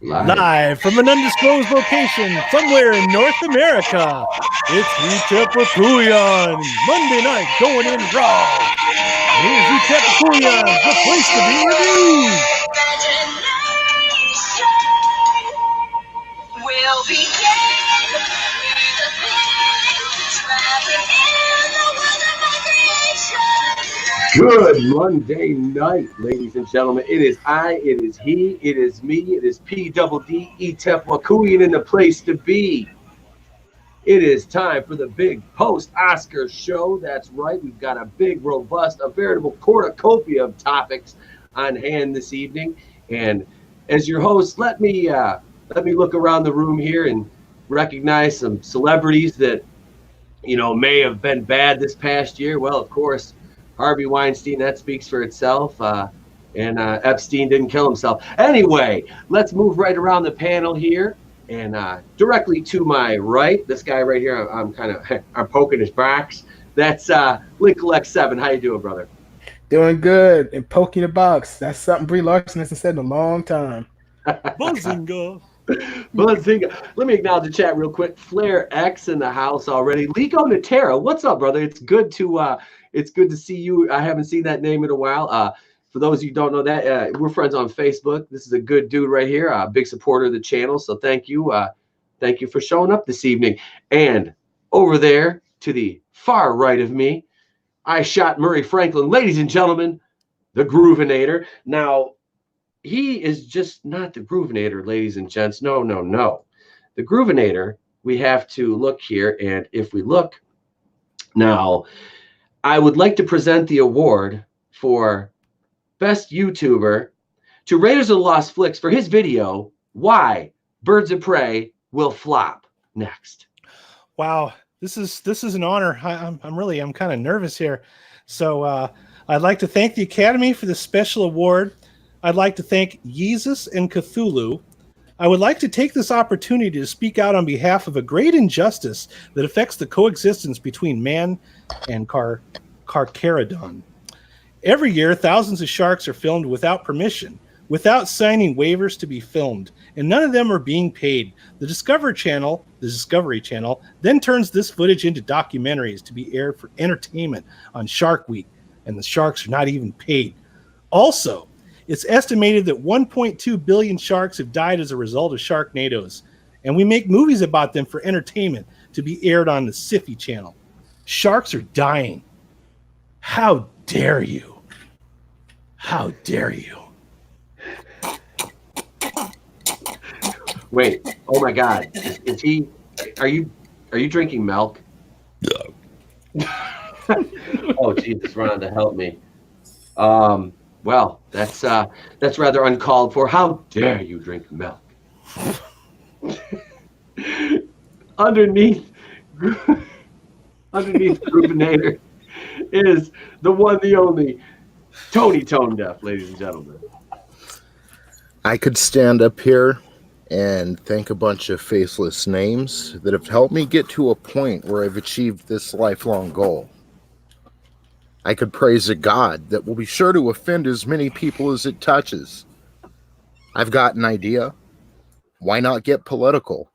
Live from an undisclosed location somewhere in North America, it's Utepakuyan, Monday night going in raw. Here's Utepakuyan, the place to be reviews. Will begin with a traveling in the world of my creation. Good Monday night, ladies and gentlemen. It is I, it is he, it is me, it is P-double-D, Utepakuyan in the place to be. It is time for the big post-Oscar show. That's right. We've got a big, robust, a veritable cornucopia of topics on hand this evening. And as your host, let me look around the room here and recognize some celebrities that, may have been bad this past year. Well, of course, Harvey Weinstein, that speaks for itself. And Epstein didn't kill himself. Anyway, let's move right around the panel here. And directly to my right, this guy right here, I'm poking his box. That's Lincoln X7. How you doing, brother? Doing good and poking the box. That's something Brie Larson hasn't said in a long time. Buzzinga. Buzzinga. Let me acknowledge the chat real quick. Flair X in the house already. Lico Natera, what's up, brother? It's good to see you. I haven't seen that name in a while. For those of you who don't know that, we're friends on Facebook. This is a good dude right here, a big supporter of the channel. So thank you. Thank you for showing up this evening. And over there to the far right of me, I shot Murray Franklin. Ladies and gentlemen, the Groovinator. Now, he is just not the Groovinator, ladies and gents. No. The Groovinator, we have to look here. And if we look now, I would like to present the award for Best YouTuber to Raiders of the Lost Flicks for his video, Why Birds of Prey Will Flop. Next. Wow, this is an honor. I'm kind of nervous here. So I'd like to thank the Academy for this special award. I'd like to thank Yeezus and Cthulhu. I would like to take this opportunity to speak out on behalf of a great injustice that affects the coexistence between man and Carcharodon. Every year, thousands of sharks are filmed without permission, without signing waivers to be filmed, and none of them are being paid. The Discovery Channel, then turns this footage into documentaries to be aired for entertainment on Shark Week, and the sharks are not even paid. Also, it's estimated that 1.2 billion sharks have died as a result of Sharknadoes, and we make movies about them for entertainment to be aired on the Sci-Fi Channel. Sharks are dying. How dare you? How dare you? Wait. Oh my God. Is he? Are you drinking milk? No. Oh Jesus, Rhonda, help me. Well, that's rather uncalled for. How dare you drink milk? Underneath Groovinator is the one, the only Tony Tone Deaf, ladies and gentlemen. I could stand up here and thank a bunch of faceless names that have helped me get to a point where I've achieved this lifelong goal. I could praise a God that will be sure to offend as many people as it touches. I've got an idea. Why not get political?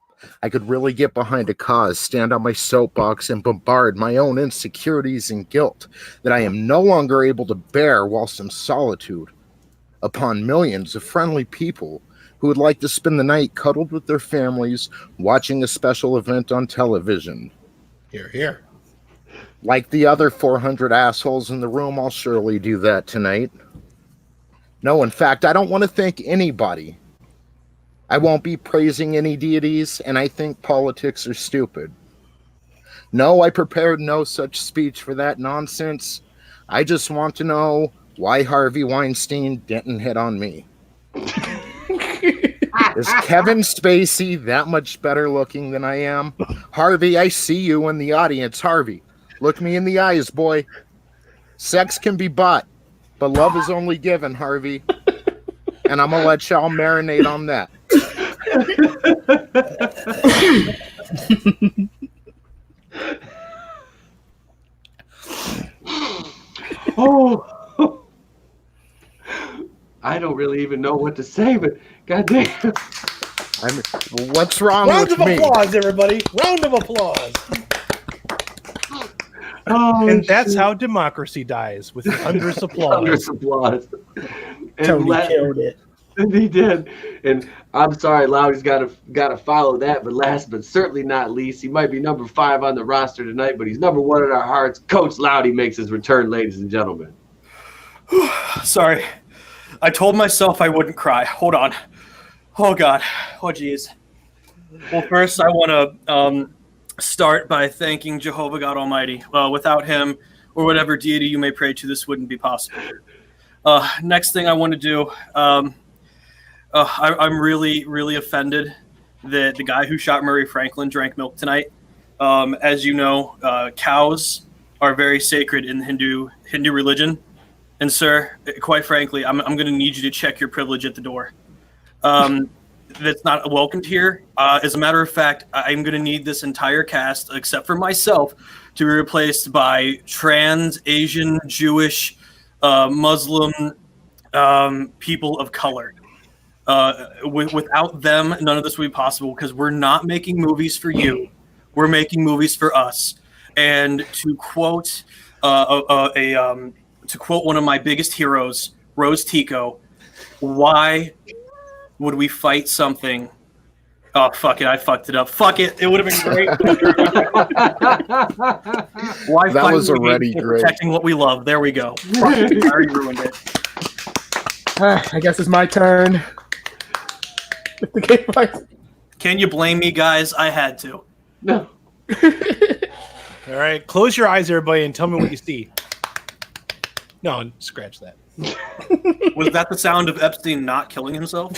I could really get behind a cause, stand on my soapbox, and bombard my own insecurities and guilt that I am no longer able to bear whilst in solitude upon millions of friendly people who would like to spend the night cuddled with their families watching a special event on television. Hear, hear. Like the other 400 assholes in the room, I'll surely do that tonight. No, in fact, I don't want to thank anybody. I won't be praising any deities, and I think politics are stupid. No, I prepared no such speech for that nonsense. I just want to know why Harvey Weinstein didn't hit on me. Is Kevin Spacey that much better looking than I am? Harvey, I see you in the audience. Harvey, look me in the eyes, boy. Sex can be bought, but love is only given, Harvey. And I'm going to let y'all marinate on that. Oh, I don't really even know what to say, but goddamn. What's wrong Round with of me? applause, everybody. Round of applause. Oh, And that's how democracy dies, with thunderous applause. thunderous applause. And Tony killed it. And he did. And I'm sorry, Loudy's got to follow that. But last but certainly not least, he might be number 5 on the roster tonight, but he's number 1 in our hearts. Coach Loudy makes his return, ladies and gentlemen. Sorry. I told myself I wouldn't cry. Hold on. Oh, God. Oh, geez. Well, first, I want to start by thanking Jehovah God Almighty. Without him or whatever deity you may pray to, this wouldn't be possible. Next thing I want to do, I'm really, really offended that the guy who shot Murray Franklin drank milk tonight. As you know, cows are very sacred in the Hindu religion. And, sir, quite frankly, I'm going to need you to check your privilege at the door. That's not welcomed here. As a matter of fact, I'm going to need this entire cast, except for myself, to be replaced by trans, Asian, Jewish, Muslim people of color. Without them, none of this would be possible because we're not making movies for you. We're making movies for us. And to quote one of my biggest heroes, Rose Tico, why would we fight something? Oh, fuck it. I fucked it up. Fuck it. It would have been great. Why That fight was when we already keep great. protecting what we love? There we go. Fuck it. I already ruined it. I guess it's my turn. The game fight. Can you blame me, guys? I had to. No. All right, close your eyes, everybody, and tell me what you see. No, scratch that. Was that the sound of Epstein not killing himself?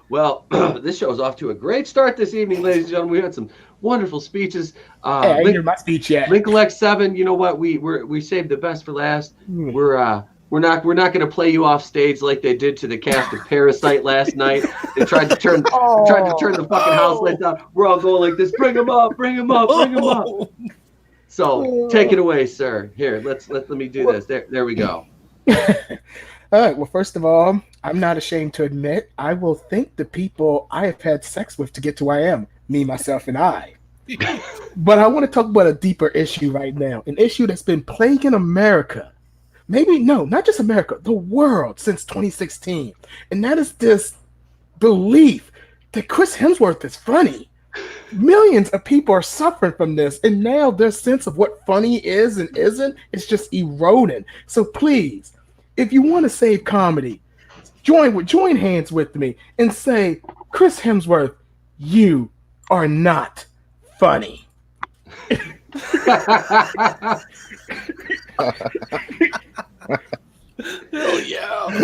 Well, this show is off to a great start this evening, ladies and gentlemen. We had some wonderful speeches. Hey, I didn't hear my speech yet. Lincoln 7, you know what? We saved the best for last. We're not going to play you off stage like they did to the cast of Parasite last night. They tried to turn the fucking house lights down. We're all going like this. Bring him up, bring him up, bring him up. So take it away, sir. Here, let me do this. There we go. All right. Well, first of all, I'm not ashamed to admit I will thank the people I have had sex with to get to where I am. Me, myself, and I. But I want to talk about a deeper issue right now. An issue that's been plaguing America. Maybe, no, not just America, the world since 2016. And that is this belief that Chris Hemsworth is funny. Millions of people are suffering from this, and now their sense of what funny is and isn't is just eroding. So please, if you want to save comedy, join hands with me and say, Chris Hemsworth, you are not funny. Hell yeah.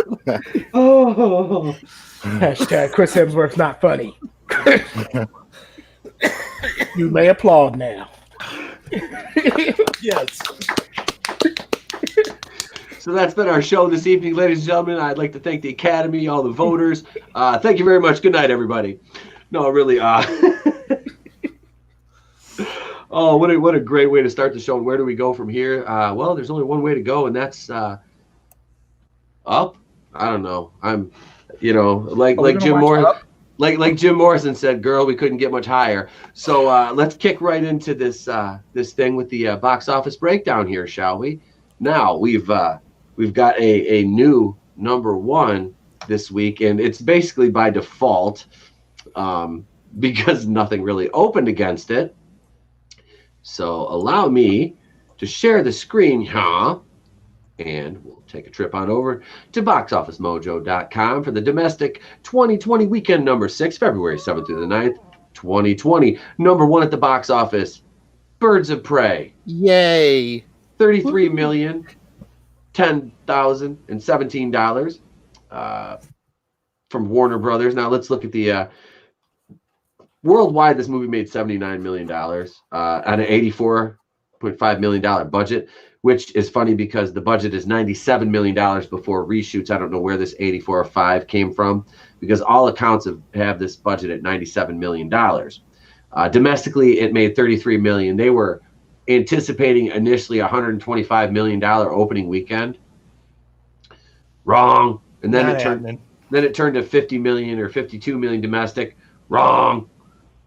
Oh. Hashtag Chris Hemsworth not funny. You may applaud now. Yes. So that's been our show this evening, ladies and gentlemen. I'd like to thank the Academy, all the voters. Thank you very much. Good night, everybody. No, really. Oh, what a great way to start the show. And where do we go from here? Well, there's only one way to go, and that's up. I don't know. I'm, like Jim Morrison. Like Jim Morrison said, "Girl, we couldn't get much higher." So let's kick right into this thing with the box office breakdown here, shall we? Now we've got a new number 1 this week, and it's basically by default because nothing really opened against it. So allow me to share the screen here, and we'll take a trip on over to boxofficemojo.com for the domestic 2020 weekend number 6, February 7th through the 9th, 2020. Number 1 at the box office, Birds of Prey. Yay. $33,010,017 from Warner Brothers. Now let's look at the worldwide. This movie made $79 million on an $84.5 million budget, which is funny because the budget is $97 million before reshoots. I don't know where this 84.5 came from because all accounts have this budget at $97 million. Domestically, it made $33 million. They were anticipating initially $125 million opening weekend. Wrong. And then it turned to 50 million or 52 million domestic. Wrong.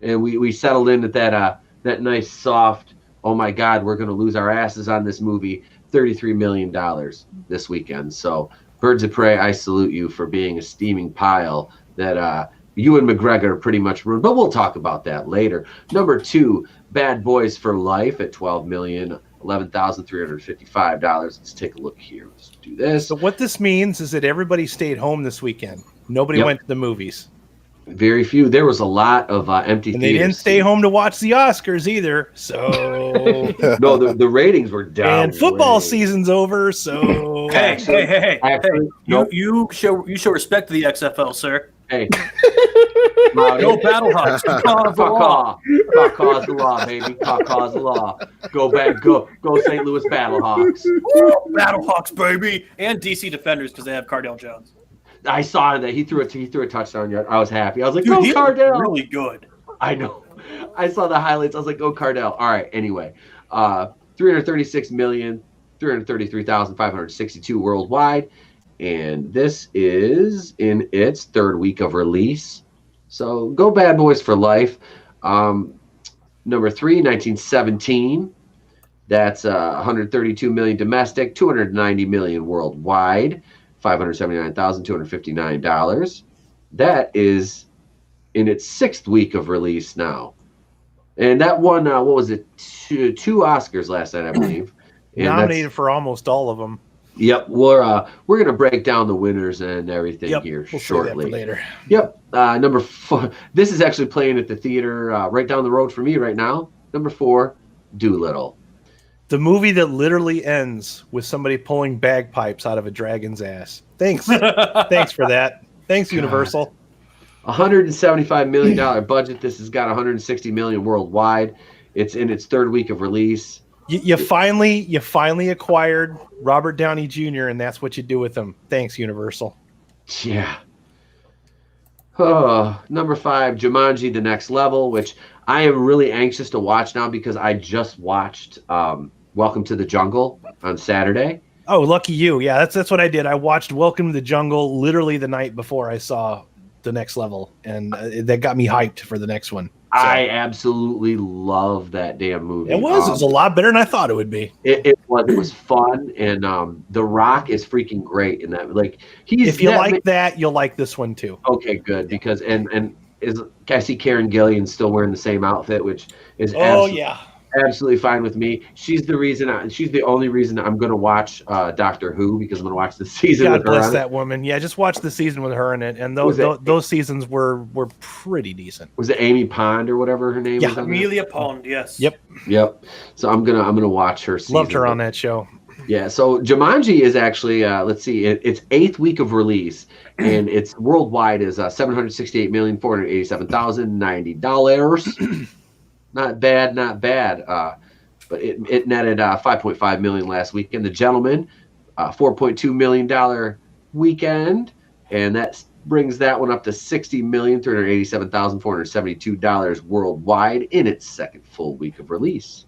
And we settled in at that nice soft, oh my God, we're going to lose our asses on this movie, $33 million this weekend. So Birds of Prey, I salute you for being a steaming pile that you and McGregor pretty much ruined. But we'll talk about that later. Number 2, Bad Boys for Life at $12,011,355. Let's take a look here. Let's do this. So what this means is that everybody stayed home this weekend. Nobody went to the movies. Very few. There was a lot of empty and theaters. They didn't stay home to watch the Oscars either. So no, the ratings were down. And football season's over. So hey! You show respect to the XFL, sir. Hey, no Battlehawks. Fuck cause the law, baby. Fuck cause the law. Go back, go St. Louis Battlehawks. Battlehawks, baby, and DC Defenders because they have Cardell Jones. I saw that he threw a touchdown. I was happy. I was like, dude, go Cardell. Really good. I know. I saw the highlights. I was like, go Cardell. All right. Anyway, 336,333,562 worldwide. And this is in its 3rd week of release. So go Bad Boys for Life. Number 3, 1917. That's 132 million domestic, 290 million worldwide, $579,259. That is in its 6th week of release now. And that won, what was it, two Oscars last night, I believe. And nominated for almost all of them. Yep, we're gonna break down the winners and everything here shortly. Later. Yep, number 4. This is actually playing at the theater right down the road for me right now. Number 4, Doolittle. The movie that literally ends with somebody pulling bagpipes out of a dragon's ass. Thanks, thanks for that. Thanks, Universal. $175 million budget. This has got 160 million worldwide. It's in its 3rd week of release. You finally acquired Robert Downey Jr. and that's what you do with him. Thanks, Universal. Yeah. Number 5, Jumanji: The Next Level, which I am really anxious to watch now because I just watched Welcome to the Jungle on Saturday. Oh, lucky you! Yeah, that's what I did. I watched Welcome to the Jungle literally the night before I saw The Next Level, and that got me hyped for the next one. So. I absolutely love that damn movie. It was a lot better than I thought it would be. It was fun, and The Rock is freaking great in that. Like if you like that, you'll like this one too. Okay, good, because and I see Karen Gillian still wearing the same outfit, which is absolutely fine with me. She's the only reason I'm going to watch Doctor Who, because I'm going to watch the season God with her bless on that it. woman. Yeah, just watch the season with her in it, and those seasons were pretty decent. Was it Amy Pond or whatever her name was? Amelia Pond. Yes. Yep. So I'm gonna watch her season. Loved her on that show. Yeah. So Jumanji is actually let's see, its 8th week of release, and its worldwide is $768,487,090. Not bad. But it netted 5.5 million last weekend. The Gentleman, $4.2 million weekend, and that brings that one up to $60,387,472 worldwide in its 2nd full week of release.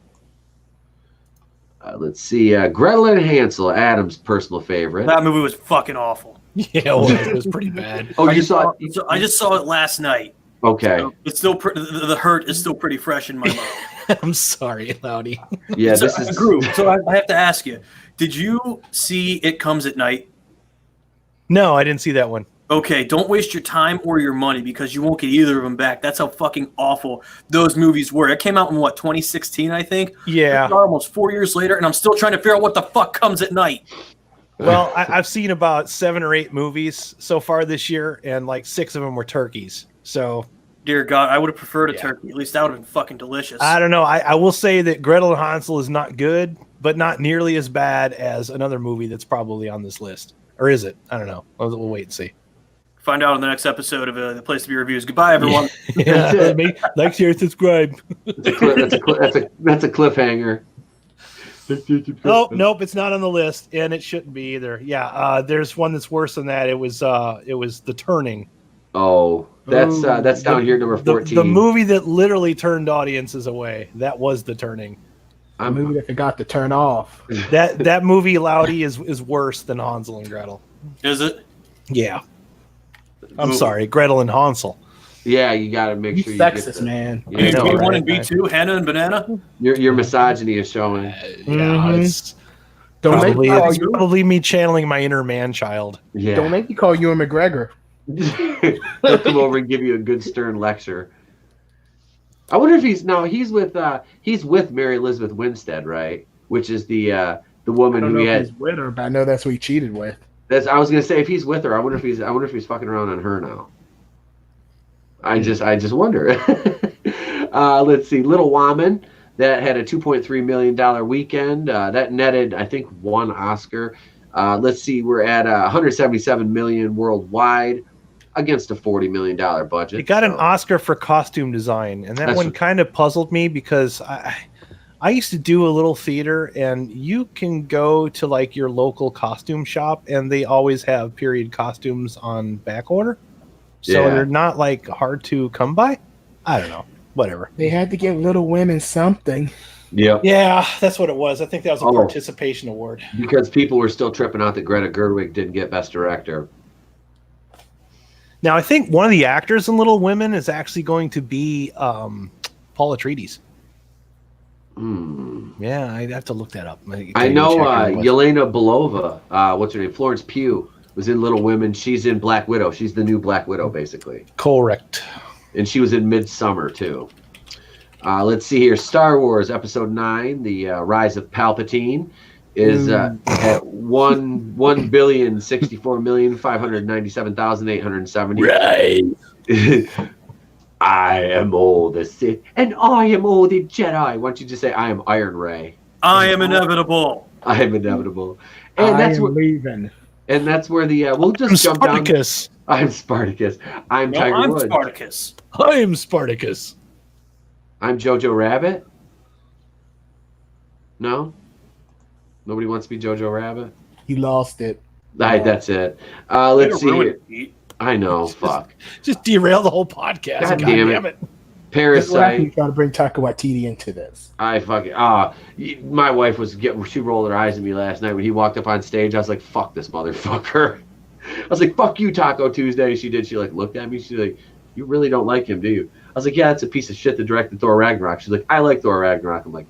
Let's see, Gretel and Hansel, Adam's personal favorite. That movie was fucking awful. Yeah, it was pretty bad. Oh, you saw it? I just saw it last night. Okay. So it's still the hurt is still pretty fresh in my mind. I'm sorry, Loudy. Yeah, So I have to ask you: did you see It Comes at Night? No, I didn't see that one. Okay, don't waste your time or your money because you won't get either of them back. That's how fucking awful those movies were. It came out in 2016, I think. Yeah. Almost 4 years later, and I'm still trying to figure out what the fuck comes at night. Well, I've seen about 7 or 8 movies so far this year, and like 6 of them were turkeys. So, dear God, I would have preferred a turkey. At least that would have been fucking delicious. I don't know. I will say that Gretel and Hansel is not good, but not nearly as bad as another movie that's probably on this list. Or is it? I don't know. We'll wait and see. Find out in the next episode of The Place to Be Reviews. Goodbye, everyone. Like, share, subscribe. That's a cliffhanger. Oh, nope, it's not on the list, and it shouldn't be either. Yeah, there's one that's worse than that. It was The Turning. Oh, that's down here, number 14. The movie that literally turned audiences away. That was The Turning. A movie that forgot to turn off. That movie, Loudy, is worse than Hansel and Gretel. Is it? Yeah. I'm Ooh. sorry, Gretel and Hansel. Yeah, you got to make You sure you sexist, get the, man. Yeah, know, B1 right? and B2, Hannah and Banana. your misogyny is showing. Yeah, it's Don't make probably, me call it's you. probably me channeling my inner man child. Yeah. Don't make me call you a McGregor. He'll come over and give you a good stern lecture. I wonder if he's with Mary Elizabeth Winstead, right? Which is the woman I don't who know he if had. he's with her, but I know that's who he cheated with. I was gonna say if he's with her, I wonder if he's fucking around on her now. I just wonder. Let's see, Little Woman, that had a $2.3 million weekend. That netted, I think, 1 Oscar. Let's see, we're at 177 million worldwide against a $40 million budget. It got an Oscar for costume design, and that one kind of puzzled me because I used to do a little theater, and you can go to like your local costume shop, and they always have period costumes on back order. So they're not like hard to come by. I don't know. Whatever. They had to give Little Women something. Yep. Yeah, that's what it was. I think that was a participation award. Because people were still tripping out that Greta Gerwig didn't get Best Director. Now, I think one of the actors in Little Women is actually going to be Paul Atreides. Yeah, I'd have to look that up. I know Yelena Belova, what's her name? Florence Pugh was in Little Women. She's in Black Widow. She's the new Black Widow, basically. Correct. And she was in Midsummer, too. Let's see here. Star Wars Episode 9, The Rise of Palpatine, is at 1,064,597,870. Right. I am all the Sith, and I am all the Jedi. Why don't you just say, I am Iron Ray? I am inevitable. I am inevitable. And that's where leaving. And that's where the we'll just jump Spartacus. down. I'm Spartacus. I'm Tiger I'm Woods. Spartacus. I am Spartacus. I'm Jojo Rabbit. No? Nobody wants to be Jojo Rabbit? You lost it. That's it. Let's see Ruin here. it, Pete. I know. Fuck. Just derail the whole podcast. God damn it. Parasite. You trying to bring Taika Waititi into this? I fucking my wife she rolled her eyes at me last night when he walked up on stage. I was like, fuck this motherfucker. I was like, fuck you, Taco Tuesday. She did. She like looked at me. She's like, you really don't like him, do you? I was like, yeah, it's a piece of shit that directed Thor Ragnarok. She's like, I like Thor Ragnarok. I'm like,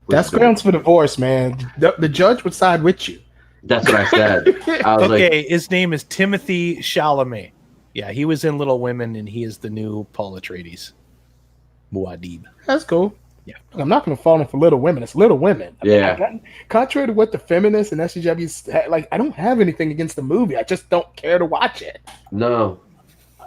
that's grounds for divorce, man. The judge would side with you. That's what I said. I was okay, his name is Timothy Chalamet. Yeah, he was in Little Women, and he is the new Paul Atreides. Muad'Dib. That's cool. Yeah. I'm not going to fall in for Little Women. It's Little Women. Yeah. Contrary to what the feminists and SJWs like, I don't have anything against the movie. I just don't care to watch it. No.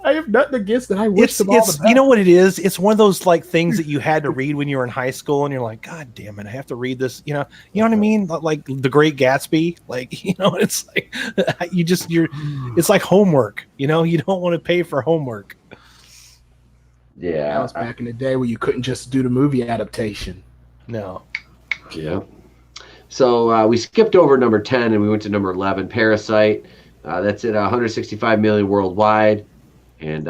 I have nothing against it. I wish them all the best. You know what it is? It's one of those like things that you had to read when you were in high school, and you're like, God damn it, I have to read this. You know what I mean? Like The Great Gatsby. Like, it's like it's like homework. You don't want to pay for homework. Yeah. That was back in the day where you couldn't just do the movie adaptation. No. Yeah. So we skipped over number 10 and we went to number 11, Parasite. That's at 165 million worldwide. And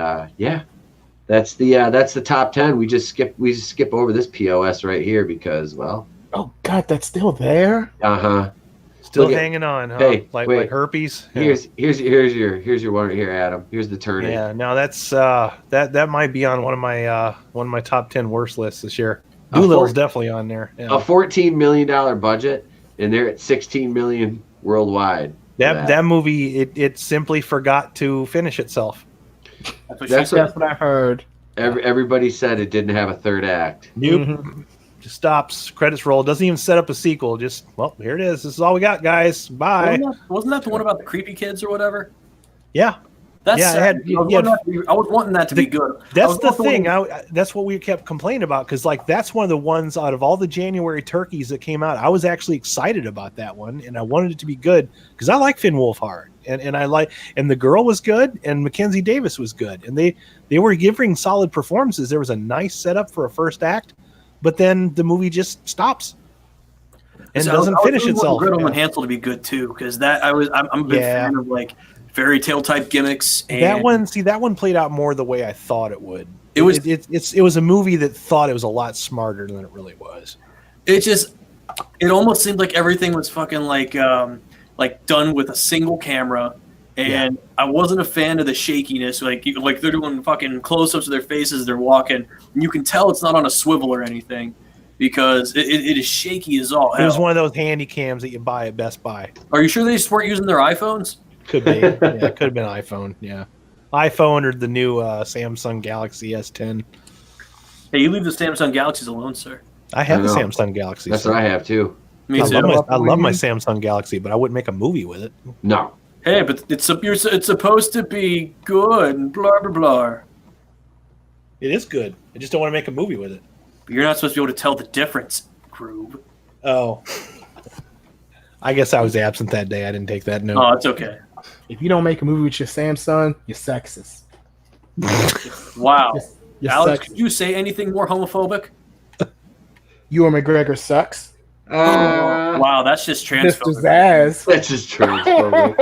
that's the top 10. We just skip over this POS right here because, well. Oh God, that's still there. Still hanging on, huh? Hey, like herpes. Yeah. Here's your one right here, Adam. Here's the turning. Yeah, no, that's that might be on one of my top 10 worst lists this year. Doolittle's definitely on there. Yeah. A $14 million budget, and they're at 16 million worldwide. That movie, it simply forgot to finish itself. That's what I heard. Everybody said it didn't have a third act. Nope. Mm-hmm. Just stops, credits roll, doesn't even set up a sequel. Just, well, here it is. This is all we got, guys. Bye. Wasn't that the one about the creepy kids or whatever? Yeah. That's I was wanting that to be good. That's the thing. That's what we kept complaining about because, like, that's one of the ones out of all the January turkeys that came out. I was actually excited about that one, and I wanted it to be good because I like Finn Wolfhard, and the girl was good, and Mackenzie Davis was good, and they were giving solid performances. There was a nice setup for a first act, but then the movie just stops and doesn't finish itself. Gretel and Hansel to be good too because I'm a big fan of like fairy tale type gimmicks. And that one played out more the way I thought it would. It was a movie that thought it was a lot smarter than it really was. It almost seemed like everything was fucking like done with a single camera, and I wasn't a fan of the shakiness. Like they're doing fucking close-ups of their faces, they're walking, and you can tell it's not on a swivel or anything because it is shaky as all hell. It was one of those handy cams that you buy at Best Buy. Are you sure they just weren't using their iPhones? Could be. Yeah, it could have been iPhone. Yeah, iPhone or the new Samsung Galaxy S10. Hey, you leave the Samsung Galaxies alone, sir. I have I the know. Samsung Galaxy. That's so what I have too. Me I too. love my Samsung Galaxy, but I wouldn't make a movie with it. No. Hey, but it's supposed to be good and blah blah blah. It is good. I just don't want to make a movie with it. But you're not supposed to be able to tell the difference, Groove. Oh, I guess I was absent that day. I didn't take that note. Oh, it's okay. If you don't make a movie with your Samsung, you're sexist. Wow. You're Alex, sexist. could you say anything more homophobic? Ewan McGregor sucks. Wow, that's just Mr. transphobic. Zaz. That's just transphobic.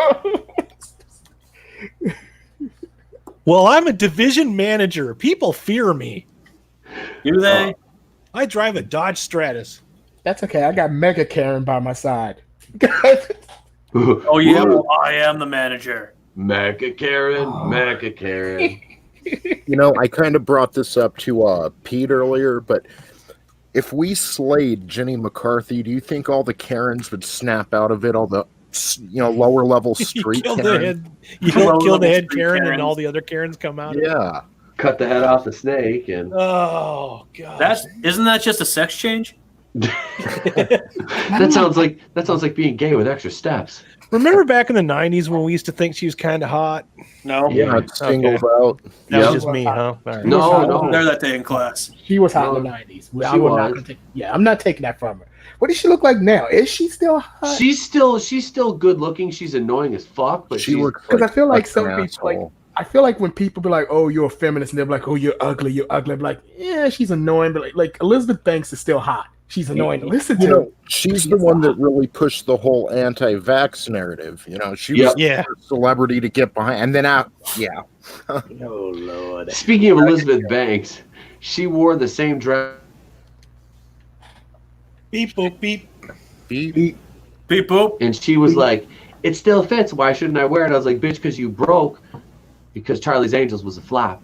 Well, I'm a division manager. People fear me. Do they? I drive a Dodge Stratus. That's okay. I got Mega Karen by my side. Oh yeah, well, I am the manager. Mecha Karen, Mecha Karen. You know, I kind of brought this up to Pete earlier, but if we slayed Jenny McCarthy, do you think all the Karens would snap out of it? All the lower level street You Karens? don't kill the head Street Karen and Karens. all the other Karens come out. Yeah. Cut the head off the snake and Oh god. Isn't that just a sex change? that sounds like being gay with extra steps. Remember back in the '90s when we used to think she was kind of hot? No. Yeah, it's singled out. That was Yep. just me, huh? All right. No, I wasn't no. there that day in class. She was hot No, in the 90s. she I'm not was. gonna I'm not taking that from her. What does she look like now? Is she still hot? She's still good looking. She's annoying as fuck, but She she's looks Because I feel like such an some people, like, asshole. I feel like when people be like, "Oh, you're a feminist," and they're like, "Oh, you're ugly," I'm like, "Yeah, she's annoying," but like Elizabeth Banks is still hot. She's annoying to listen You to. know, she's the one that really pushed the whole anti-vax narrative. You know, she was Yeah. a celebrity to get behind, and then yeah. Oh Lord. Speaking of Elizabeth Banks, she wore the same dress. Beep boop beep. Beep. Beep boop. And she was like, "It still fits. Why shouldn't I wear it?" I was like, "Bitch, because you broke. Because Charlie's Angels was a flop."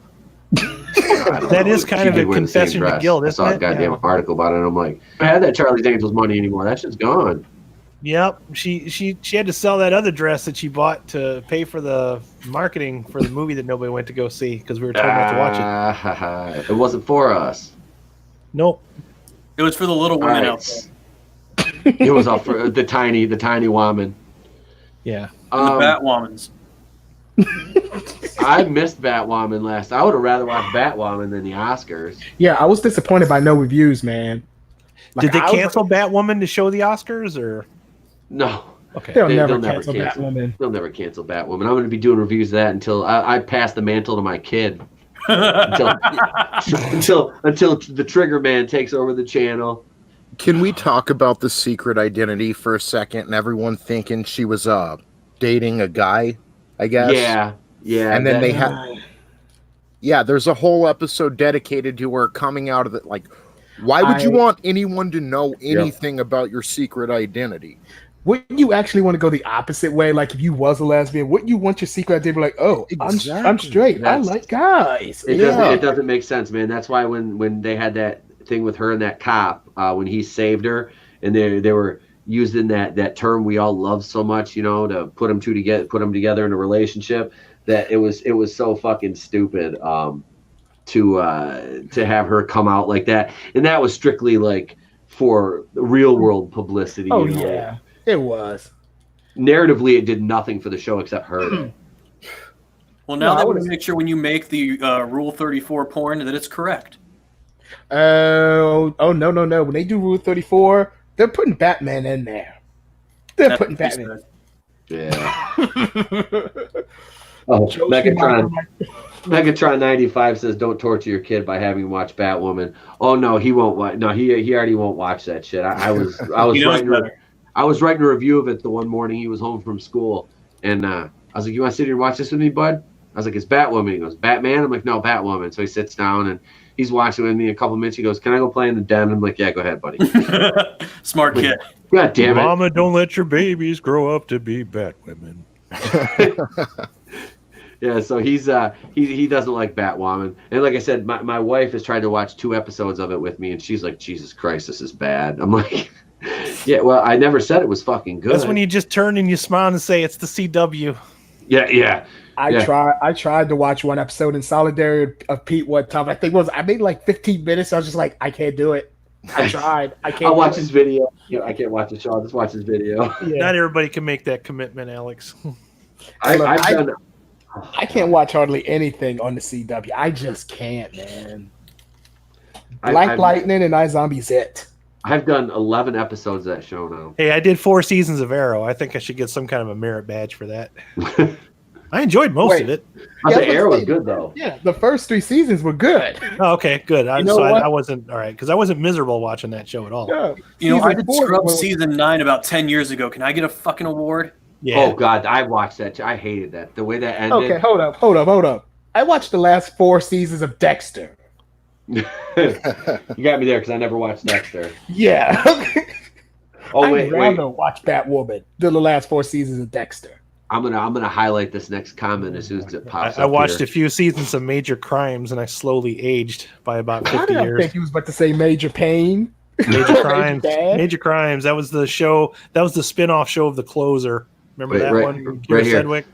That is kind of a confession to guilt, I isn't saw a it? goddamn Yeah. article about it, and I'm like, I had that Charlie's Angels money anymore. That shit's gone. Yep. She had to sell that other dress that she bought to pay for the marketing for the movie that nobody went to go see because we were told not to watch it. It wasn't for us. Nope. It was for the little All women right. out there. It was all for the tiny woman. Yeah. The Batwomans. I missed Batwoman last. I would have rather watched Batwoman than the Oscars. Yeah, I was disappointed by no reviews, man. Like, Did they I was- cancel Batwoman to show the Oscars or? No, Okay. They'll They'll never never cancel cancel. Batwoman. they'll never cancel Batwoman. I'm going to be doing reviews of that until I pass the mantle to my kid. Until the Trigger Man takes over the channel. Can we talk about the secret identity for a second and everyone thinking she was dating a guy, I guess? Yeah. And then they that- had there's a whole episode dedicated to her coming out of it. Like, why would you want anyone to know anything about your secret identity? Wouldn't you actually want to go the opposite way? Like if you was a lesbian, wouldn't you want your secret identity to be like, "Oh, I'm Exactly. straight. I That's- like guys." It doesn't make sense, man. That's why when they had that thing with her and that cop, when he saved her, and they were using that term we all love so much, to put them together in a relationship, that it was so fucking stupid to have her come out like that, and that was strictly like for real world publicity. Oh yeah, it was. Narratively, it did nothing for the show except her. Well, now No, I they want would've- to make sure when you make the Rule 34 porn that it's correct. Oh no! When they do Rule 34, they're putting Batman in there. They're That's putting what he Batman. said. Yeah. Oh, Megatron 95 says, "Don't torture your kid by having him watch Batwoman." Oh no, he won't watch. No, he already won't watch that shit. I was He knows better. I was writing a review of it the one morning he was home from school, and I was like, "You want to sit here and watch this with me, bud?" I was like, it's Batwoman. He goes, Batman? I'm like, no, Batwoman. So he sits down and he's watching with me. A couple minutes, he goes, can I go play in the den? I'm like, yeah, go ahead, buddy. Smart kid. God damn it. Mama, don't let your babies grow up to be Batwomen. Yeah, so he doesn't like Batwoman. And like I said, my wife has tried to watch 2 episodes of it with me, and she's like, Jesus Christ, this is bad. I'm like, yeah, well, I never said it was fucking good. That's when you just turn and you smile and say it's the CW. Yeah. I tried to watch one episode in solidarity of Pete one time. I think I made like 15 minutes. I was just like, I can't do it. I tried. I can't. I'll watch his video. I can't watch the show. I'll just watch his video. Yeah. Not everybody can make that commitment, Alex. I can't watch hardly anything on the CW. I just can't, man. Black Lightning and iZombie's it. I've done 11 episodes of that show now. Hey, I did 4 seasons of Arrow. I think I should get some kind of a merit badge for that. I enjoyed most of it. Arrow was good, though. Yeah, the first 3 seasons were good. Oh, okay, good. I wasn't all right because I wasn't miserable watching that show at all. Yeah. I did Scrubs season 9 about 10 years ago. Can I get a fucking award? Yeah. Oh God, I watched that. I hated that. The way that ended. Okay, hold up. I watched the last 4 seasons of Dexter. You got me there because I never watched Dexter. Yeah. Wait. I'd rather watch Batwoman than the last 4 seasons of Dexter. I'm gonna highlight this next comment as soon as it pops up. I watched here. a few seasons of Major Crimes and I slowly aged by about 50 Why did I years. think he was about to say Major Pain? Major Crimes. Bad? Major Crimes. That was the show. That was the spin-off show of The Closer. Remember that one? Right here. Sedgwick?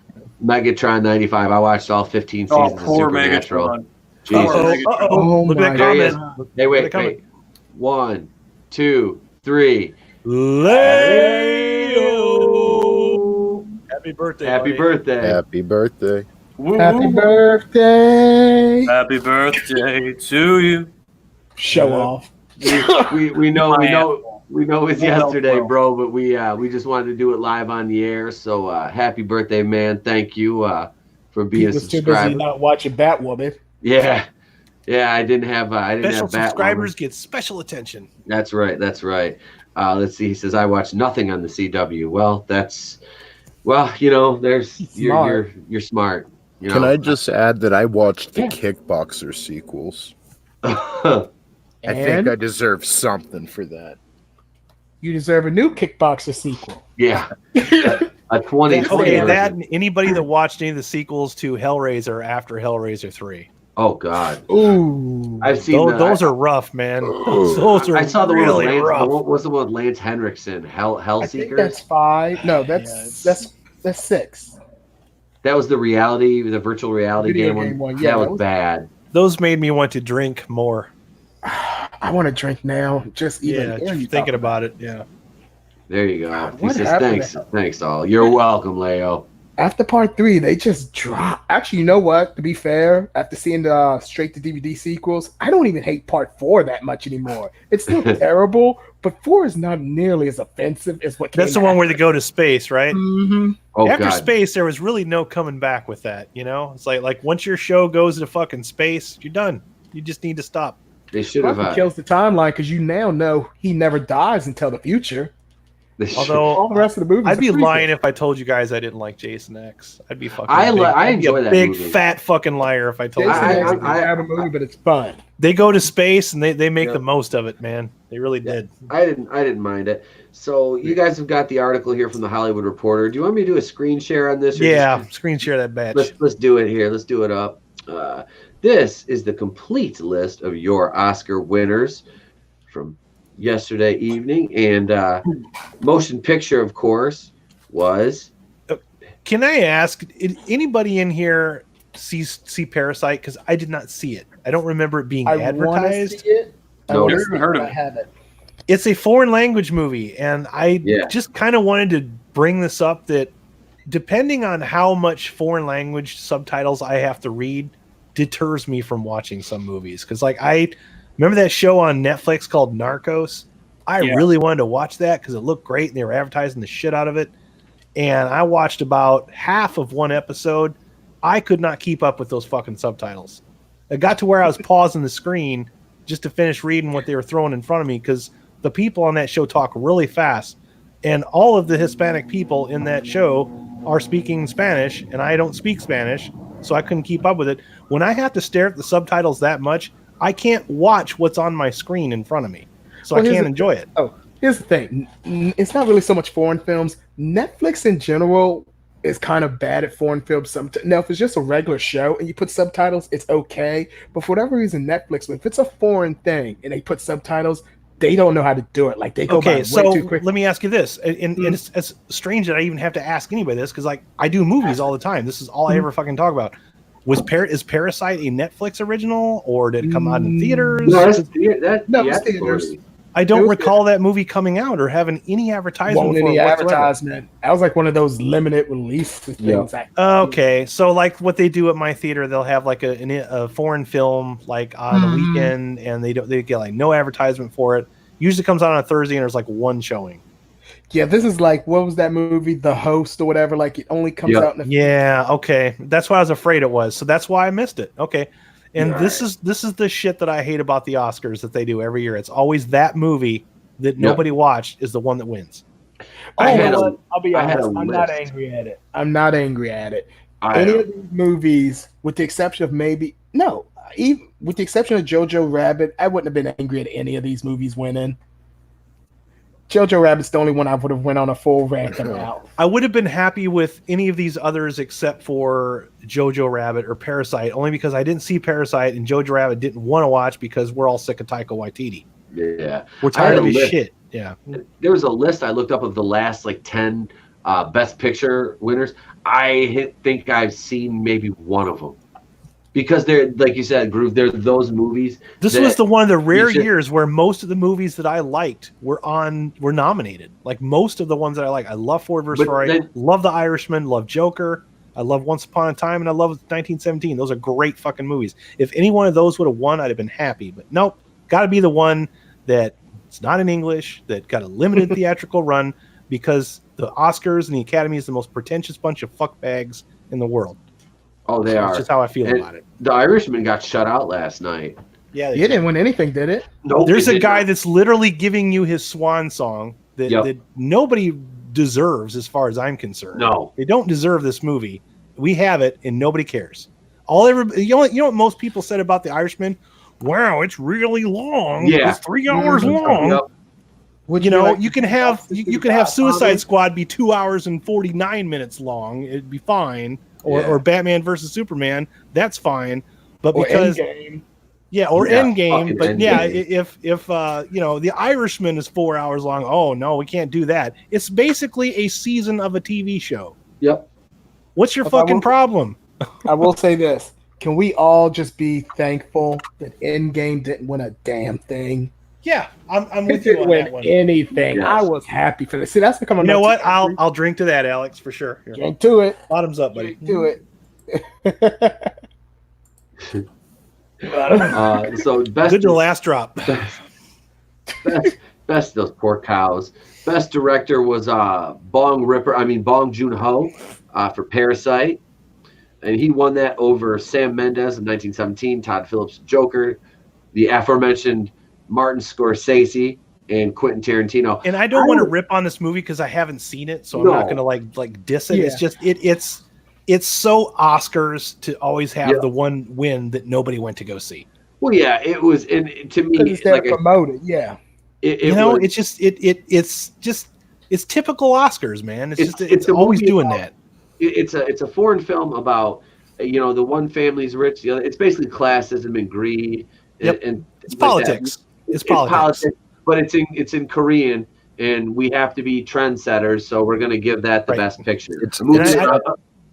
Megatron 95. I watched all 15 seasons of poor Supernatural. Megatron. Jesus. Oh Look at that my There he is. comment. Hey, Look at wait. the 1, 2, 3. Leo. Happy birthday. Happy buddy. birthday. Happy birthday. Happy birthday. Happy birthday to you. Show off. We know it's yesterday, well. bro, but we just wanted to do it live on the air. So happy birthday, man. Thank you for being a He was too busy subscriber. not watching Batwoman. Yeah. I didn't have Special Batwoman. subscribers get special attention. That's right. Let's see. He says I watched nothing on the CW. Well, you're smart. You know? Can I just add that I watched the Kickboxer sequels? I think I deserve something for that. You deserve a new Kickboxer sequel. Yeah. A 20. Okay, that and anybody that watched any of the sequels to Hellraiser after Hellraiser 3. Oh God. Ooh. I've seen Those are rough, man. Those are I saw the really one with rough. What was the one with Lance Henriksen? I think Hellseekers? that's 5. No, that's 6. That was the virtual reality Video game game one. one, yeah, that that was was- bad. Those made me want to drink more. I want to drink now. Just even Yeah, hearing you thinking talk about it. Yeah. There you go. God, He what says happened thanks all. You're welcome, Leo. After part 3, they just dropped. Actually, you know what? To be fair, after seeing the straight to DVD sequels, I don't even hate part 4 that much anymore. It's still terrible, but 4 is not nearly as offensive as what. That's the one where they go to space, right? Mm-hmm. Oh After God. space, there was really no coming back with that. You know, it's like once your show goes to fucking space, you're done. You just need to stop. They should Plus, have. it kills the timeline because you now know he never dies until the future. Although All the rest of the movie, I'd be lying if I told you guys I didn't like Jason X. I'd be fucking. I I'd be enjoy a that big movie. fat fucking liar if I told Jason you. X is a bad movie, but it's fun. They go to space and they make Yeah. the most of it, man. They really did. I didn't mind it. So you guys have got the article here from the Hollywood Reporter. Do you want me to do a screen share on this? Or Yeah, just- screen share that batch. Let's do it here. Let's do it up. This is the complete list of your Oscar winners from yesterday evening, and motion picture, of course, was. Can I ask, did anybody in here see Parasite? Because I did not see it. I don't remember it being I want to advertised. see it. No, never even heard of I it. haven't. It's a foreign language movie, and I Yeah. just kind of wanted to bring this up that depending on how much foreign language subtitles I have to read deters me from watching some movies. Because like I remember that show on Netflix called Narcos. I really wanted to watch that because it looked great and they were advertising the shit out of it. And I watched about half of one episode. I could not keep up with those fucking subtitles. It got to where I was pausing the screen just to finish reading what they were throwing in front of me because the people on that show talk really fast. And all of the Hispanic people in that show are speaking Spanish, and I don't speak Spanish. so I couldn't keep up with it. When I have to stare at the subtitles that much, I can't watch what's on my screen in front of me, so I can't enjoy it. Oh, here's the thing. It's not really so much foreign films. Netflix in general is kind of bad at foreign films. Now, if it's just a regular show and you put subtitles, it's okay. But for whatever reason, Netflix, if it's a foreign thing and they put subtitles, they don't know how to do it. Like they go by way too quick. Let me ask you this, and it's strange that I even have to ask anybody this because like I do movies all the time. This is all I ever fucking talk about. Is Parasite a Netflix original or did it come out in theaters? No, it's theaters. I don't recall that movie coming out or having any advertisement for it whatsoever. That was like one of those limited release things. Okay, so like what they do at my theater, they'll have like a foreign film like on the weekend, and they get like no advertisement for it. Usually comes out on a Thursday, and there's like one showing. Yeah, this is like what was that movie, The Host or whatever? Like it only comes out in okay, that's what I was afraid it was. So that's why I missed it. Okay. And this is the shit that I hate about the Oscars that they do every year. It's always that movie that nobody watched is the one that wins. I'll be honest. I'm not angry at it. Any of these movies, with the exception of with the exception of Jojo Rabbit, I wouldn't have been angry at any of these movies winning. Jojo Rabbit's the only one I would have went on a full rant about. I would have been happy with any of these others except for Jojo Rabbit or Parasite, only because I didn't see Parasite and Jojo Rabbit didn't want to watch because we're all sick of Taika Waititi. Yeah. We're tired of his shit. Yeah. There was a list I looked up of the last like 10 Best Picture winners. I think I've seen maybe one of them. Because they're, like you said, Groove, they're those movies. This was one of the rare years where most of the movies that I liked were nominated. Like most of the ones that I like. I love Ford vs. Ferrari, love The Irishman, love Joker, I love Once Upon a Time, and I love 1917. Those are great fucking movies. If any one of those would have won, I'd have been happy. But nope, got to be the one that it's not in English, that got a limited theatrical run, because the Oscars and the Academy is the most pretentious bunch of fuckbags in the world. Oh, they are. That's just how I feel about it. The Irishman got shut out last night. Yeah, it didn't win anything, did it? No, there's a guy that's literally giving you his swan song that nobody deserves, as far as I'm concerned. No, they don't deserve this movie. We have it, and nobody cares. You know what most people said about The Irishman? Wow, it's really long. Yeah, it's 3 hours long. Yep. Well, you know, you can have Suicide Squad be 2 hours and 49 minutes long. It'd be fine. Or Batman versus Superman, that's fine. But because Endgame. Endgame. But if The Irishman is 4 hours long, oh no, we can't do that. It's basically a season of a TV show. Yep. What's your fucking problem? I will say this. Can we all just be thankful that Endgame didn't win a damn thing? Yeah, I'm with you on that one. Anything. Yes. I was happy for this. See, that's becoming. You know what? I'll drink to that, Alex, for sure. Here. Drink to it. Bottoms up, buddy. Drink to it. So best. Good to the last drop. Best those poor cows. Best director was Bong Joon-ho for Parasite, and he won that over Sam Mendes in 1917, Todd Phillips' Joker, the aforementioned Martin Scorsese, and Quentin Tarantino. And I don't want to rip on this movie because I haven't seen it, so I'm not going to like diss it. Yeah. It's just it's so Oscars to always have the one win that nobody went to go see. Well, yeah, it was, and to me, it's like promoted. Yeah, it's typical Oscars, man. It's always doing that. It's a foreign film about the one family's rich, the other. It's basically classism and greed. Yep. And it's politics. It's politics. But it's in Korean, and we have to be trendsetters, so we're going to give that the best picture.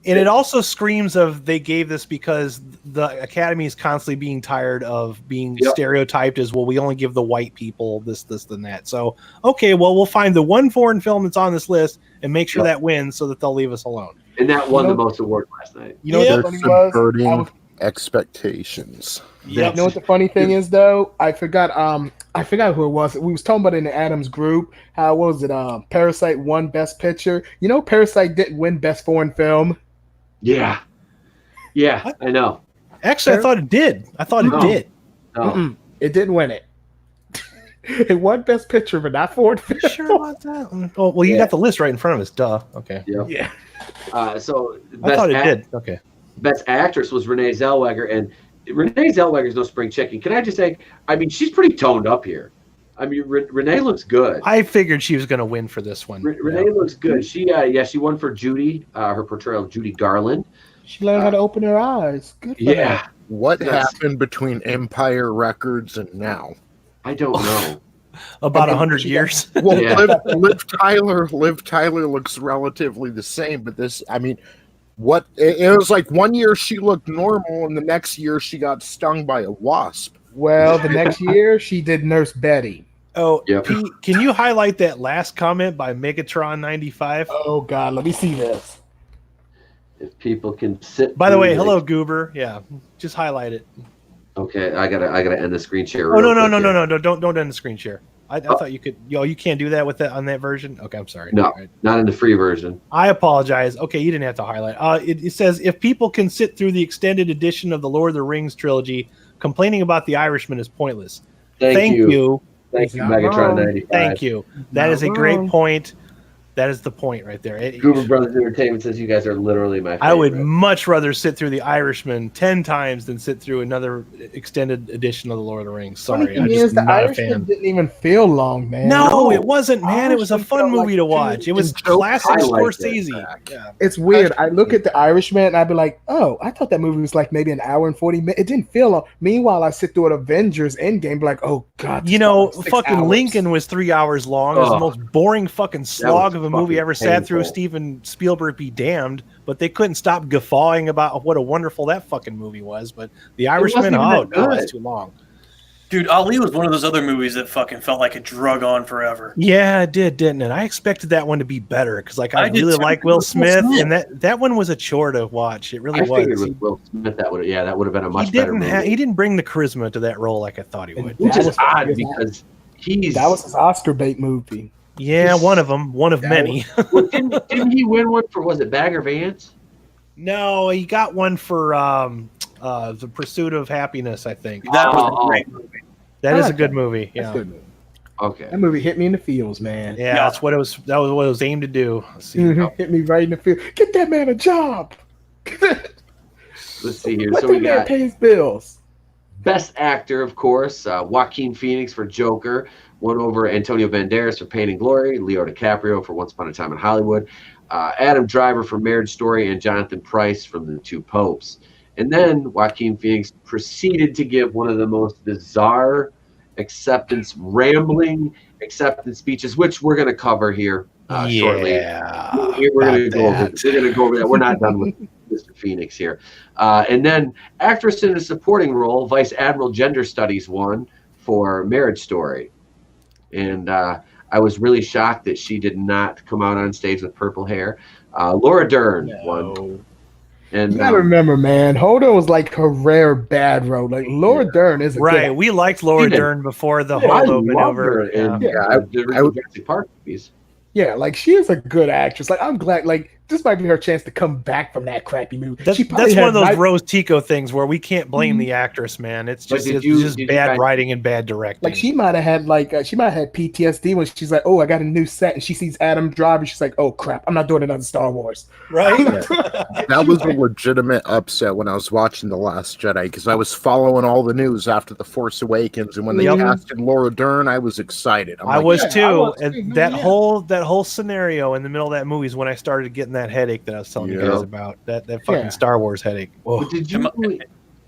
And it also screams of they gave this because the Academy is constantly being tired of being stereotyped as, well, we only give the white people this, and that. So, okay, well, we'll find the one foreign film that's on this list and make sure that wins so that they'll leave us alone. And that won the most awards last night. You know what the funny was? Expectations. Yep. You know what the funny thing is, though? I forgot who it was. We was talking about it in the Adams group. How was it? Parasite won Best Picture. You know, Parasite didn't win Best Foreign Film. Yeah, I know. Actually, I thought it did. It did. No. It didn't win it. It won Best Picture, but not Foreign Film. Sure about that? Oh, well, you got the list right in front of us. Duh. Okay. Yep. Yeah. So I thought it did. Okay. Best Actress was Renee Zellweger, and Renee Zellweger's no spring chicken. Can I just say? I mean, she's pretty toned up here. I mean, Renee looks good. I figured she was going to win for this one. Renee looks good. She won for Judy, her portrayal of Judy Garland. She learned how to open her eyes. Good for her. What Yes. happened between Empire Records and now? I don't know. About 100 years. Well, Yeah. Liv Tyler looks relatively the same, but this, I mean, what it was like one year she looked normal, and the next year she got stung by a wasp. Well, the next year she did Nurse Betty. Oh, Yep. Pete, can you highlight that last comment by Megatron95? Oh God, let me see this. If people can sit. By the through way, hello Goober. Yeah, just highlight it. Okay, I gotta end the screen share. Oh real no, quick here. don't end the screen share. I thought you could. Yo, you can't do that with that on that version. Okay, I'm sorry. No, All right. not in the free version. I apologize. Okay, you didn't have to highlight. It says if people can sit through the extended edition of the Lord of the Rings trilogy, complaining about the Irishman is pointless. Thank you. Thank you, Not Megatron wrong. 95. Thank you. That Not is a great wrong. point. That is the point right there. Goober Brothers Entertainment says you guys are literally my favorite. I would much rather sit through the Irishman 10 times than sit through another extended edition of the Lord of the Rings. Sorry, Funny I'm thing just is, the not a Irishman fan. didn't even feel long, man. No, it wasn't, man. It was a Irishman fun felt like movie to watch. It was and Joe classic highlights it Scorsese. Yeah. It's weird. I look at the Irishman and I'd be like, oh, I thought that movie was like maybe an hour and 40 minutes. It didn't feel long. Meanwhile, I sit through an Avengers Endgame, be like, oh God. You this know, felt like 6 fucking hours. Lincoln was 3 hours long. It was the Ugh. most boring fucking slog was of a movie fucking ever sat through. painful. Steven Spielberg be damned, but they couldn't stop guffawing about what a wonderful that fucking movie was. But The Irishman, wasn't even oh that no, good. it's too long. Dude, Ali was one of those other movies that fucking felt like it drug on forever. Yeah, it did, didn't it? I expected that one to be better because, like, I I did really too. like It Will was Will Smith, Smith. and that one was a chore to watch. It really I figured was. with Will Smith that would have been a He much better didn't movie. he didn't bring the charisma to that role like I thought he And would. Which That is was- odd because he's That was his Oscar bait movie. Yeah, one of them, one of That many. Well, didn't he win one for was it Bagger Vance? No, he got one for The Pursuit of Happiness, I think. That was Oh, a great movie. That I is a like good that. movie. That's Yeah. a good movie. Okay. That movie hit me in the feels, man. Yeah, that's what it was. That was what it was aimed to do. Let's see. Mhm. Hit me right in the feel. Get that man a job. Let's see here. Let So that we man got pay his bills. Best Actor, of course, Joaquin Phoenix for Joker, won over Antonio Banderas for Pain and Glory, Leo DiCaprio for Once Upon a Time in Hollywood, Adam Driver for Marriage Story, and Jonathan Pryce from The Two Popes. And then Joaquin Phoenix proceeded to give one of the most bizarre rambling acceptance speeches, which we're going to cover here shortly. Yeah, We're going to about go over. that. We're going to go over that. We're not done with Mr. Phoenix here. And then actress in a supporting role, Vice Admiral Gender Studies won for Marriage Story. And I was really shocked that she did not come out on stage with purple hair. Laura Dern won. And You gotta remember, man, Holder was like her rare bad role. Like Laura Dern is a Right, good we liked Laura Even- Dern before the I whole love maneuver. her in Yeah, the original Jurassic Park movies. Yeah, like she is a good actress. Like I'm glad. Like this might be her chance to come back from that crappy movie. That's, She probably that's one had of those night- Rose Tico things where we can't blame the actress, man. It's But just did it's you- just did you bad guys- writing and bad directing. Like she might have had PTSD when she's like, "Oh, I got a new set," and she sees Adam Driver. She's like, "Oh crap, I'm not doing another Star Wars." right? That was a legitimate upset when I was watching The Last Jedi because I was following all the news after The Force Awakens, and when they Yep. casted Laura Dern, I was excited. I'm I like, was yeah, too. I was too, And man, that yeah. whole scenario in the middle of that movie is when I started getting that headache that I was telling you Yeah. guys about. That fucking Yeah. Star Wars headache. Whoa. But did you?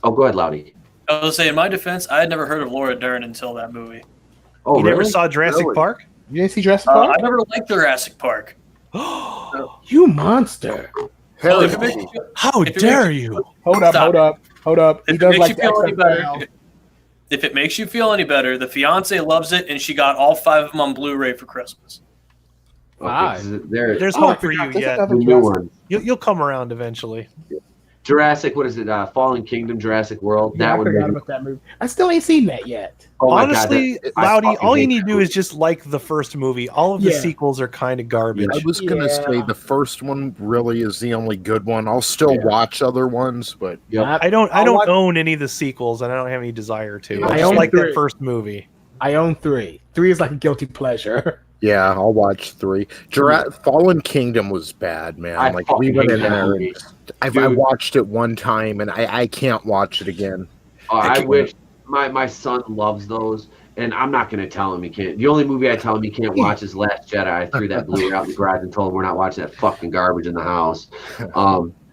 Oh, go ahead, Loudy. I was saying, in my defense, I had never heard of Laura Dern until that movie. Oh, You really? never saw Jurassic Really? Park? You didn't see Jurassic Park? I never liked Jurassic Park. You monster! Well, if Hell, it makes you, How If it dare makes- you? Hold up, Stop. hold up. He if it does makes like you the feel any better, XFL. if it makes you feel any better, the fiance loves it, and she got all 5 of them on Blu-ray for Christmas. Okay, Five. 'cause there's There's Oh, I hope for forgot. you There's yet. another the new Jurassic- one. You'll come around eventually. Jurassic, what is it? Fallen Kingdom, Jurassic World. Yeah, That I would forgot be. about that movie. I still ain't seen that yet. Oh my Honestly, God, I Loudy, fucking all you hate need to that do is just like the first movie. All of the Yeah. sequels are kind of garbage. I was gonna Yeah. say the first one really is the only good one. I'll still Yeah. watch other ones, but Yep. I don't I'll watch- own any of the sequels, and I don't have any desire to. I I just own like three. that first movie. I own 3. 3 is like a guilty pleasure. Yeah, I'll watch 3. Fallen Kingdom was bad, man. I Like, fucking we went hate in that there movie. and I Dude. watched it one time, and I can't watch it again. I wish my son loves those, and I'm not going to tell him he can't. The only movie I tell him he can't watch is Last Jedi. I threw that Blu-ray out in the garage and told him we're not watching that fucking garbage in the house.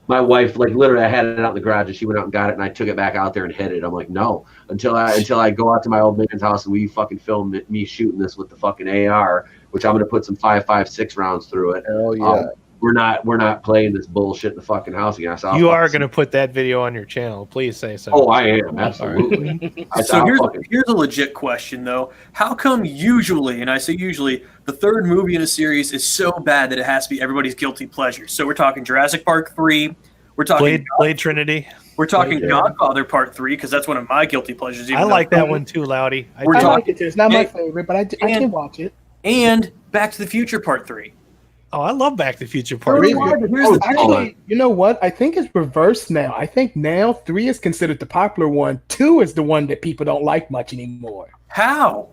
My wife, like, literally, I had it out in the garage, and she went out and got it, and I took it back out there and hid it. I'm like, no, until I go out to my old man's house and we fucking film me shooting this with the fucking AR, which I'm going to put some 5.56 rounds through it. Hell yeah. We're not playing this bullshit in the fucking house again. So You are going to put that video on your channel. Please say so. Oh, I am. Absolutely. So here's a legit question, though. How come usually, and I say usually, the third movie in a series is so bad that it has to be everybody's guilty pleasure? So we're talking Jurassic Park 3. We're talking Blade Trinity. We're talking Godfather Part 3, because that's one of my guilty pleasures. I like that one too, Loudy. I like it too. It's not my favorite, but I can watch it. And Back to the Future Part 3. Oh, I love Back to the Future Part 3. Actually, you know what? I think it's reversed now. I think now 3 is considered the popular one. 2 is the one that people don't like much anymore. How?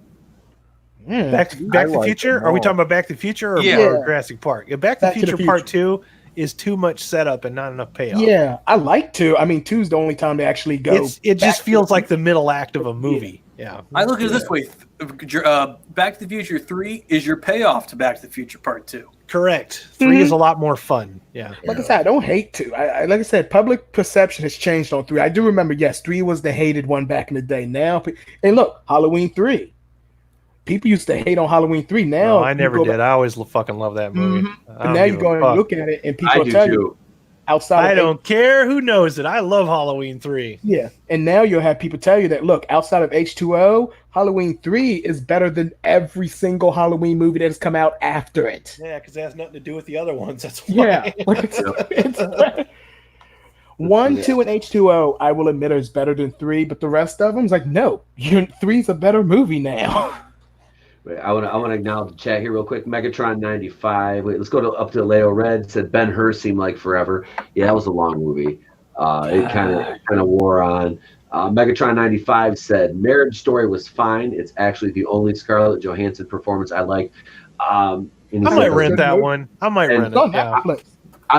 Back to the Future? Are we talking about Back to the Future or Jurassic Park? Yeah, Back to the Future Part 2 is too much setup and not enough payoff. Yeah, I like 2. I mean, 2 is the only time they actually go. It just feels like the middle act of a movie. Yeah. I look at it this way. Back to the Future 3 is your payoff to Back to the Future Part 2. Correct. 3 is a lot more fun. Yeah. Like I said, I don't hate 2. Like I said, public perception has changed on 3. I do remember, yes, 3 was the hated one back in the day. Now, and look, Halloween 3. People used to hate on Halloween 3. Now, I never did. I always fucking love that movie. But now you go and look at it, and people tell you outside. I don't care who knows it. I love Halloween 3. Yeah, and now you'll have people tell you that, look, outside of H2O, Halloween 3 is better than every single Halloween movie that has come out after it. Yeah, because it has nothing to do with the other ones. That's why. Yeah. It's 1, 2, and H2O, I will admit, is better than 3, but the rest of them is like, no, 3's a better movie now. Wait, I want to acknowledge the chat here real quick. Megatron 95. Wait, let's go up to Leo Red. Said Ben-Hur seemed like forever. Yeah, that was a long movie. It kind of wore on. Megatron 95 said Marriage Story was fine. It's actually the only Scarlett Johansson performance I like. I might rent that one. I might rent it. It's on Netflix.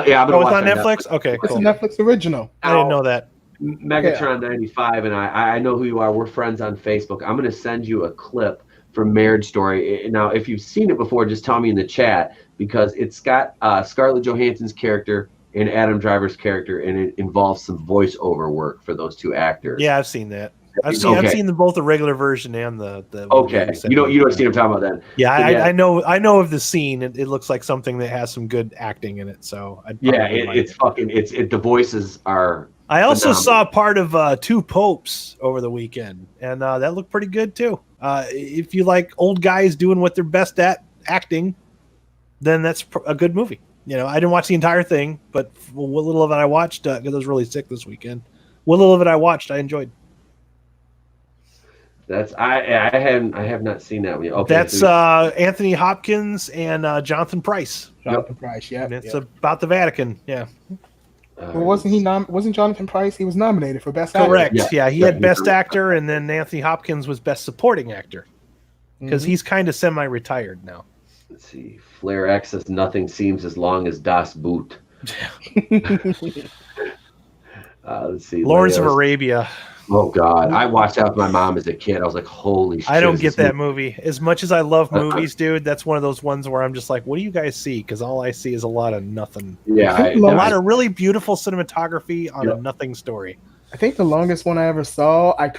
Yeah, I'm gonna watch on Netflix. Okay, it's cool. a Netflix original. I didn't know that. Megatron 95 and I know who you are. We're friends on Facebook. I'm going to send you a clip from Marriage Story. Now, if you've seen it before, just tell me in the chat, because it's got Scarlett Johansson's character and Adam Driver's character, and it involves some voiceover work for those two actors. Yeah, I've seen that. I've seen both the regular version and the okay. You don't see what I'm talking about then. Yeah, I know of the scene. It looks like something that has some good acting in it. So the voices are. I also saw part of Two Popes over the weekend, and that looked pretty good too. If you like old guys doing what they're best at, acting, then that's a good movie. You know, I didn't watch the entire thing, but what little of it I watched, because I was really sick this weekend. What little of it I watched, I enjoyed. I have not seen that one yet. Okay, that's Anthony Hopkins and Jonathan Pryce. Jonathan Pryce, yeah. And it's about the Vatican, yeah. Well, wasn't Jonathan Pryce? He was nominated for Best Actor. Correct. Yeah, he had Best Actor, and then Anthony Hopkins was Best Supporting Actor because he's kind of semi-retired now. Let's see. Flair X says nothing seems as long as Das Boot. Let's see. Lawrence of Arabia. Oh God, I watched that with my mom as a kid. I was like, "Holy shit!" I don't get that movie. As much as I love movies, dude, that's one of those ones where I'm just like, "What do you guys see?" Because all I see is a lot of nothing. Yeah, a lot of really beautiful cinematography on a nothing story. I think the longest one I ever saw, I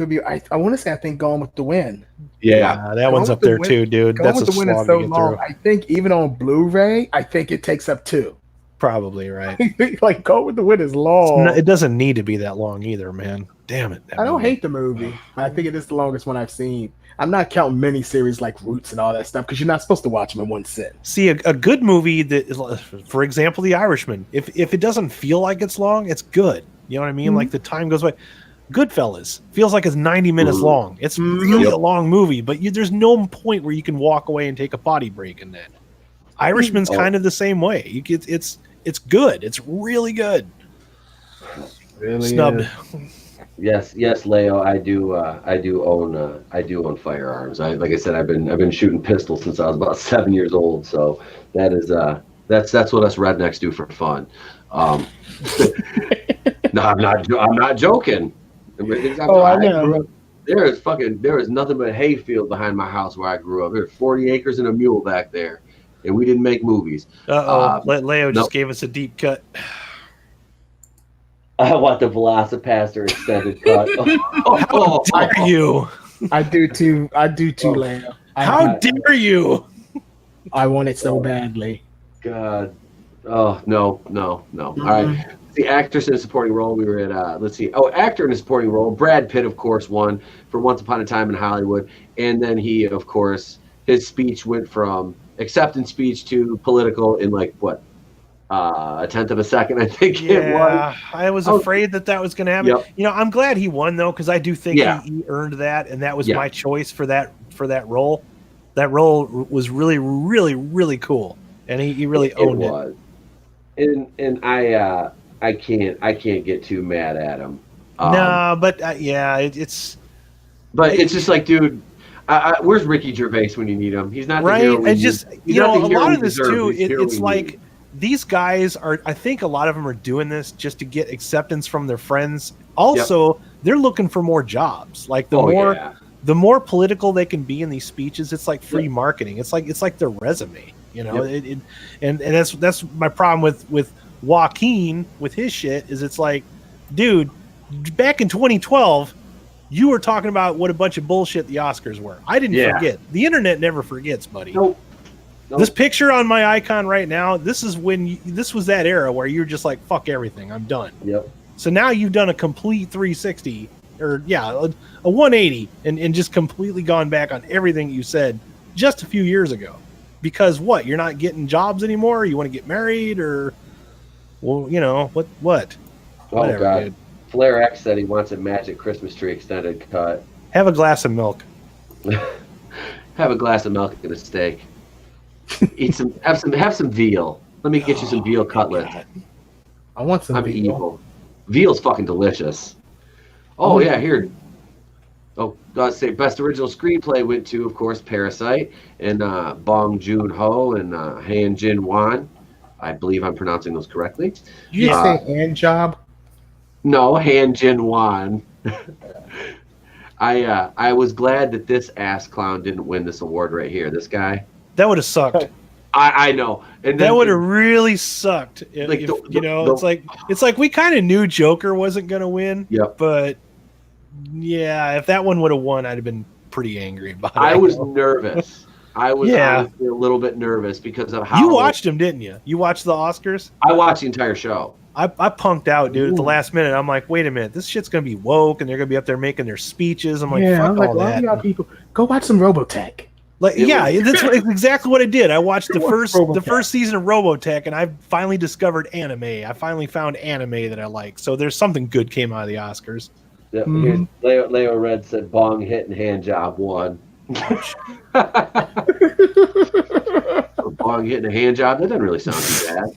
want to say, I think Gone with the Wind. Yeah, that one's up there too, dude. Gone with the Wind is so long. I think even on Blu-ray, I think it takes up 2. Probably right. Like Gone with the Wind is long. It doesn't need to be that long either, man. Damn it. I don't hate the movie. I think it is the longest one I've seen. I'm not counting miniseries like Roots and all that stuff because you're not supposed to watch them in one sit. See, a good movie that is, for example, The Irishman. If it doesn't feel like it's long, it's good. You know what I mean? Like the time goes by. Goodfellas feels like it's 90 minutes long. It's really a long movie, but there's no point where you can walk away and take a potty break in that. Irishman's kind of the same way. It's good. It's really good. Really snubbed. Yes, Leo. I do own firearms. Like I said, I've been shooting pistols since I was about 7 years old. So that is that's what us rednecks do for fun. No, I'm not joking. I know. grew up. There is nothing but hayfield behind my house where I grew up. There's 40 acres and a mule back there, and we didn't make movies. Leo just nope. gave us a deep cut. I want the Velocipaster extended cut. How dare you? I do too, Leo. How dare you? I want it so badly. God. Oh, no. All right. The actress in a supporting role, we were at, let's see. Oh, actor in a supporting role. Brad Pitt, of course, won for Once Upon a Time in Hollywood. And then he, of course, his speech went from acceptance speech to political in like, what, a tenth of a second, I think it was. I was afraid that was going to happen. Yep. You know, I'm glad he won, though, because I do think he earned that, and that was my choice for that role. That role was really, really, really cool, and he really owned it. And I can't get too mad at him. No, but it's. But it's just like, dude, where's Ricky Gervais when you need him? He's not right. The hero And just a lot of this too. It's like these guys are. I think a lot of them are doing this just to get acceptance from their friends. Also, they're looking for more jobs. Like the more political they can be in these speeches, it's like free marketing. It's like their resume. You know, and that's my problem with Joaquin with his shit is it's like, dude, back in 2012, you were talking about what a bunch of bullshit the Oscars were. I didn't forget. The internet never forgets, buddy. Nope. This picture on my icon right now, this was that era where you're just like, fuck everything, I'm done. Yep. So now you've done a complete 360 or a 180 and just completely gone back on everything you said just a few years ago. Because what? You're not getting jobs anymore? You want to get married or what? Oh, whatever, God. dude. Flair X said he wants a Magic Christmas Tree extended cut. Have a glass of milk. Have a glass of milk and a steak. Have some veal. Let me get you some veal cutlets. God. I want some I'm veal. evil. Veal's fucking delicious. Oh yeah, here. Oh, let's say best original screenplay went to, of course, Parasite and Bong Joon-ho and Han Jin-won. I believe I'm pronouncing those correctly. You just say hand job? No, Han Jin-won. I was glad that this ass clown didn't win this award right here. This guy. That would have sucked. I know. And that would have really sucked. It's like we kind of knew Joker wasn't going to win. Yep. But yeah, if that one would have won, I'd have been pretty angry about it. I was nervous. I was honestly a little bit nervous because of how you watched him, didn't you? You watched the Oscars? I watched the entire show. I punked out, dude, at the last minute. I'm like, wait a minute, this shit's gonna be woke, and they're gonna be up there making their speeches. I'm like, fuck all that. Y'all people go watch some Robotech. Like, that's exactly what I did. I watched the first season of Robotech, and I finally discovered anime. I finally found anime that I like. So there's something good came out of the Oscars. Yep. Leo Red said Bong hit and hand job won. Bong hitting a hand job. That doesn't really sound too bad.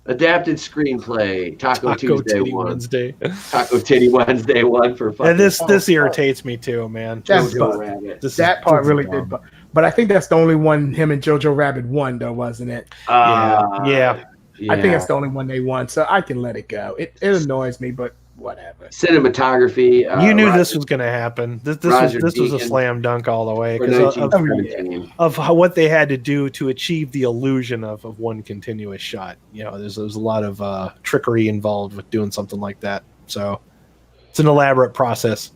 Adapted screenplay. Taco Tuesday won. Taco Titty Wednesday won for fucking. And this irritates me too, man. That part really did. But I think that's the only one him and Jojo Rabbit won, though, wasn't it? Yeah. I think that's the only one they won, so I can let it go. It annoys me, but whatever. Cinematography. You knew this was going to happen. This was a slam dunk all the way because of what they had to do to achieve the illusion of one continuous shot. You know, there's a lot of trickery involved with doing something like that. So it's an elaborate process.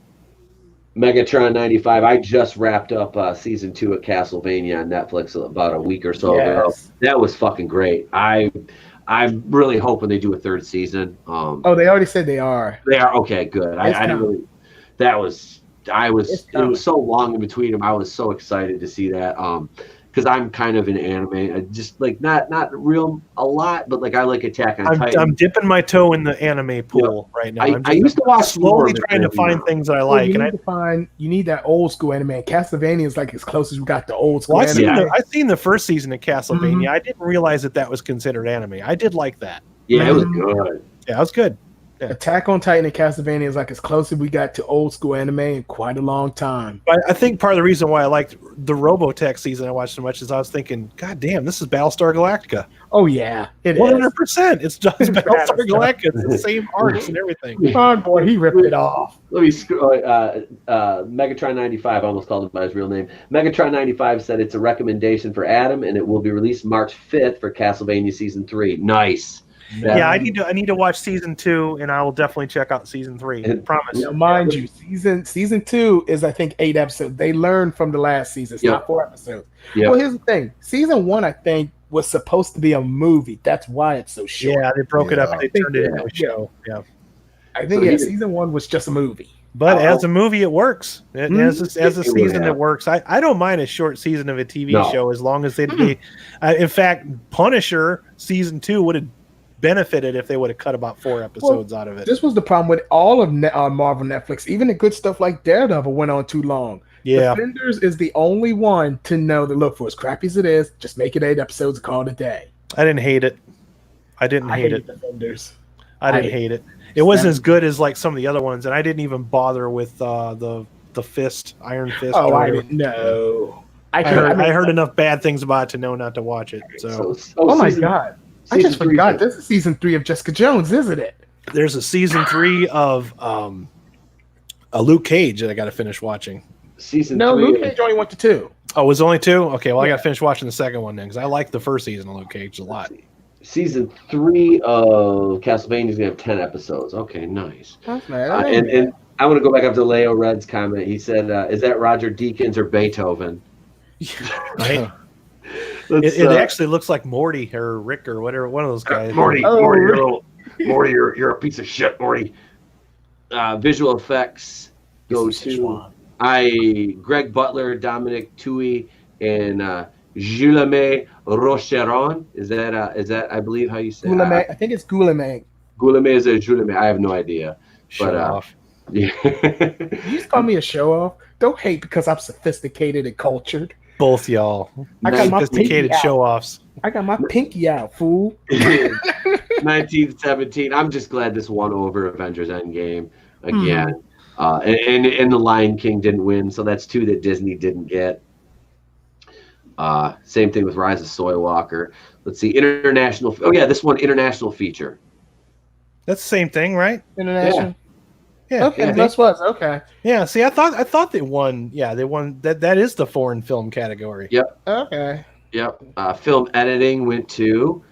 Megatron 95. I just wrapped up season 2 of Castlevania on Netflix about a week or so ago. That was fucking great. I'm really hoping they do a third season. They already said they are. They are? Okay, good. It was so long in between them. I was so excited to see that. Because I'm kind of an anime. I just like not real a lot, but like I like Attack on Titan. I'm dipping my toe in the anime pool right now. I used to watch slowly trying to find things that I like. You need that old school anime. Castlevania is like as close as we got to old school anime. I've seen the first season of Castlevania. Mm-hmm. I didn't realize that was considered anime. I did like that. Yeah, it was good. Yeah, it was good. Attack on Titan and Castlevania is like as close as we got to old school anime in quite a long time. But I think part of the reason why I liked the Robotech season I watched so much is I was thinking, God damn, this is Battlestar Galactica. Oh yeah, it is. 100%. It's just Battlestar Galactica. It's the same arcs and everything. Oh boy, he ripped it off. Let me Megatron 95, I almost called him by his real name. Megatron 95 said it's a recommendation for Adam, and it will be released March 5th for Castlevania Season 3. Nice. Yeah, I need to watch season 2, and I will definitely check out season 3. I promise. Now, mind you, season 2 is I think 8 episodes. They learned from the last season. It's not 4 episodes. Yep. Well, here's the thing: season 1, I think, was supposed to be a movie. That's why it's so short. Yeah, they broke it up. They turned it into a show. Yeah, I think season 1 was just a movie. But as a movie, it works. As a season, it works. I don't mind a short season of a TV show as long as they. In fact, Punisher season 2 would have benefited if they would have cut about 4 episodes out of it. This was the problem with all of Marvel Netflix. Even the good stuff like Daredevil went on too long. Yeah, Defenders is the only one to know that, look, for as crappy as it is, just make it 8 episodes and call it a day. I didn't hate it. I didn't hate it. Defenders. I didn't hate it. It wasn't as good as like some of the other ones, and I didn't even bother with the Fist, Iron Fist. Oh, I didn't know. I heard enough bad things about it to know not to watch it. So oh my god. I just forgot. This is season 3 of Jessica Jones, isn't it? There's a season 3 of a Luke Cage that I got to finish watching. Luke Cage only went to 2. Oh, it was only 2? Okay, well, I got to finish watching the second one then, because I like the first season of Luke Cage a lot. Season 3 of Castlevania is going to have 10 episodes. Okay, nice. And I want to go back up to Leo Red's comment. He said, is that Roger Deakins or Beethoven? Right. It actually looks like Morty or Rick or whatever, one of those guys. Morty, you're a piece of shit, Morty. Visual effects go to Greg Butler, Dominic Tui, and Guillaume Rocheron. Is that I believe how you say it? I think it's Guillaume. Guillaume is a Guillaume. I have no idea. Show off. Yeah. You just call me a show off. Don't hate because I'm sophisticated and cultured. Both y'all. I got my sophisticated show offs. I got my pinky out, fool. 1917. I'm just glad this won over Avengers Endgame again. And The Lion King didn't win, so that's 2 that Disney didn't get. Same thing with Rise of Soy Walker. Let's see, international. Oh yeah, this one international feature. That's the same thing, right? International. Yeah. Okay, this was okay. Yeah. See, I thought they won. Yeah, they won. That is the foreign film category. Yep. Okay. Yep. Film editing went to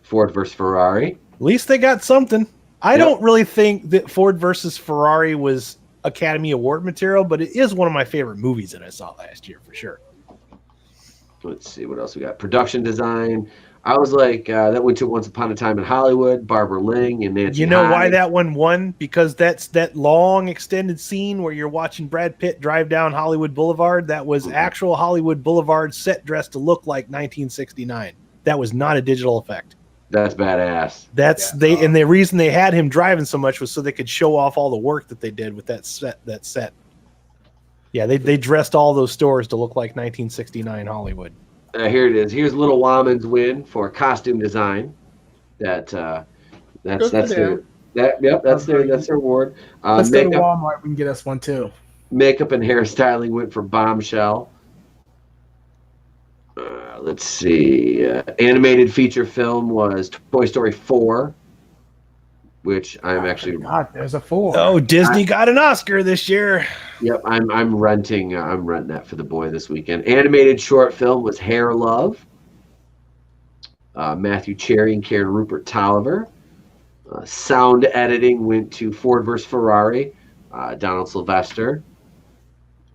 Ford versus Ferrari. At least they got something. I don't really think that Ford versus Ferrari was Academy Award material, but it is one of my favorite movies that I saw last year for sure. Let's see what else we got. Production design. I was like, that went to Once Upon a Time in Hollywood, Barbara Ling and Nancy. You know Hyde. why that one won? Because that's that long extended scene where you're watching Brad Pitt drive down Hollywood Boulevard. That was actual Hollywood Boulevard set dressed to look like 1969. That was not a digital effect. That's badass. And the reason they had him driving so much was so they could show off all the work that they did with that set. Yeah, they dressed all those stores to look like 1969 Hollywood. Here it is. Here's Little Woman's win for costume design. That's their award. Let's go to Walmart. We can get us one too. Makeup and hairstyling went for Bombshell. Let's see. Animated feature film was Toy Story 4, which I'm actually. God, there's a 4. Oh, Disney got an Oscar this year. Yep, I'm renting that for the boy this weekend. Animated short film was Hair Love. Matthew Cherry and Karen Rupert Tolliver. Sound editing went to Ford vs. Ferrari. Donald Sylvester.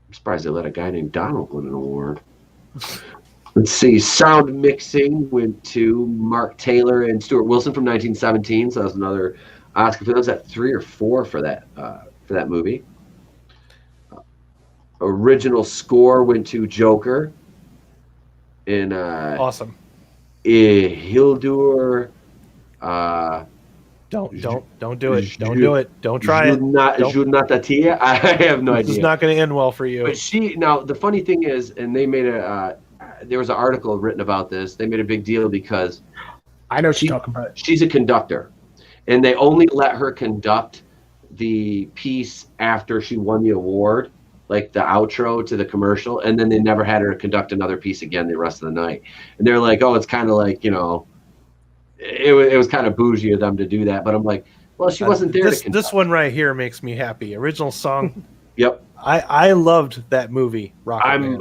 I'm surprised they let a guy named Donald win an award. Let's see. Sound mixing went to Mark Taylor and Stuart Wilson from 1917. So that was another Oscar. That was at 3 or 4 for that movie. Original score went to Joker. And awesome. Hildur. Don't do it. Don't do it. Don't try it. Junatatia. I have no idea. This is not going to end well for you. But the funny thing is, and they made there was an article written about this. They made a big deal because I know she's talking about. She's a conductor, and they only let her conduct the piece after she won the award, like the outro to the commercial, and then they never had her conduct another piece again the rest of the night. And they're like, oh, it's kind of like, it was kind of bougie of them to do that. But I'm like, well, she wasn't there to conduct. This one right here makes me happy. Original song. Yep. I loved that movie.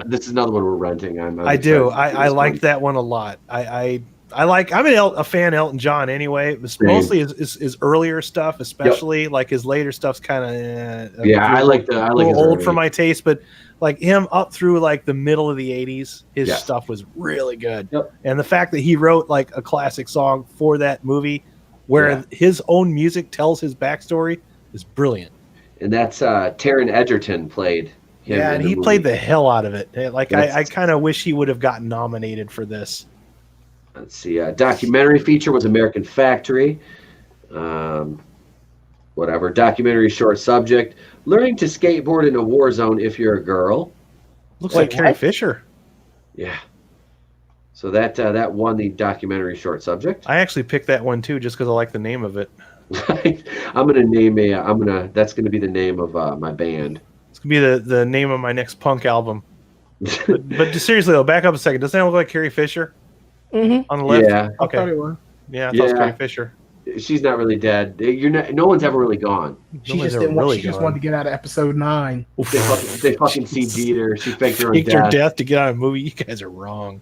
This is another one we're renting. I do. I liked that one a lot. I'm a fan of Elton John anyway. Mostly his earlier stuff, especially like his later stuff's kind of I like his old early. for my taste, but like him up through like the middle of the 80s, his stuff was really good. Yep. And the fact that he wrote like a classic song for that movie where his own music tells his backstory is brilliant. And that's Taron Egerton played him. Yeah, and he played the hell out of it. Like I kind of wish he would have gotten nominated for this. Let's see. Documentary feature was American Factory. Whatever. Documentary short subject. Learning to skateboard in a war zone if you're a girl. Looks like Carrie Fisher. Yeah. So that won the documentary short subject. I actually picked that one too, just because I like the name of it. I'm gonna name that's gonna be the name of my band. It's gonna be the name of my next punk album. but seriously though, back up a second. Doesn't that look like Carrie Fisher? Mm-hmm. On the left? Yeah. Okay. I thought it was. Yeah, I thought it was Carrie Fisher. She's not really dead. No one's ever really gone. She just didn't want. She just wanted to get out of episode 9. They fucking CG'd her. She faked her death to get out of a movie. You guys are wrong.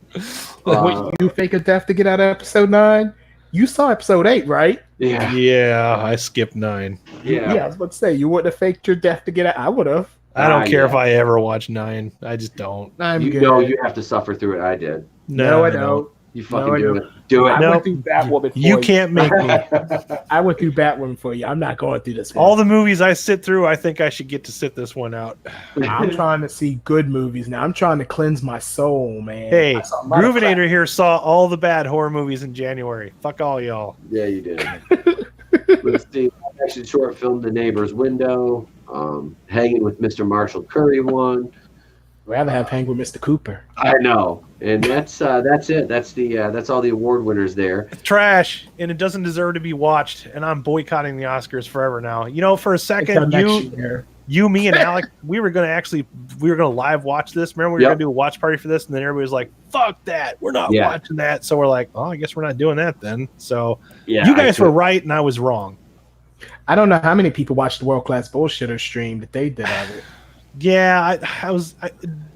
Wait, you fake a death to get out of episode 9? You saw episode 8, right? Yeah. Yeah, I skipped 9. Yeah. I was about to say, you wouldn't have faked your death to get out. I would have. I don't care if I ever watch 9. I just don't. You have to suffer through it. I did. No, I don't. You fucking do it. Do it. I went through Batwoman for you. You can't make me. I went through Batwoman for you. I'm not going through this one. All the movies I sit through, I think I should get to sit this one out. I'm trying to see good movies now. I'm trying to cleanse my soul, man. Hey, Groovinator here saw all the bad horror movies in January. Fuck all y'all. Yeah, you did. Let's see. Action short film, The Neighbor's Window. Hanging with Mr. Marshall Curry won. Rather have Hang with Mr. Cooper. I know, and that's it. That's all the award winners there. It's trash, and it doesn't deserve to be watched. And I'm boycotting the Oscars forever now. For a second, you, me, and Alec, we were gonna live watch this. Remember, we were gonna do a watch party for this, and then everybody was like, "Fuck that, we're not watching that." So we're like, "Oh, I guess we're not doing that then." So you guys were right, and I was wrong. I don't know how many people watched the World Class Bullshitter stream that they did of it. Yeah,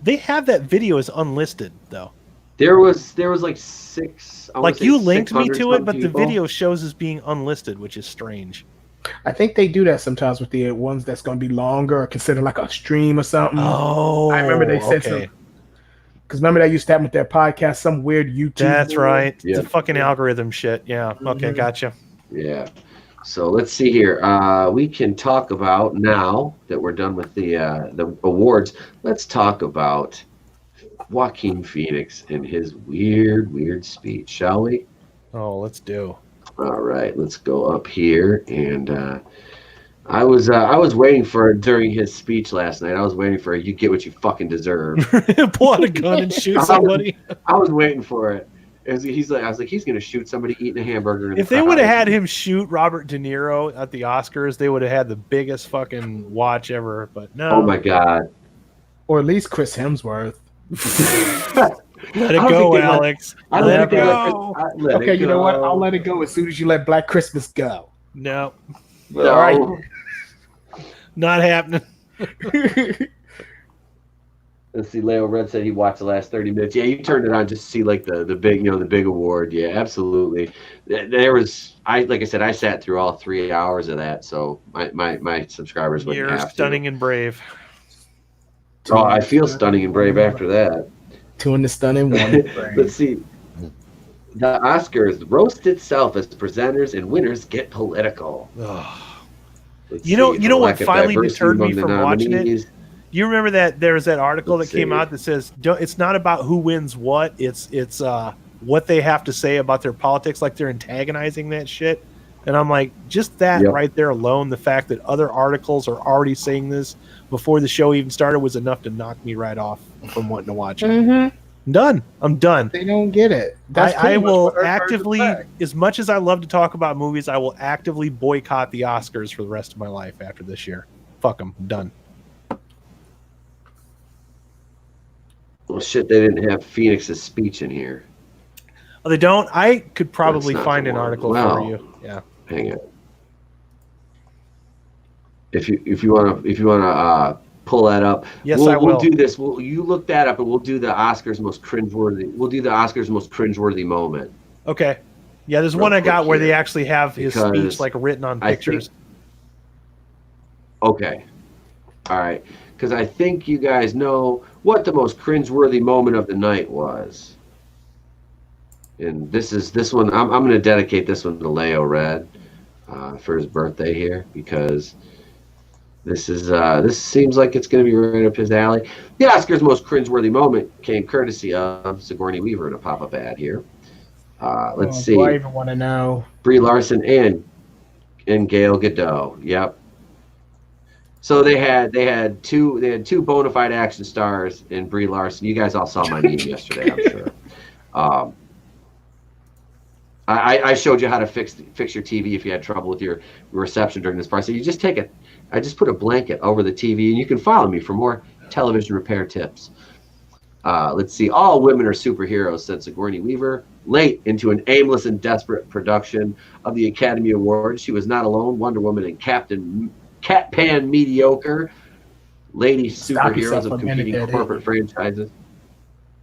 they have that video as unlisted though. There was like 6. Like you linked me to it, but the video shows as being unlisted, which is strange. I think they do that sometimes with the ones that's going to be longer or considered like a stream or something. Oh, I remember they said something. Because remember that used to happen with their podcast, some weird YouTube. That's right. Yeah. It's a fucking algorithm shit. Yeah. Okay, gotcha. Yeah. So let's see here. We can talk about, now that we're done with the awards, let's talk about Joaquin Phoenix and his weird speech, shall we? Oh, let's do. All right, let's go up here. And I was waiting for it during his speech last night. I was waiting for you get what you fucking deserve. Pull out a gun and shoot somebody. I was waiting for it. I was like, he's gonna shoot somebody eating a hamburger. If they would have had him shoot Robert De Niro at the Oscars, they would have had the biggest fucking watch ever. But no. Oh my god. Or at least Chris Hemsworth. Let it go, Alex. Let it go. Okay, you know what? I'll let it go as soon as you let Black Christmas go. No. All right. Not happening. Let's see. Leo Red said he watched the last 30 minutes. Yeah, you turned it on just to see like the big, the big award. Yeah, absolutely. There was, like I said, I sat through all 3 hours of that, so my subscribers wouldn't have to. You're stunning and brave. Oh, I feel stunning and brave after that. 2 in the stunning, 1 in the brave. Let's see. The Oscars roast itself as presenters and winners get political. You know what finally deterred me from watching it? You remember that there was that article that came out that says it's not about who wins what, it's what they have to say about their politics, like they're antagonizing that shit. And I'm like, just that right there alone, the fact that other articles are already saying this before the show even started was enough to knock me right off from wanting to watch it. Mm-hmm. Done. I'm done. They don't get it. That's I pretty much will what her actively, cards are. as much as I love to talk about movies, I will actively boycott the Oscars for the rest of my life after this year. Fuck them. Done. Well, shit, they didn't have Phoenix's speech in here. Oh, they don't? I could probably That's not find the an one. article Well, for you. Yeah. Hang on. If you wanna pull that up, Yes, I will. We'll do this. You look that up, and we'll do the Oscars most cringeworthy. We'll do the Oscars most cringeworthy moment. Okay. Yeah, there's Real one I quick got where they here, actually have his because speech like written on I think- pictures. Okay. All right. Because I think you guys know what the most cringeworthy moment of the night was. And this one. I'm going to dedicate this one to Leo Red for his birthday here, because this seems like it's going to be right up his alley. The Oscars' most cringeworthy moment came courtesy of Sigourney Weaver in a pop-up ad here. Let's see. Do I even want to know? Brie Larson and Gal Gadot. Yep. So they had two bona fide action stars in Brie Larson. You guys all saw my meme yesterday, I'm sure. I showed you how to fix your TV if you had trouble with your reception during this part. So you just I just put a blanket over the TV, and you can follow me for more television repair tips. Let's see. All women are superheroes, said Sigourney Weaver, late into an aimless and desperate production of the Academy Awards. She was not alone. Wonder Woman and Catpan Mediocre, lady Stop superheroes yourself of a minute competing there, corporate franchises.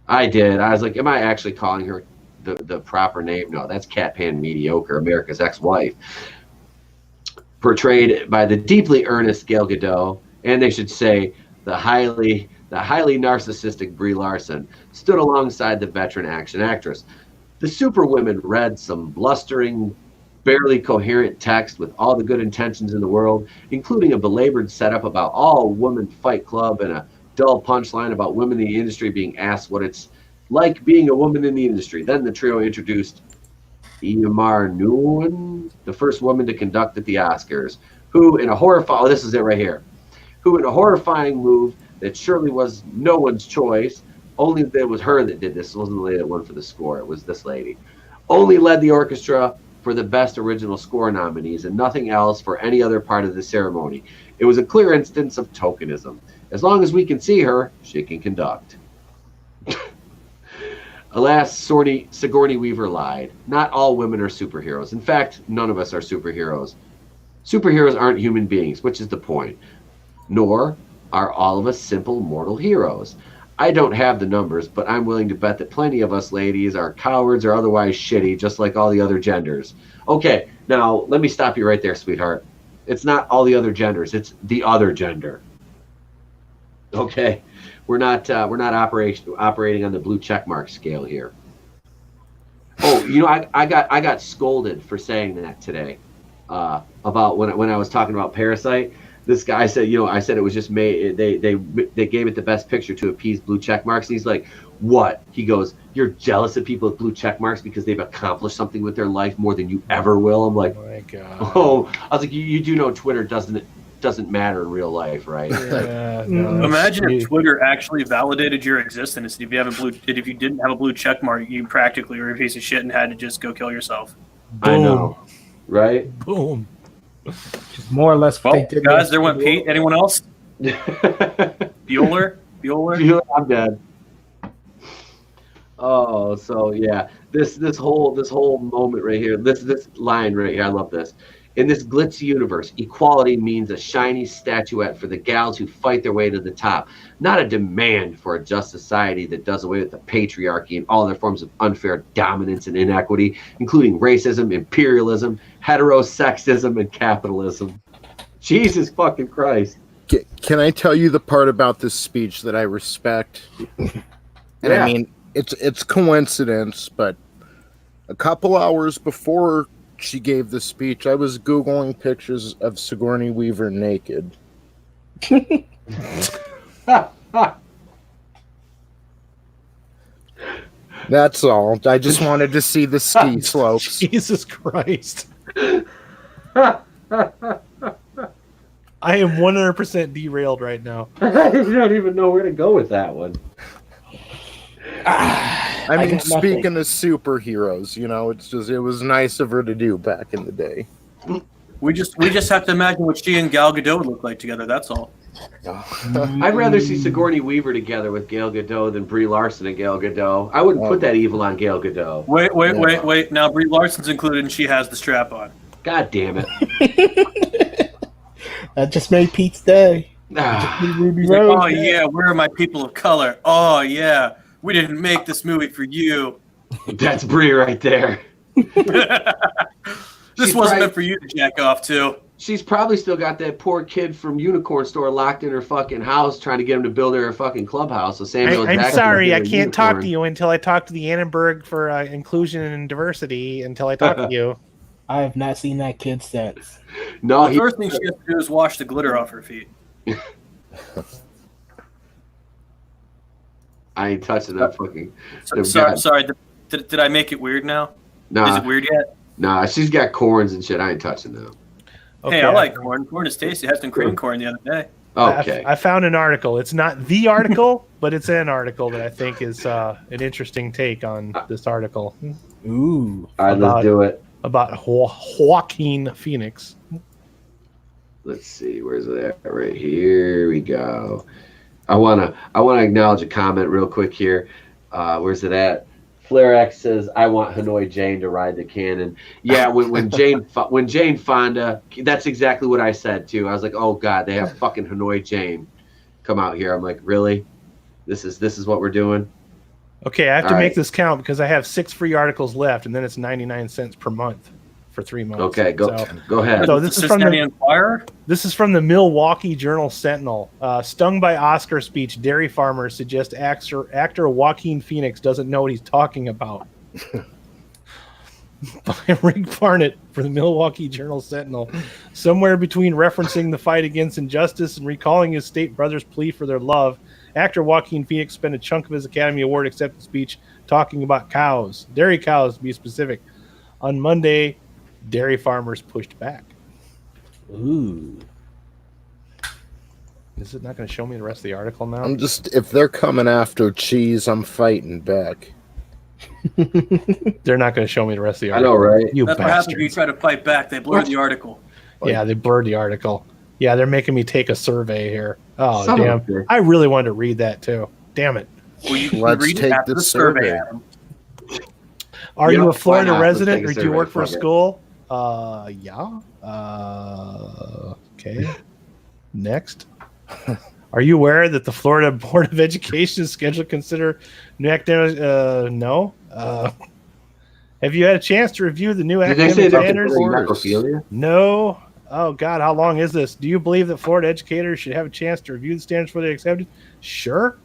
I did. I was like, am I actually calling her the proper name? No, that's Catpan Mediocre, America's ex-wife. Portrayed by the deeply earnest Gal Gadot, and they should say the highly narcissistic Brie Larson, stood alongside the veteran action actress. The superwomen read some blustering, barely coherent text with all the good intentions in the world, including a belabored setup about all-woman fight club and a dull punchline about women in the industry being asked what it's like being a woman in the industry. Then the trio introduced Eamar Nguyen, the first woman to conduct at the Oscars, who in a horrifying move that surely was no one's choice, only that it was her that did this. It wasn't the lady that won for the score. It was this lady. Only led the orchestra for the best original score nominees and nothing else for any other part of the ceremony. It was a clear instance of tokenism. As long as we can see her, she can conduct. Alas, Sigourney Weaver lied. Not all women are superheroes. In fact, none of us are superheroes. Superheroes aren't human beings, which is the point. Nor are all of us simple mortal heroes. I don't have the numbers, but I'm willing to bet that plenty of us ladies are cowards or otherwise shitty, just like all the other genders. Okay, now let me stop you right there, sweetheart. It's not all the other genders. It's the other gender. Okay, we're not operating on the blue checkmark scale here. Oh, you know, I got scolded for saying that today about when I was talking about Parasite. This guy said, you know, I said it was just made. They gave it the best picture to appease blue check marks. And he's like, what? He goes, you're jealous of people with blue check marks because they've accomplished something with their life more than you ever will. I'm like, Oh my God. oh, I was like, you do know Twitter doesn't matter in real life, right? Yeah, no, Imagine if she- Twitter actually validated your existence. If you didn't have a blue check mark, you practically were a piece of shit and had to just go kill yourself. I know, right? Boom. Just more or less what Well, they did. guys, there went Pete. Anyone else? Bueller? I'm dead. Oh, so yeah, this whole moment right here, this line right here, I love this. In this glitzy universe, equality means a shiny statuette for the gals who fight their way to the top, not a demand for a just society that does away with the patriarchy and all other forms of unfair dominance and inequity, including racism, imperialism, heterosexism, and capitalism. Jesus fucking Christ. Can I tell you the part about this speech that I respect? And Yeah. I mean, it's coincidence, but a couple hours before she gave the speech, I was Googling pictures of Sigourney Weaver naked. That's all. I just wanted to see the ski slopes. Jesus Christ. I am 100% derailed right now. I don't even know where to go with that one. I mean, got nothing. speaking of superheroes, it was nice of her to do back in the day. We just have to imagine what she and Gal Gadot would look like together. That's all. I'd rather see Sigourney Weaver together with Gal Gadot than Brie Larson and Gal Gadot. I wouldn't put that evil on Gal Gadot. Wait. Now Brie Larson's included and she has the strap on. God damn it. That just made Pete's day. Ah. Like, oh yeah, where are my people of color? Oh yeah, we didn't make this movie for you. That's Brie right there. This wasn't meant for you to jack off to. She's probably still got that poor kid from Unicorn Store locked in her fucking house trying to get him to build her a fucking clubhouse. So Samuel I'm Jackson sorry, was I in can't talk Unicorn. to you until I talk to the Annenberg for inclusion and diversity until I talk to you. I have not seen that kid since. No, The first thing she has to do is wash the glitter off her feet. I ain't touching that fucking. Sorry. Did I make it weird now? Nah, Is it weird yet? nah, she's got corns and shit. I ain't touching them. Hey, I like corn. Corn is tasty. I had some cream corn the other day. Okay. I found an article. It's not the article, but it's an article that I think is an interesting take on this article Ooh. All right, let's do it. about Joaquin Phoenix. Let's see, where's it at? Right here we go. I wanna acknowledge a comment real quick here. Where's it at? Flair X says, "I want Hanoi Jane to ride the cannon." Yeah, when Jane Fonda, that's exactly what I said too. I was like, "Oh God, they have fucking Hanoi Jane come out here." I'm like, "Really? This is what we're doing?" Okay, I have to All make right. this count because I have 6 free articles left, and then it's 99 cents per month for 3 months. Okay, go So, ahead. So this is from Cincinnati the Enquirer? This is from the Milwaukee Journal Sentinel. Stung by Oscar speech, dairy farmers suggest actor Joaquin Phoenix doesn't know what he's talking about. By Rick Barnett for the Milwaukee Journal Sentinel. Somewhere between referencing the fight against injustice and recalling his state brother's plea for their love, actor Joaquin Phoenix spent a chunk of his Academy Award acceptance speech talking about cows, dairy cows to be specific. On Monday, dairy farmers pushed back. Ooh. Is it not going to show me the rest of the article now? If they're coming after cheese, I'm fighting back. They're not going to show me the rest of the I article. know, right? You That's what happens when you bastards. try to fight back. They blur the article. Yeah, they blurred the article. Yeah, they're making me take a survey here. Oh, Son of a damn. bitch. I really wanted to read that, too. Damn it. Well, you Let's read it take after the the survey. survey. Adam. Are Yeah, you a why Florida not? Let's resident take a or do you survey. work for a Fuck it. school? Yeah. Okay. Next. Are you aware that the Florida Board of Education is scheduled to consider new academic? No. Have you had a chance to review the new Did they say academic they're standards? considering necrophilia? No. Oh God, how long is this? Do you believe that Florida educators should have a chance to review the standards before they're accepted? Sure.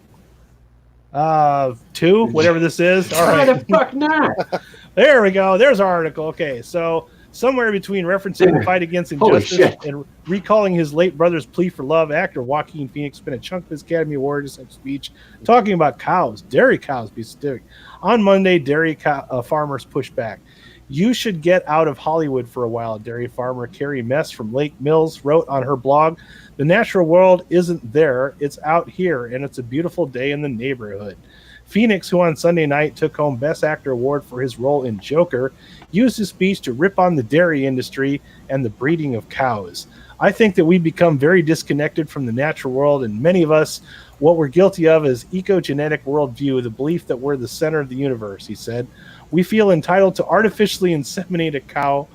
2, whatever this is. All Why right. the fuck not? There we go. There's our article. Okay, so somewhere between referencing the fight against Holy injustice shit. and recalling his late brother's plea for love, actor Joaquin Phoenix spent a chunk of his Academy Award speech talking about cows, dairy cows, to be specific. On Monday, dairy farmers pushed back. You should get out of Hollywood for a while, dairy farmer Carrie Mess from Lake Mills wrote on her blog. The natural world isn't there, it's out here, and it's a beautiful day in the neighborhood. Phoenix, who on Sunday night took home Best Actor award for his role in Joker, used his speech to rip on the dairy industry and the breeding of cows. I think that we become very disconnected from the natural world, and many of us, what we're guilty of is ecogenetic worldview, the belief that we're the center of the universe, he said. We feel entitled to artificially inseminate a cow,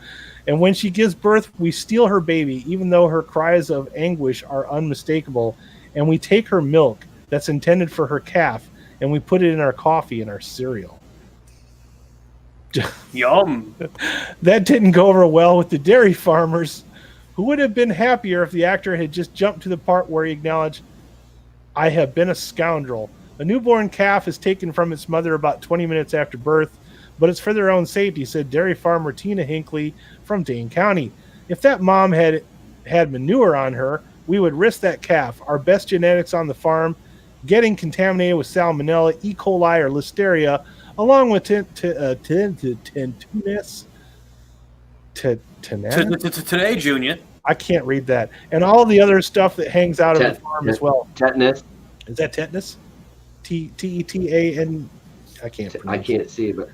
and when she gives birth, we steal her baby, even though her cries of anguish are unmistakable, and we take her milk that's intended for her calf, and we put it in our coffee and our cereal. Yum. That didn't go over well with the dairy farmers, who would have been happier if the actor had just jumped to the part where he acknowledged, I have been a scoundrel. A newborn calf is taken from its mother about 20 minutes after birth, but it's for their own safety, said dairy farmer Tina Hinckley from Dane County. If that mom had manure on her, we would risk that calf, our best genetics on the farm, getting contaminated with salmonella, E. coli, or listeria, along with Today, Junior. I can't read that, and all the other stuff that hangs out of the farm as well. Tetanus. Is that tetanus? Tetanus? can't. I can't see, but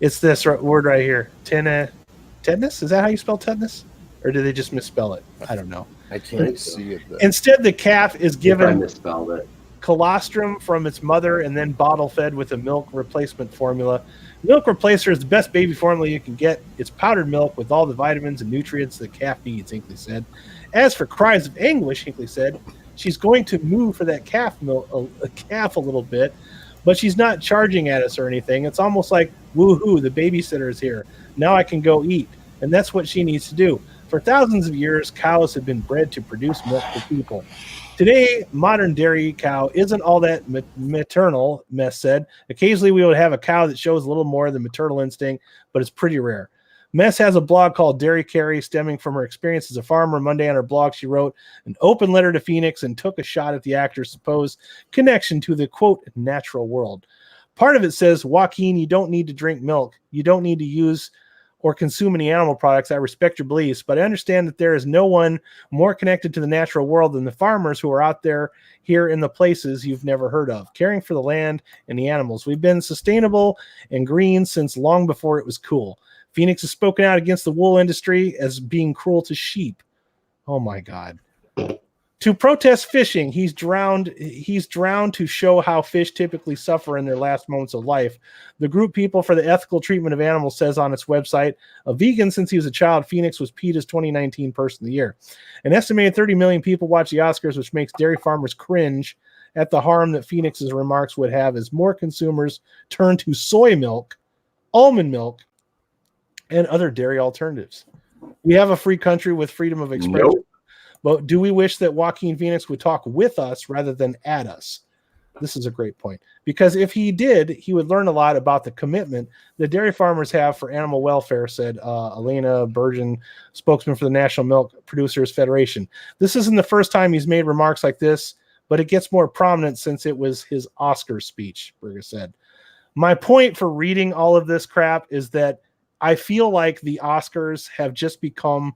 It's this word right here. Tetanus? Is that how you spell tetanus? Or did they just misspell it? I don't know. I can't see it. Though. Instead, the calf is I given misspelled it. colostrum from its mother and then bottle fed with a milk replacement formula. Milk replacer is the best baby formula you can get. It's powdered milk with all the vitamins and nutrients the calf needs, Hinkley said. As for cries of anguish, Hinkley said, she's going to move for that calf a little bit, but she's not charging at us or anything. It's almost like, woohoo, the babysitter is here. Now I can go eat. And that's what she needs to do. For thousands of years, cows have been bred to produce milk for people. Today, modern dairy cow isn't all that maternal, Mess said. Occasionally, we would have a cow that shows a little more of the maternal instinct, but it's pretty rare. Mess has a blog called Dairy Carry, stemming from her experience as a farmer. Monday on her blog, she wrote an open letter to Phoenix and took a shot at the actor's supposed connection to the, quote, natural world. Part of it says, Joaquin, you don't need to drink milk. You don't need to use or consume any animal products. I respect your beliefs, but I understand that there is no one more connected to the natural world than the farmers who are out there here in the places you've never heard of, caring for the land and the animals. We've been sustainable and green since long before it was cool. Phoenix has spoken out against the wool industry as being cruel to sheep. Oh my God. To protest fishing, he's drowned to show how fish typically suffer in their last moments of life. The group People for the Ethical Treatment of Animals says on its website, a vegan since he was a child, Phoenix was PETA's 2019 Person of the Year. An estimated 30 million people watch the Oscars, which makes dairy farmers cringe at the harm that Phoenix's remarks would have as more consumers turn to soy milk, almond milk, and other dairy alternatives. We have a free country with freedom of expression. Nope. But do we wish that Joaquin Phoenix would talk with us rather than at us? This is a great point. Because if he did, he would learn a lot about the commitment that dairy farmers have for animal welfare, said Elena Bergen, spokesman for the National Milk Producers Federation. This isn't the first time he's made remarks like this, but it gets more prominent since it was his Oscar speech, Berger said. My point for reading all of this crap is that I feel like the Oscars have just become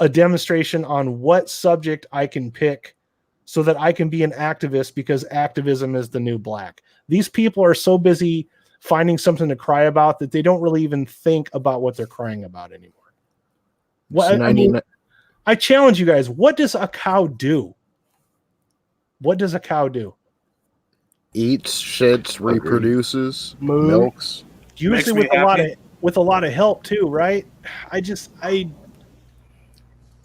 a demonstration on what subject I can pick so that I can be an activist, because activism is the new black. These people are so busy finding something to cry about that they don't really even think about what they're crying about anymore. What, I challenge you guys. What does a cow do? What does a cow do? Eats, shits, reproduces, milks. Usually with a lot of help too, right?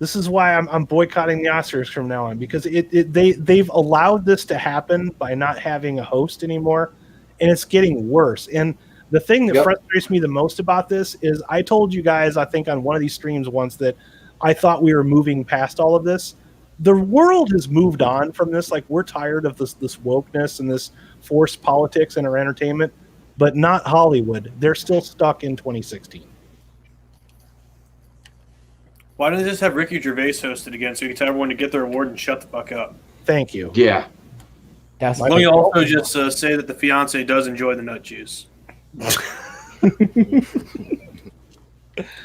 This is why I'm boycotting the Oscars from now on, because they've allowed this to happen by not having a host anymore, and it's getting worse. And the thing that frustrates me the most about this is I told you guys, I think on one of these streams once, that I thought we were moving past all of this. The world has moved on from this. Like, we're tired of this wokeness and this forced politics in our entertainment, but not Hollywood. They're still stuck in 2016. Why don't they just have Ricky Gervais host it again so you can tell everyone to get their award and shut the fuck up? Thank you. Yeah. Let me also just say that the fiance does enjoy the nut juice. She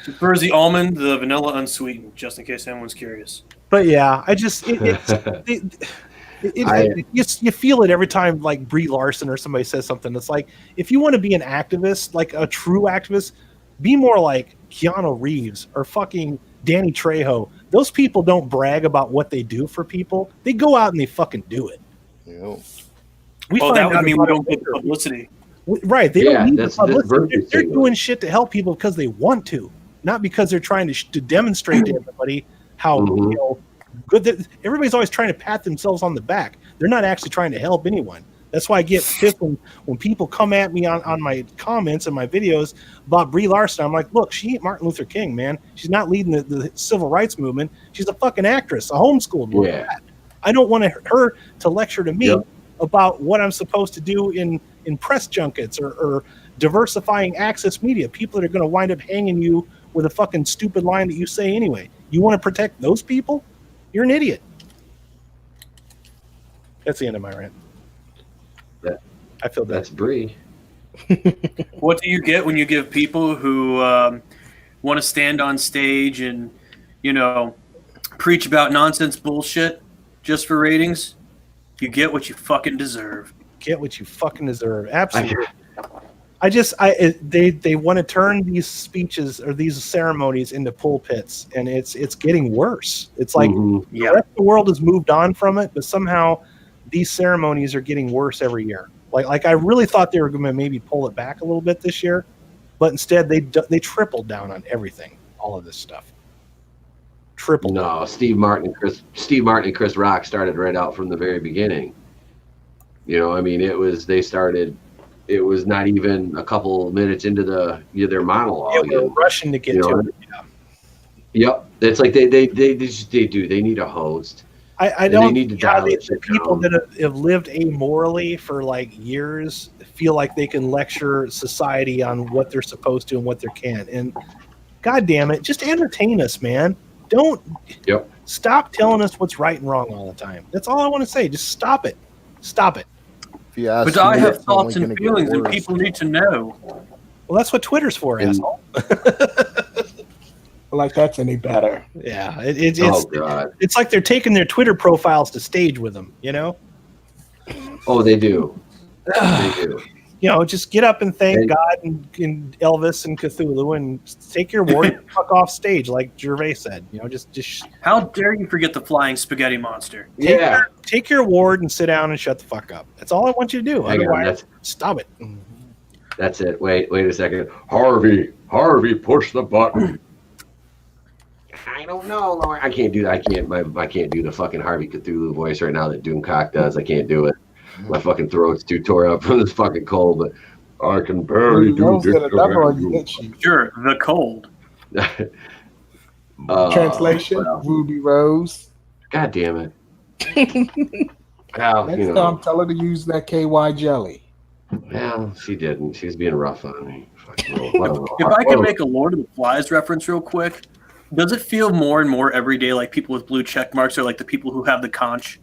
prefers the almond, the vanilla unsweetened, just in case anyone's curious. But yeah, I just you feel it every time, like Brie Larson or somebody says something. It's like, if you want to be an activist, like a true activist, be more like Keanu Reeves or fucking Danny Trejo. Those people don't brag about what they do for people. They go out and they fucking do it. Yeah. That would mean we don't get publicity. Right. They don't need the publicity. They're doing doing shit to help people because they want to, not because they're trying to demonstrate to everybody how good. Everybody's always trying to pat themselves on the back. They're not actually trying to help anyone. That's why I get pissed when people come at me on my comments and my videos about Brie Larson. I'm like, look, she ain't Martin Luther King, man. She's not leading the civil rights movement. She's a fucking actress, a homeschooled one. Yeah. I don't want her to lecture to me about what I'm supposed to do in press junkets or diversifying access media. People that are going to wind up hanging you with a fucking stupid line that you say anyway. You want to protect those people? You're an idiot. That's the end of my rant. I feel that's Brie. What do you get when you give people who want to stand on stage and, preach about nonsense bullshit just for ratings? You get what you fucking deserve. Get what you fucking deserve. Absolutely. They want to turn these speeches or these ceremonies into pulpits, and it's getting worse. It's like the rest of the world has moved on from it, but somehow these ceremonies are getting worse every year. Like I really thought they were going to maybe pull it back a little bit this year, but instead they tripled down on everything. All of this stuff. Triple. No, Steve Martin and Chris Rock started right out from the very beginning. You know, I mean, it was not even a couple minutes into their monologue. They were rushing to get to it. Yeah. Yep, it's like they do. They need a host. I don't. They need to dial it the people down. that have lived amorally for like years feel like they can lecture society on what they're supposed to and what they can't. And God damn it, just entertain us, man. Don't stop telling us what's right and wrong all the time. That's all I want to say. Just stop it. Stop it. But I have thoughts and feelings, and people need to know. Well, that's what Twitter's for, asshole. Like that's any better. Yeah, it's like they're taking their Twitter profiles to stage with them, you know? Oh, they do. They do. You know, just get up and thank God and Elvis and Cthulhu and take your award and fuck off stage, like Gervais said. You know, just. How dare you forget the flying spaghetti monster? Take your award and sit down and shut the fuck up. That's all I want you to do. Otherwise, stop it. That's it. Wait a second. Harvey, push the button. I don't know, Lord. I can't do that. I can't do the fucking Harvey Cthulhu voice right now that Doomcock does. I can't do it. My fucking throat's too tore up from this fucking cold, but I can barely do it. Sure, the cold. Translation: Ruby Rose. God damn it. Next time, tell her to use that KY jelly. Well, she didn't. She was being rough on me. If I can make a Lord of the Flies reference real quick, does it feel more and more every day like people with blue check marks are like the people who have the conch?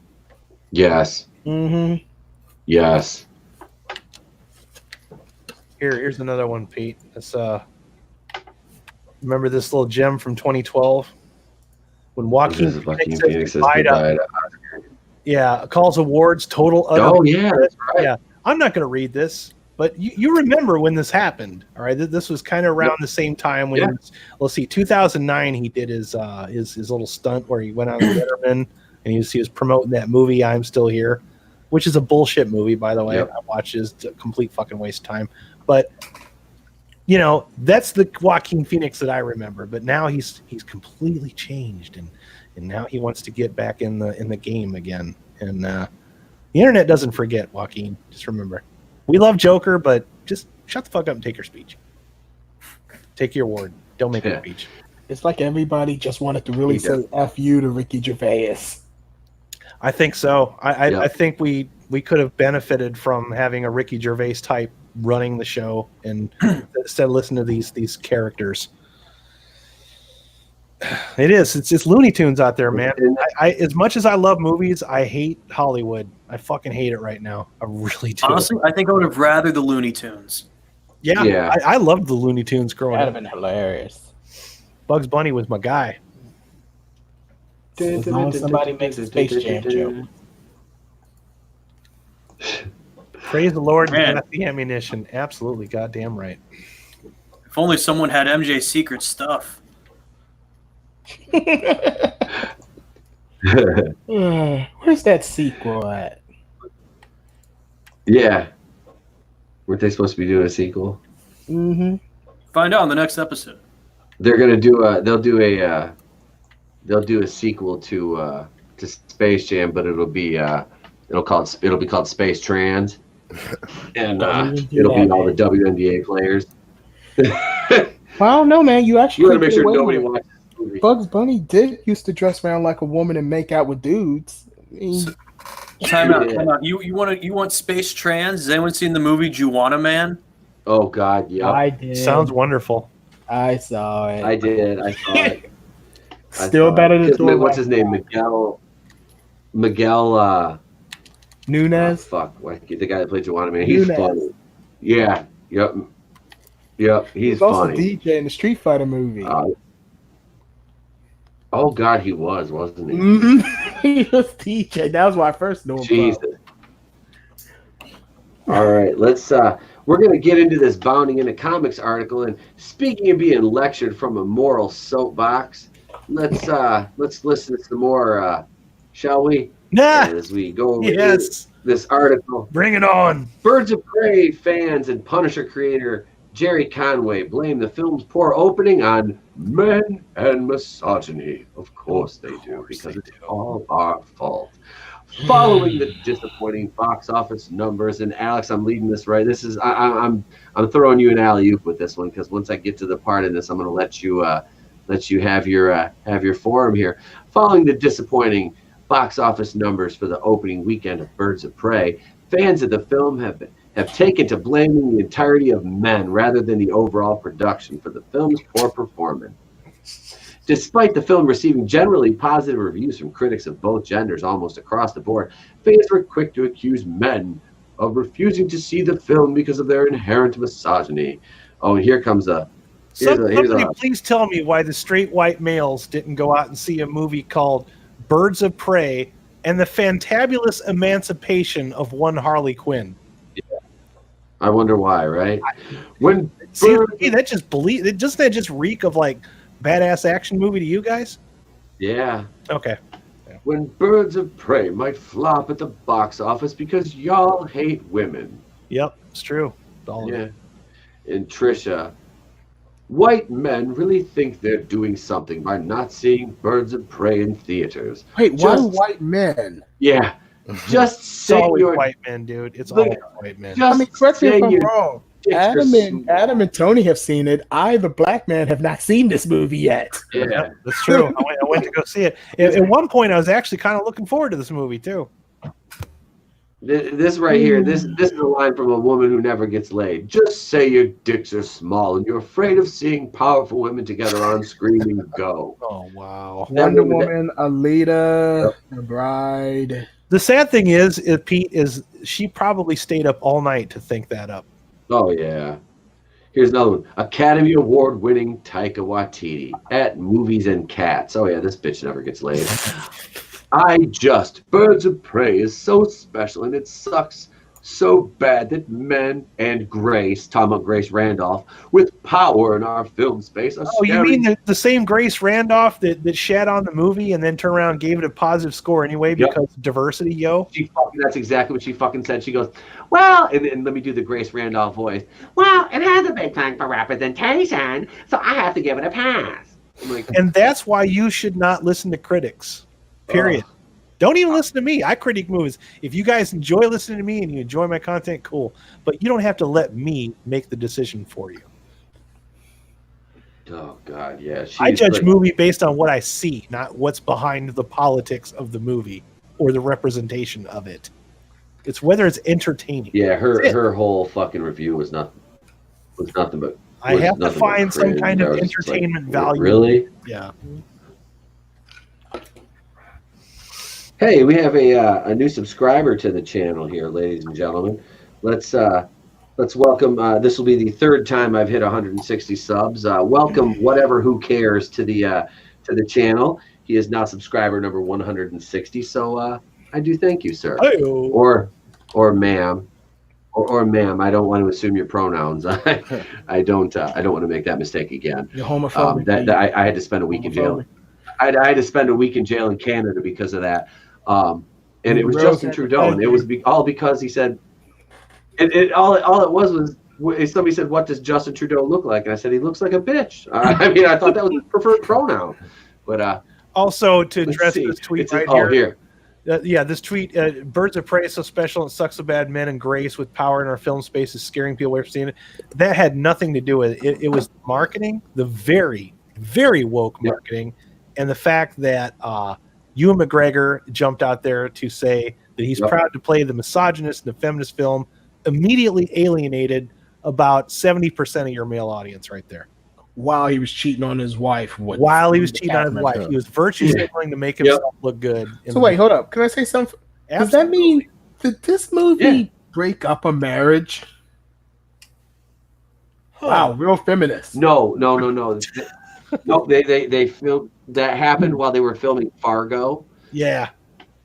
Yes. Mm-hmm. Yes. Here's another one, Pete. It's remember this little gem from 2012 when Joaquin Phoenix says goodbye to Oscar. Yeah, calls awards total. Oh yeah, that's right. Yeah, I'm not going to read this, but you remember when this happened, all right? This was kind of around the same time when let's see, 2009. He did his little stunt where he went on Letterman and he was promoting that movie I'm Still Here, which is a bullshit movie, by the way. I watched it. It's a complete fucking waste of time. But, you know, that's the Joaquin Phoenix that I remember. But now he's completely changed, and now he wants to get back in the game again. And the internet doesn't forget, Joaquin. Just remember. We love Joker, but just shut the fuck up and take your speech. Take your award. Don't make a speech. It's like everybody just wanted to really say F you to Ricky Gervais. I think so. I think we could have benefited from having a Ricky Gervais type running the show, and instead of listening to these characters. It's Looney Tunes out there, man. I as much as I love movies, I hate Hollywood. I fucking hate it right now. I really do. Honestly, I think I would have rather the Looney Tunes. Yeah. I loved the Looney Tunes growing up. That'd have been hilarious. Bugs Bunny was my guy. As long as somebody makes a Space Jam joke. Praise the Lord, you got the ammunition. Absolutely, goddamn right. If only someone had MJ's secret stuff. Where's that sequel at? Yeah. Weren't they supposed to be doing a sequel? Mm-hmm. Find out in the next episode. They're gonna do they'll do a sequel to Space Jam, but it'll be called Space Trans, and it'll be all the WNBA players. Well, I don't know, man. You actually want to make sure nobody watches the movie. Bugs Bunny did used to dress around like a woman and make out with dudes. Time out. You want Space Trans? Has anyone seen the movie Juwanna Man? Oh God, yeah. I did. Sounds wonderful. I saw it. I did. I saw it. Still better than what's his name? Miguel. Nunez. Fuck, the guy that played Juwanna Man. He's funny. Yeah. Yep. He's also funny. DJ in the Street Fighter movie. Oh God, he was, wasn't he? Mm-hmm. He was DJ. That was why I first knew him. Jesus. All right, let's. We're going to get into this Bounding into Comics article. And speaking of being lectured from a moral soapbox, let's listen to some more, shall we? Nah. As we go over Yes. this article. Bring it on. Birds of Prey fans and Punisher creator Jerry Conway blame the film's poor opening on men and misogyny. Of course they do, because it's all our fault. Following the disappointing box office numbers, and Alex, I'm leading this right. This is I'm throwing you an alley-oop with this one, because once I get to the part in this, I'm going to let you have your forum here. Following the disappointing box office numbers for the opening weekend of Birds of Prey, fans of the film have taken to blaming the entirety of men rather than the overall production for the film's poor performance. Despite the film receiving generally positive reviews from critics of both genders almost across the board, fans were quick to accuse men of refusing to see the film because of their inherent misogyny. Oh, and here comes Somebody please tell me why the straight white males didn't go out and see a movie called Birds of Prey and the fantabulous emancipation of one Harley Quinn. Yeah. I wonder why, right? Doesn't that just reek of like badass action movie to you guys? Yeah. Okay. Yeah. When Birds of Prey might flop at the box office because y'all hate women. Yep, it's true. Yeah. And Trisha, white men really think they're doing something by not seeing Birds of Prey in theaters. Wait, why white men? Yeah. Just say you're white men, dude. It's all white men. I mean, correct me if I'm wrong. Adam and Tony have seen it. I, the black man, have not seen this movie yet. Yeah, that's true. I went to go see it. At one point, I was actually kind of looking forward to this movie too. This right here, this is a line from a woman who never gets laid. Just say your dicks are small and you're afraid of seeing powerful women together on screen and go. Oh, wow. Wonder Woman, Alita, The Bride. The sad thing is, Pete, is she probably stayed up all night to think that up. Oh, yeah. Here's another one. Academy Award-winning Taika Waititi at Movies and Cats. Oh, yeah, this bitch never gets laid. Birds of Prey is so special, and it sucks so bad that men and Grace, talking about Grace Randolph, with power in our film space. You mean the same Grace Randolph that shat on the movie and then turned around and gave it a positive score anyway because diversity, yo? That's exactly what she fucking said. She goes, well, and let me do the Grace Randolph voice. Well, it has a big plan for representation, so I have to give it a pass. And that's why you should not listen to critics, period. Don't even listen to me. I critique movies. If you guys enjoy listening to me and you enjoy my content, cool. But you don't have to let me make the decision for you. Oh, God, yeah. I judge movie based on what I see, not what's behind the politics of the movie or the representation of it. It's whether it's entertaining. Yeah, her whole fucking review was nothing but... I have to find some kind of entertainment value. Really? Yeah. Hey, we have a new subscriber to the channel here, ladies and gentlemen. Let's welcome. This will be the third time I've hit 160 subs. Welcome, whatever who cares to the channel. He is now subscriber number 160. So I do thank you, sir. Hey-o. Or ma'am, or ma'am. I don't want to assume your pronouns. I don't want to make that mistake again. You're homophobic. I had to spend a week in jail. I had to spend a week in jail in Canada because of that. And it was Justin Trudeau, and it was all because he said, all it was somebody said, "What does Justin Trudeau look like?" And I said, "He looks like a bitch." I mean, I thought that was his preferred pronoun. But also to address this tweet here. This tweet: "Birds of Prey is so special and sucks so bad. Men and Grace with power in our film space is scaring people away from seeing it." That had nothing to do with it. It was marketing, the very, very woke marketing, and the fact that Ewan McGregor jumped out there to say that he's proud to play the misogynist in the feminist film, immediately alienated about 70% of your male audience right there. While he was cheating on his wife. He was virtue signaling to make himself look good. So wait, hold up. Can I say something? Absolutely. Does that mean did this movie break up a marriage? Wow, real feminist. No. No, they filmed that happened while they were filming Fargo. Yeah.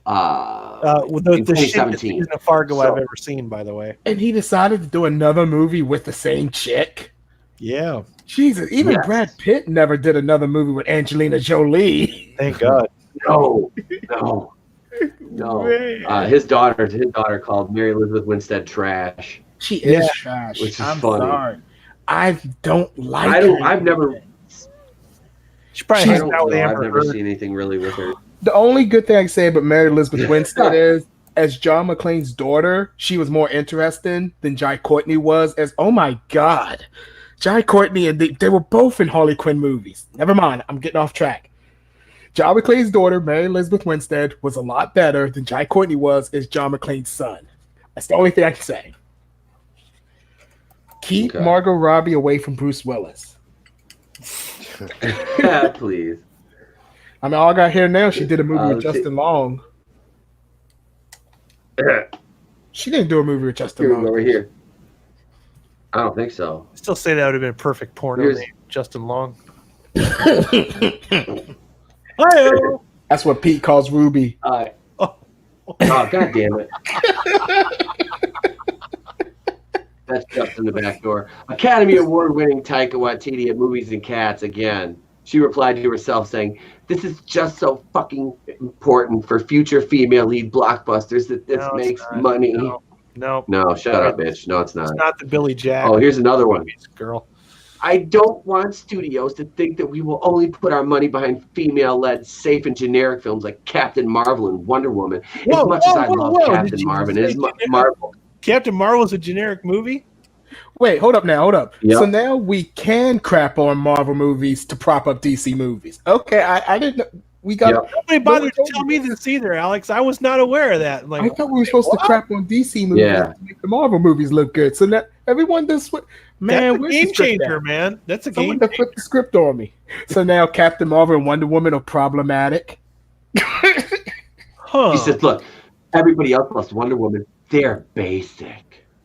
With in the shittiest 2017. season of Fargo So- I've ever seen, by the way. And he decided to do another movie with the same chick. Yeah, Jesus, even Yes. Brad Pitt never did another movie with Angelina Jolie. thank God. No. Man. His daughter called Mary Elizabeth Winstead trash. She Yeah. is trash. Which is I'm funny. sorry. I don't like I've never She probably I hangs don't out with know. I've Amber never Heard. seen anything really with her. The only good thing I can say about Mary Elizabeth Winstead is, as John McClane's daughter, she was more interesting than Jai Courtney was. As oh my god, Jai Courtney and they were both in Harley Quinn movies. Never mind, I'm getting off track. John McClane's daughter, Mary Elizabeth Winstead, was a lot better than Jai Courtney was as John McClane's son. That's the only thing I can say. Keep Okay. Margot Robbie away from Bruce Willis. Please. I mean, all I got here now, she did a movie with let's see. Justin Long. She didn't do a movie with Justin Here we Long. go, over here. I don't think so. I still say that would have been a perfect porno Here's- name, Justin Long. Hi-yo! That's what Pete calls Ruby. Oh, God damn it. That's just in the back door. Academy Award winning Taika Waititi at Movies and Cats again. She replied to herself saying, "This is just so fucking important for future female lead blockbusters that this No, it's makes not. money." No, No, shut up, bitch. No, it's not. it's not the Billy Jack Oh, here's another one. girl. I don't want studios to think that we will only put our money behind female-led, safe and generic films like Captain Marvel and Wonder Woman. As much as I love Captain Marvel, it is Marvel. Captain Marvel's a generic movie? Wait, hold up now, hold up. Yep. So now we can crap on Marvel movies to prop up DC movies. Okay, I didn't know. We got. Yep. Nobody bothered to told tell me me this either, Alex. I was not aware of that. I Like, thought we were supposed to crap on DC movies Yeah. to make the Marvel movies look good. So now everyone does what? Man, that's a where's the game script changer, at? man. That's a Someone game to changer. flip the script on me. So now Captain Marvel and Wonder Woman are problematic. Huh. He says, "Look, everybody else loves Wonder Woman. They're basic."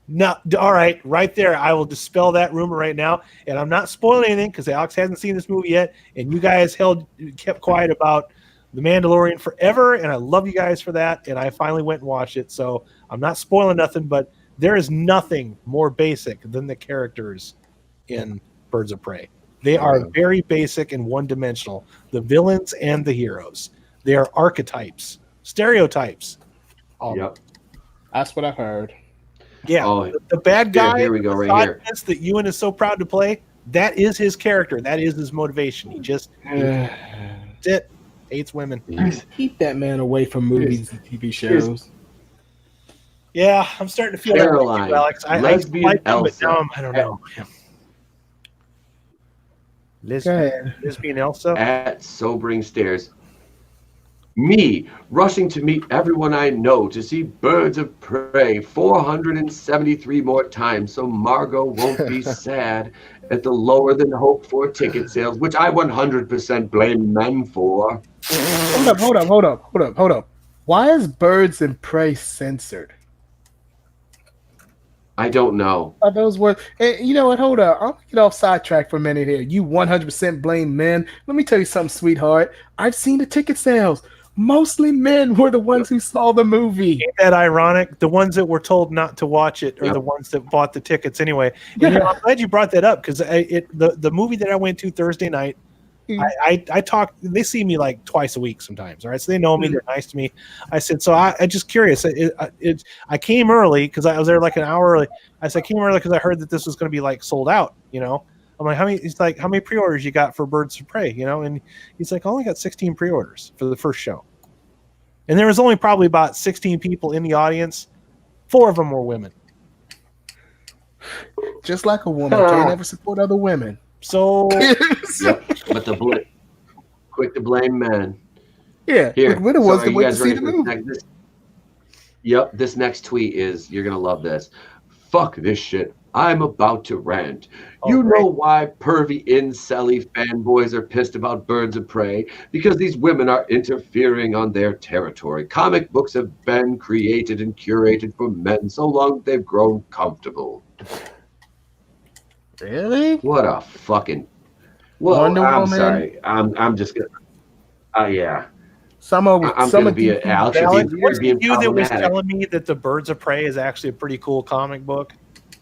No, all right, right there. I will dispel that rumor right now, and I'm not spoiling anything because Alex hasn't seen this movie yet, and you guys kept quiet about The Mandalorian forever, and I love you guys for that. And I finally went and watched it, so I'm not spoiling nothing. But there is nothing more basic than the characters in Birds of Prey. They are very basic and one-dimensional. The villains and the heroes. They are archetypes, stereotypes. Yep. That's what I heard. Yeah, Oh, the bad guy, here we go, the right here. sadness that Ewan is so proud to play, that is his character. That is his motivation. He just that's it. Hates women. Keep that man away from movies and TV shows. Yeah, I'm starting to feel Caroline, that way too, Alex. I lesbian like them, but Elsa. now I don't know. Go ahead. Lesbian Elsa. At Sobering Stairs. Me rushing to meet everyone I know to see Birds of Prey 473 more times so Margot won't be sad at the lower than hoped for ticket sales, which I 100% blame men for. Hold up. Why is Birds and Prey censored? I don't know. Are those words? You know what? Hold up. I'll get off sidetrack for a minute here. You 100% blame men. Let me tell you something, sweetheart. I've seen the ticket sales. Mostly men were the ones who saw the movie. Ain't that ironic? The ones that were told not to watch it are Yep. the ones that bought the tickets anyway. And, you know, I'm glad you brought that up because the movie that I went to Thursday night, I talk. They see me like twice a week sometimes. All right, so they know me. They're nice to me. I said, so I just curious. I came early because I was there like an hour early. I said I came early because I heard that this was going to be like sold out. You know, I'm like, how many? He's like, how many pre-orders you got for Birds of Prey? You know, and he's like, I only got 16 pre-orders for the first show. And there was only probably about 16 people in the audience. 4 of them were women. Just like a woman, can't ever support other women. So Yep. But quick to blame men. Yeah, Here. we're the ones So that are you went to guys see ready the for movie. this next tweet is, you're going to love this. Fuck this shit. I'm about to rant. You know why pervy incelly fanboys are pissed about Birds of Prey? Because these women are interfering on their territory. Comic books have been created and curated for men so long they've grown comfortable. Really? What a fucking... Well, Wonder I'm Woman? sorry. I'm just going to... yeah. Some are I'm some gonna are be DC Alex. Alex, You're was being it you that was problematic. telling me that the Birds of Prey is actually a pretty cool comic book?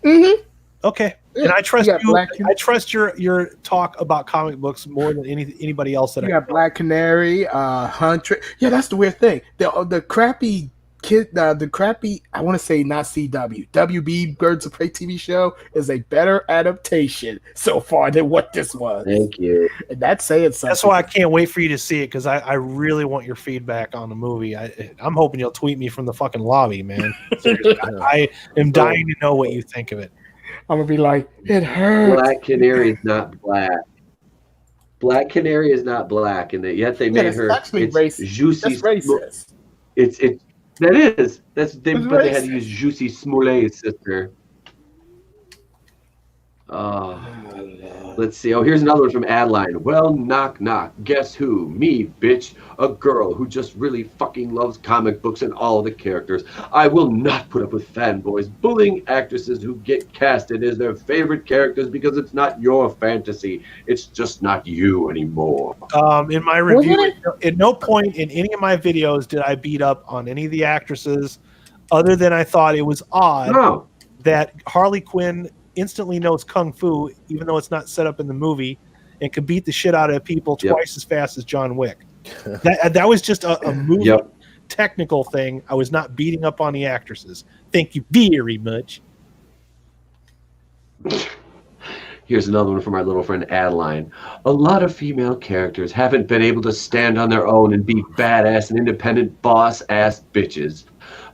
Mm-hmm. Okay, Yeah. and I trust You got you. Black I trust your talk about comic books more than anybody else that You I got know. Black Canary, Hunter. Yeah, that's the weird thing. The crappy the crappy, I want to say not CW, WB Birds of Prey TV show is a better adaptation so far than what this was. Thank you. And that's saying something. That's why I can't wait for you to see it because I really want your feedback on the movie. I'm hoping you'll tweet me from the fucking lobby, man. Seriously, I am dying to know what you think of it. I'm gonna be like, it hurts. Black Canary is not black. Black Canary is not black, and yet they made that's her. actually It's racist. Juicy. That's racist. It's that is that's they It's but they had to racist. use Juicy Smollet's sister. Let's see. Oh, here's another one from Adeline. Well, knock knock. Guess who? Me, bitch. A girl who just really fucking loves comic books and all the characters. I will not put up with fanboys bullying actresses who get casted as their favorite characters because it's not your fantasy. It's just not you anymore. In my review, at no point in any of my videos did I beat up on any of the actresses, other than I thought it was odd No. that Harley Quinn instantly knows kung fu, even though it's not set up in the movie, and can beat the shit out of people twice as fast as John Wick. That was just a movie technical thing. I was not beating up on the actresses. Thank you very much. Here's another one from our little friend Adeline. A lot of female characters haven't been able to stand on their own and be badass and independent boss-ass bitches.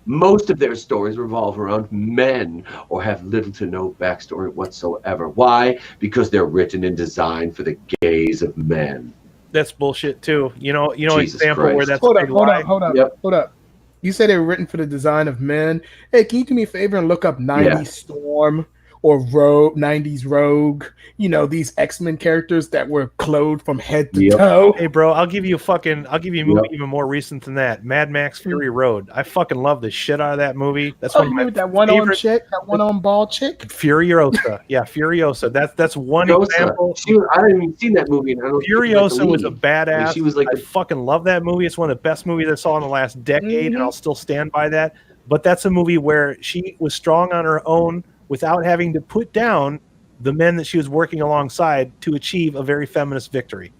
Most of their stories revolve around men or have little to no backstory whatsoever. Why? Because they're written and designed for the gaze of men. That's bullshit too. You know, Jesus example Christ. where that's Hold a up, big hold lie. up, hold up, Yep. hold up. You said they were written for the design of men. Hey, can you do me a favor and look up 90s Storm or Rogue, 90s Rogue? You know, these X-Men characters that were clothed from head to toe. Hey, bro, I'll give you a movie even more recent than that. Mad Max Fury Road. I fucking love the shit out of that movie. That's one of my that one-arm favorite. chick, that one-arm ball chick. Furiosa. Yeah, Furiosa. That's one example. I haven't even seen that movie. And I don't Furiosa was a badass. Like, she was like I fucking love that movie. It's one of the best movies I saw in the last decade, and I'll still stand by that. But that's a movie where she was strong on her own without having to put down the men that she was working alongside to achieve a very feminist victory.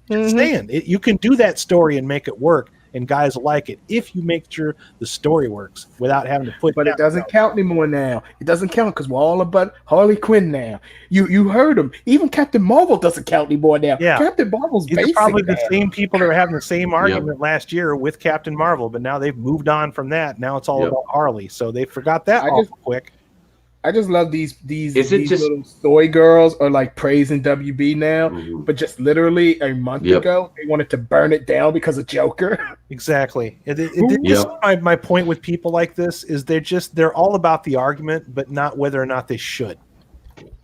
Stand. You can do that story and make it work, and guys like it if you make sure the story works without having to put. But it doesn't count anymore now. It doesn't count because we're all about Harley Quinn now. You heard him. Even Captain Marvel doesn't count anymore now. Yeah. Captain Marvel's These are basic probably now. the same people that were having the same argument last year with Captain Marvel, but now they've moved on from that. Now it's all about Harley, so they forgot that awful quick. I just love these Is it just little soy girls are like praising WB now, but just literally a month ago they wanted to burn it down because of Joker. Exactly. This is my point with people like this is they're all about the argument, but not whether or not they should.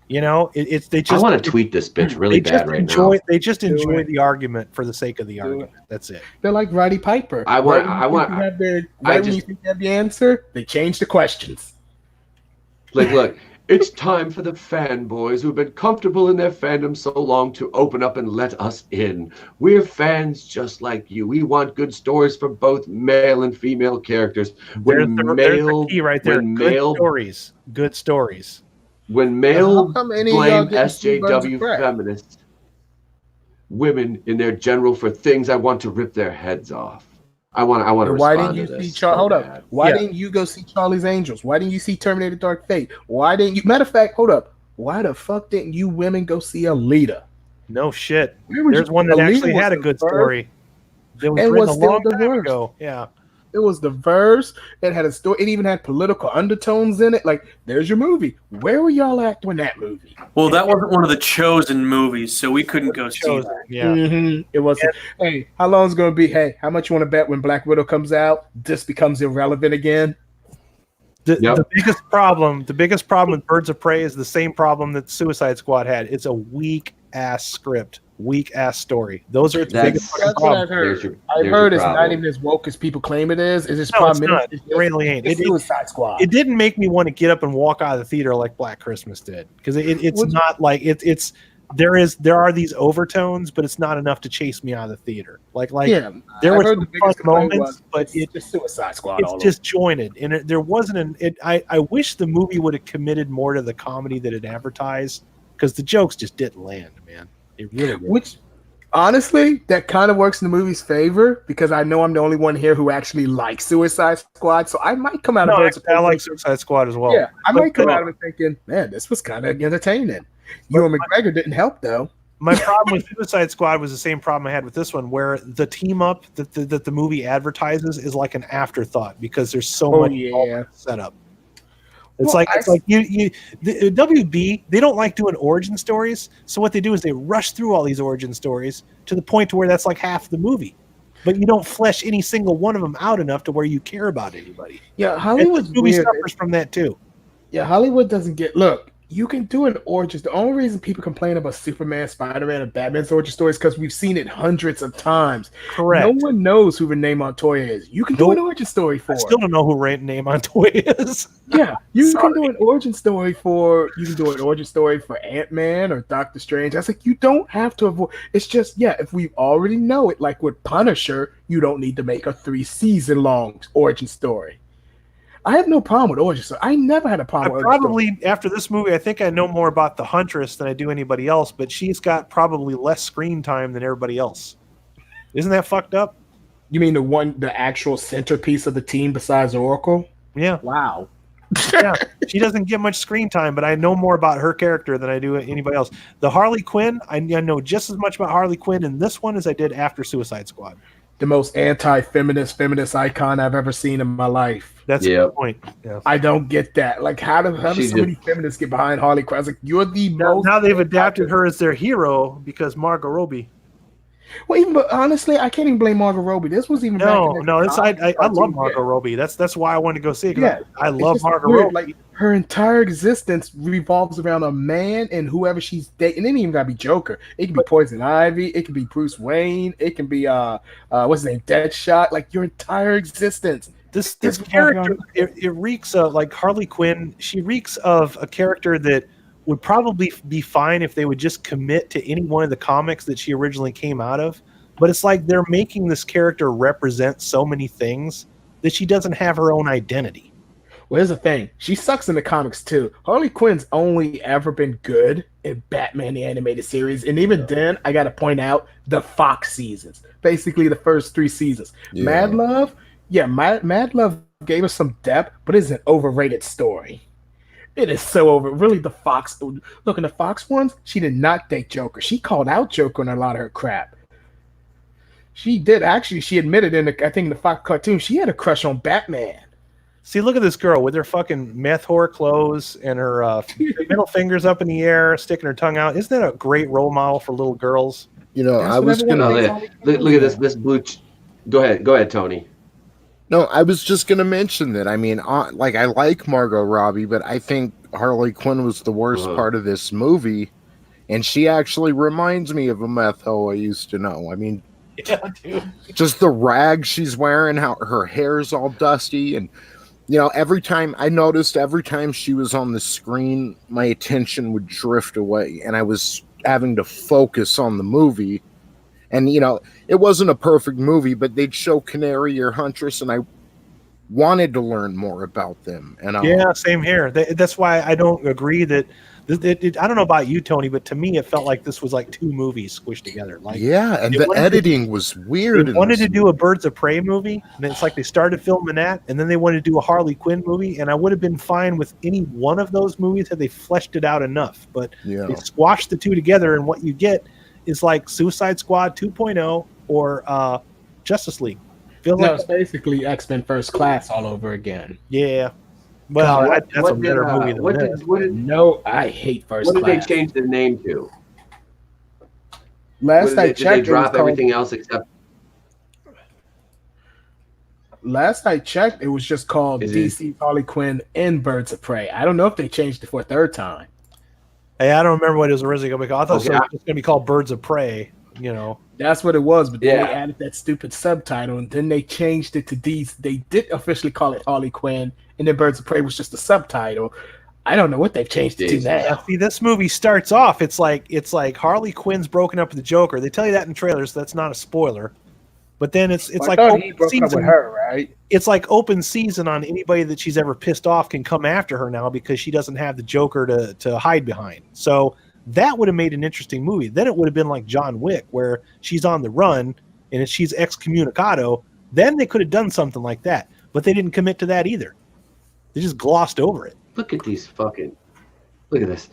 You know, I want to tweet this bitch really bad right now. They just enjoy the argument for the sake of the argument. That's it. They're like Roddy Piper. When you think you have the answer, they change the questions. Like, look, it's time for the fanboys who've been comfortable in their fandom so long to open up and let us in. We're fans just like you. We want good stories for both male and female characters. There's the key right there. Good stories. When male blame SJW feminists, women in their general for things I want to rip their heads off. I want to Why respond didn't to you this. see Hold up. Why didn't you go see Charlie's Angels? Why didn't you see Terminator Dark Fate? Why didn't you matter of fact, hold up. Why the fuck didn't you women go see Alita? No shit. There's one that actually had a good story. That was written a long time ago. Yeah. It was diverse. It had a story. It even had political undertones in it. Like, there's your movie. Where were y'all at when that movie? Well, that wasn't one of the chosen movies, so we couldn't go see that. Yeah. It wasn't. Hey, how long is it going to be? Hey, how much you want to bet when Black Widow comes out, this becomes irrelevant again? The biggest problem with Birds of Prey is the same problem that Suicide Squad had. It's a weak ass script, weak ass story. Those are its biggest That's what I've heard. I've heard it's not even as woke as people claim it is. It's just it's not. It really ain't. Suicide Squad. It didn't make me want to get up and walk out of the theater like Black Christmas did, because it's not like it's there are these overtones, but it's not enough to chase me out of the theater. Like Yeah, there I were heard some the biggest fun complaint moments, was but it's just Suicide Squad. it's disjointed, and there wasn't I wish the movie would have committed more to the comedy that it advertised, because the jokes just didn't land, man. It really didn't. Which, honestly, that kind of works in the movie's favor because I know I'm the only one here who actually likes Suicide Squad, so I might come out of Birds of Prey. I like Suicide Squad as well. Yeah, I might come But- out of it thinking, man, this was kind of entertaining. Ewan McGregor didn't help though. My problem with Suicide Squad was the same problem I had with this one, where the team up that the movie advertises is like an afterthought because there's so much setup. It's Well, like the WB, they don't like doing origin stories, so what they do is they rush through all these origin stories to the point to where that's like half the movie, but you don't flesh any single one of them out enough to where you care about anybody. Yeah, And Hollywood's this movie weird. suffers from that too. Yeah, Hollywood doesn't get. Look, you can do an origin. The only reason people complain about Superman, Spider-Man, and Batman's origin stories is because we've seen it hundreds of times. Correct. No one knows who Renee Montoya is. You can do an origin story for. I still don't know who Name Montoya is. Yeah, you can do an origin story for. You can do an origin story for Ant-Man or Doctor Strange. That's like you don't have to avoid. It's just if we already know it, like with Punisher, you don't need to make a 3-season long origin story. I have no problem with origin story. I never had a problem with origin story. Probably after this movie, I think I know more about the Huntress than I do anybody else, but she's got probably less screen time than everybody else. Isn't that fucked up? You mean the actual centerpiece of the team besides Oracle? Yeah. Wow. Yeah. She doesn't get much screen time, but I know more about her character than I do anybody else. The Harley Quinn, I know just as much about Harley Quinn in this one as I did after Suicide Squad. The most feminist icon I've ever seen in my life. That's a good point. Yeah. I don't get that. Like, how do so many feminists get behind Harley Quinn? I was like, you're the most. Now they've adapted her as their hero because Margot Robbie. Well, but honestly, I can't even blame Margot Robbie. This was even I love Margot Robbie. That's why I wanted to go see it. Yeah, I love Margot Robbie. Like her entire existence revolves around a man and whoever she's dating. It ain't even gotta be Joker. It can be Poison Ivy. It can be Bruce Wayne. It can be what's his name, Deadshot. Like your entire existence. This character, it reeks of like Harley Quinn. She reeks of a character that would probably be fine if they would just commit to any one of the comics that she originally came out of. But it's like they're making this character represent so many things that she doesn't have her own identity. Well, here's the thing. She sucks in the comics, too. Harley Quinn's only ever been good in Batman the Animated Series. And even then, I got to point out the Fox seasons. Basically, the first 3 seasons. Yeah. Mad Love gave us some depth, but it's an overrated story. It is so over. Really, the Fox. Look, in the Fox ones, she did not date Joker. She called out Joker on a lot of her crap. She did. Actually, she admitted in the Fox cartoon, she had a crush on Batman. See, look at this girl with her fucking meth whore clothes and her middle fingers up in the air, sticking her tongue out. Isn't that a great role model for little girls? You know, I was going to... Look at this blue... Go ahead, Tony. No, I was just going to mention that. I mean, I like Margot Robbie, but I think Harley Quinn was the worst part of this movie. And she actually reminds me of a meth hoe I used to know. I mean, yeah, dude. Just the rag she's wearing, how her hair's all dusty. And, you know, every time she was on the screen, my attention would drift away. And I was having to focus on the movie. And, you know, it wasn't a perfect movie, but they'd show Canary or Huntress, and I wanted to learn more about them. And yeah, same here. That's why I don't agree that I don't know about you, Tony, but to me, it felt like this was like 2 movies squished together. Like, yeah, and the editing was weird. They wanted to do a Birds of Prey movie, and it's like they started filming that, and then they wanted to do a Harley Quinn movie, and I would have been fine with any one of those movies had they fleshed it out enough. But they squashed the 2 together, and what you get is like Suicide Squad 2.0 or Justice League. It's basically X-Men First Class all over again. Yeah. Well, that's a better movie than that. No, I hate First Class. What did they change the name to? Last I checked, did they drop everything else except? Last I checked, it was just called DC Harley Quinn and Birds of Prey. I don't know if they changed it for a 3rd time. Hey, I don't remember what it was originally going to be called. I thought it was going to be called Birds of Prey. You know, that's what it was. But then they added that stupid subtitle, and then they changed it to DC. They did officially call it Harley Quinn, and then Birds of Prey was just a subtitle. I don't know what they've changed it to Jesus. now. See, this movie starts off. It's like Harley Quinn's broken up with the Joker. They tell you that in trailers. So that's not a spoiler. But then it's Well, I like thought he open broke up with season. her, right? It's like open season on anybody that she's ever pissed off can come after her now because she doesn't have the Joker to hide behind. So that would have made an interesting movie. Then it would have been like John Wick, where she's on the run and she's excommunicado. Then they could have done something like that. But they didn't commit to that either. They just glossed over it. Look at these fucking. Look at this.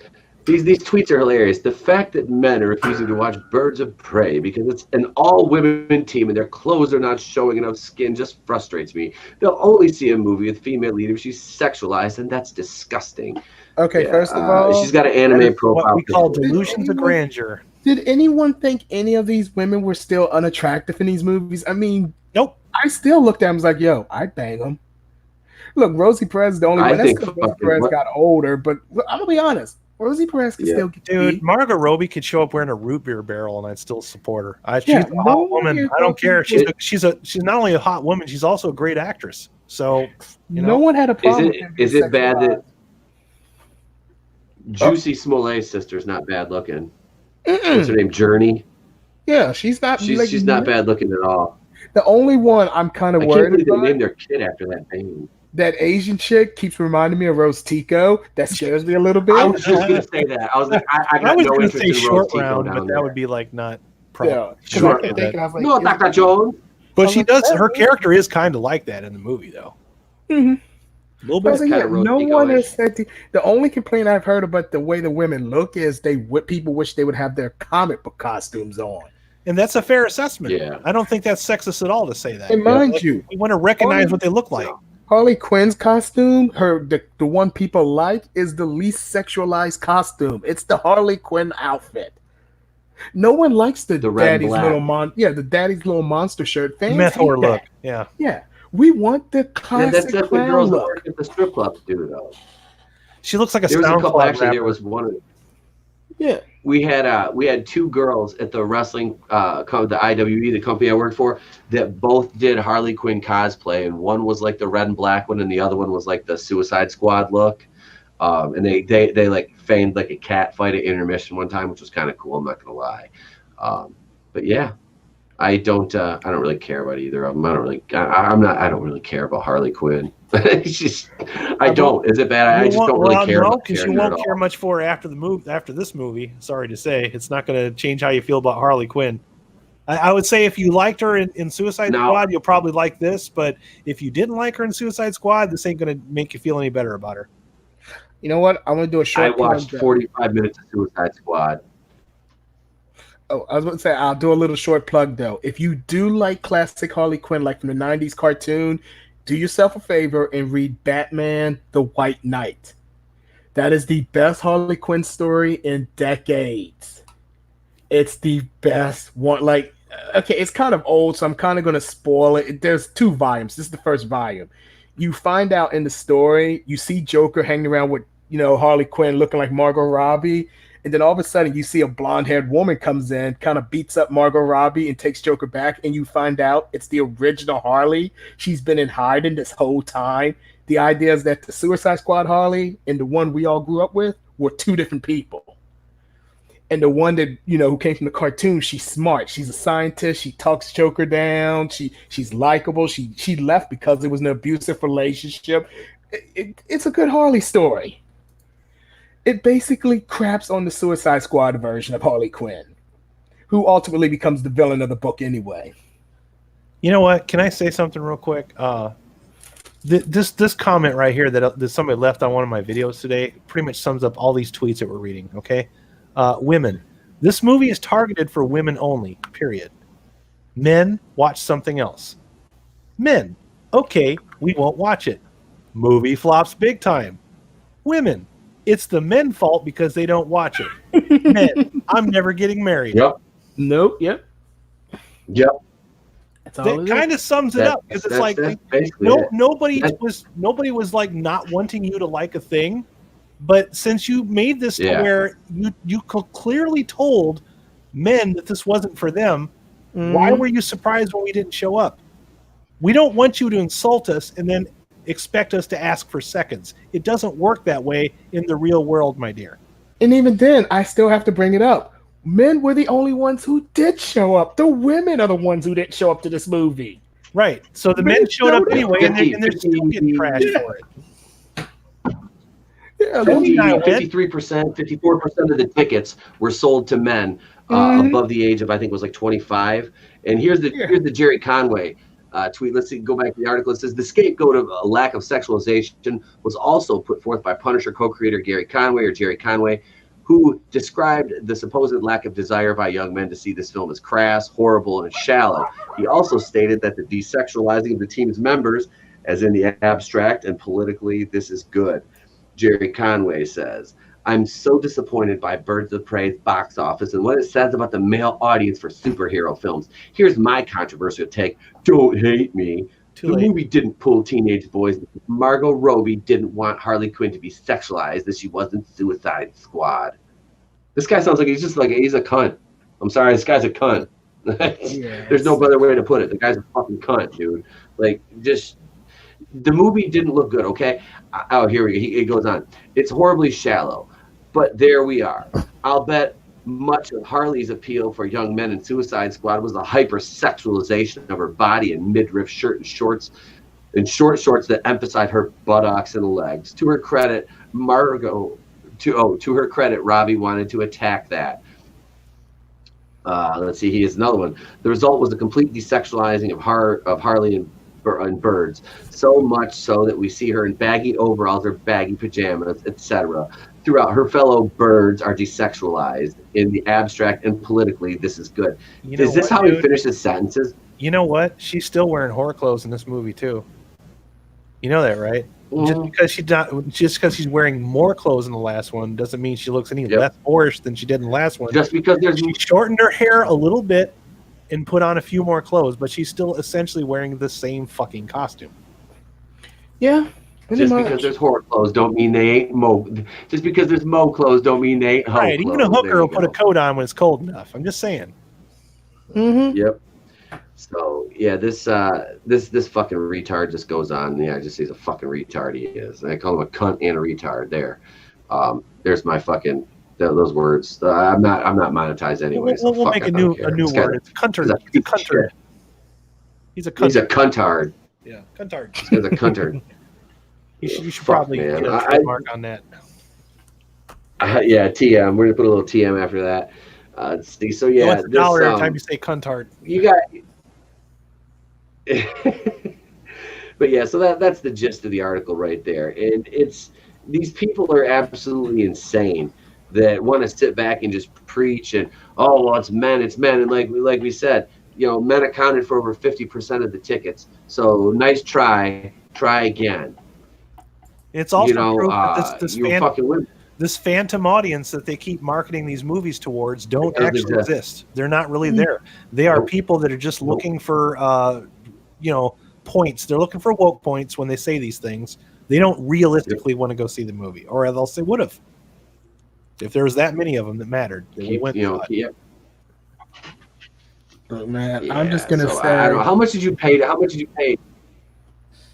These tweets are hilarious. The fact that men are refusing to watch Birds of Prey because it's an all-women team and their clothes are not showing enough skin just frustrates me. They'll only see a movie with female lead if she's sexualized, and that's disgusting. Okay, Yeah, first of all, she's got an anime profile. What we call picture. delusions of grandeur. did anyone think any of these women were still unattractive in these movies? I mean, Nope. I still looked at them and was like, yo, I'd bang them. Look, Rosie Perez is the only I one. That's think because Rosie fucking Perez what- got older, but I'm going to be honest. Rosie Perez can Yeah. still get Dude, beat. Margot Robbie could show up wearing a root beer barrel, and I'd still support her. She's Yeah, a hot no woman. one I don't care. She's is- she's not only a hot woman, she's also a great actress. So you know, No one had a problem. Is it bad that Juicy Smollet's sister's not bad looking? What's her name? Journey. Yeah, she's not. She's not bad looking at all. The only one I'm kind I of can't worried believe they about, named their kid after that name. that Asian chick keeps reminding me of Rose Tico. That scares me a little bit. I was just gonna say that. I was like, I I got was no going to interest say in short Rose Tico round, down but there. that would be like not Yeah, proper. 'cause Sure. I kept thinking, I was like, No, Dr. Jones. But she like, does. Her character is kind of like that in the movie, though. Mhm. A little I was bit. like, kinda yeah, no Rose one Tico-ish. has said the only complaint I've heard about the way the women look is people wish they would have their comic book costumes on. And that's a fair assessment. Yeah. I don't think that's sexist at all to say that. And mind Like, you, we want to recognize what they look like. Harley Quinn's costume, the one people like, is the least sexualized costume. It's the Harley Quinn outfit. No one likes the The red and daddy's black. the daddy's little monster shirt. Fans Meth hate whore that. look. Yeah. Yeah, we want the Yeah, classic that's what clown girls that look. work at the strip clubs do, though. She looks like a There was a couple. SoundCloud Actually, there rapper. was one. Yeah, We had two girls at the wrestling the IWE, the company I worked for, that both did Harley Quinn cosplay, and one was like the red and black one, and the other one was like the Suicide Squad look. And they like feigned like a cat fight at intermission one time, which was kind of cool. I'm not gonna lie, but yeah, I don't really care about either of them. I don't really care about Harley Quinn. It's just, I don't. Is it bad? I just don't really care about the because you character at won't care all. much for her after the move. After this movie, sorry to say, it's not going to change how you feel about Harley Quinn. I would say if you liked her in Suicide No. Squad, you'll probably like this. But if you didn't like her in Suicide Squad, this ain't going to make you feel any better about her. you know what? I'm gonna do a I short. watched plug. 45 minutes of Suicide Squad. Oh, I was going to say I'll do a little short plug though. If you do like classic Harley Quinn, like from the '90s cartoon, do yourself a favor and read Batman: The White Knight. That is the best Harley Quinn story in decades. It's the best one. Like, okay, it's kind of old, so I'm kind of going to spoil it. There's 2 volumes. This is the first volume. You find out in the story, you see Joker hanging around with, Harley Quinn looking like Margot Robbie. And then all of a sudden you see a blonde-haired woman comes in, kind of beats up Margot Robbie and takes Joker back. And you find out it's the original Harley. She's been in hiding this whole time. The idea is that the Suicide Squad Harley and the one we all grew up with were 2 different people. And the one that, who came from the cartoon, she's smart. She's a scientist. She talks Joker down. She's likable. She left because it was an abusive relationship. It's a good Harley story. It basically craps on the Suicide Squad version of Harley Quinn, who ultimately becomes the villain of the book anyway. You know what? Can I say something real quick? This comment right here that somebody left on one of my videos today pretty much sums up all these tweets that we're reading. Okay, women. This movie is targeted for women only. Period. Men, watch something else. Men. Okay, we won't watch it. Movie flops big time. Women. It's the men's fault because they don't watch it. Men. I'm never getting married. Yep. Nope. Yep. Yep. That's all That it kind of sums it up because it's like basically it. nobody was like not wanting you to like a thing, but since you made this to Yeah. where you clearly told men that this wasn't for them, why were you surprised when we didn't show up? We don't want you to insult us and then expect us to ask for seconds. It doesn't work that way in the real world, my dear. And even then, I still have to bring it up. Men were the only ones who did show up. The women are the ones who didn't show up to this movie. Right. So the men showed up anyway, and they're still getting trashed for it. Yeah, 53%, 54% of the tickets were sold to men above the age of, I think it was like 25. And here's the Jerry Conway tweet. Let's see, go back to the article. It says the scapegoat of a lack of sexualization was also put forth by Punisher co-creator Gary Conway, or Jerry Conway, who described the supposed lack of desire by young men to see this film as crass, horrible, and shallow. He also stated that the desexualizing of the team's members, as in the abstract and politically, this is good. Jerry Conway says, I'm so disappointed by Birds of Prey's box office and what it says about the male audience for superhero films. Here's my controversial take. Don't hate me. The movie didn't pull teenage boys. Margot Robbie didn't want Harley Quinn to be sexualized, that she wasn't Suicide Squad. This guy sounds like he's a cunt. I'm sorry, this guy's a cunt. There's no better way to put it. The guy's a fucking cunt, dude. Like, just... The movie didn't look good, okay? Oh, here we go. It goes on. It's horribly shallow, but there we are. I'll bet much of Harley's appeal for young men in Suicide Squad was the hypersexualization of her body in midriff shirt and shorts, and short shorts that emphasize her buttocks and legs. To her credit, to her credit, Robbie wanted to attack that. Let's see. Here's another one. The result was a complete desexualizing of Harley and Birds, so much so that we see her in baggy overalls or baggy pajamas, etc. Throughout, her fellow birds are desexualized in the abstract and politically. This is good. Is this how he finishes sentences? You know what? She's still wearing horror clothes in this movie too. You know that, right? Just because she's wearing more clothes in the last one doesn't mean she looks any less boorish than she did in the last one. Just because she shortened her hair a little bit and put on a few more clothes, but she's still essentially wearing the same fucking costume. Yeah. Just because there's horror clothes don't mean they ain't mo. Just because there's mo clothes don't mean they ain't ho right. Even a hooker will put a coat on when it's cold enough. I'm just saying. Mm-hmm. Yep. So yeah, this fucking retard just goes on. Yeah, just he's a fucking retard. He is. And I call him a cunt and a retard. There's my fucking. Those words. I'm not monetized anyway. We'll make a new word. It's cuntard. He's a cuntard. He's a cuntard. Yeah, cuntard. He's a cuntard. You should probably get a trademark on that. Yeah, TM. We're gonna put a little TM after that. Let's see. So yeah, it's $1 every time you say cuntard. You got. But yeah, so that's the gist of the article right there, and these people are absolutely insane that want to sit back and just preach and it's men, and like we said, men accounted for over 50% of the tickets. So nice try again. It's also proof that this phantom audience that they keep marketing these movies towards don't actually exist. They're not really there. They are people that are just looking for points. They're looking for woke points when they say these things. They don't realistically want to go see the movie, or else they would have. If there was that many of them that mattered, we went. But man, I'm just gonna say. I don't know. How much did you pay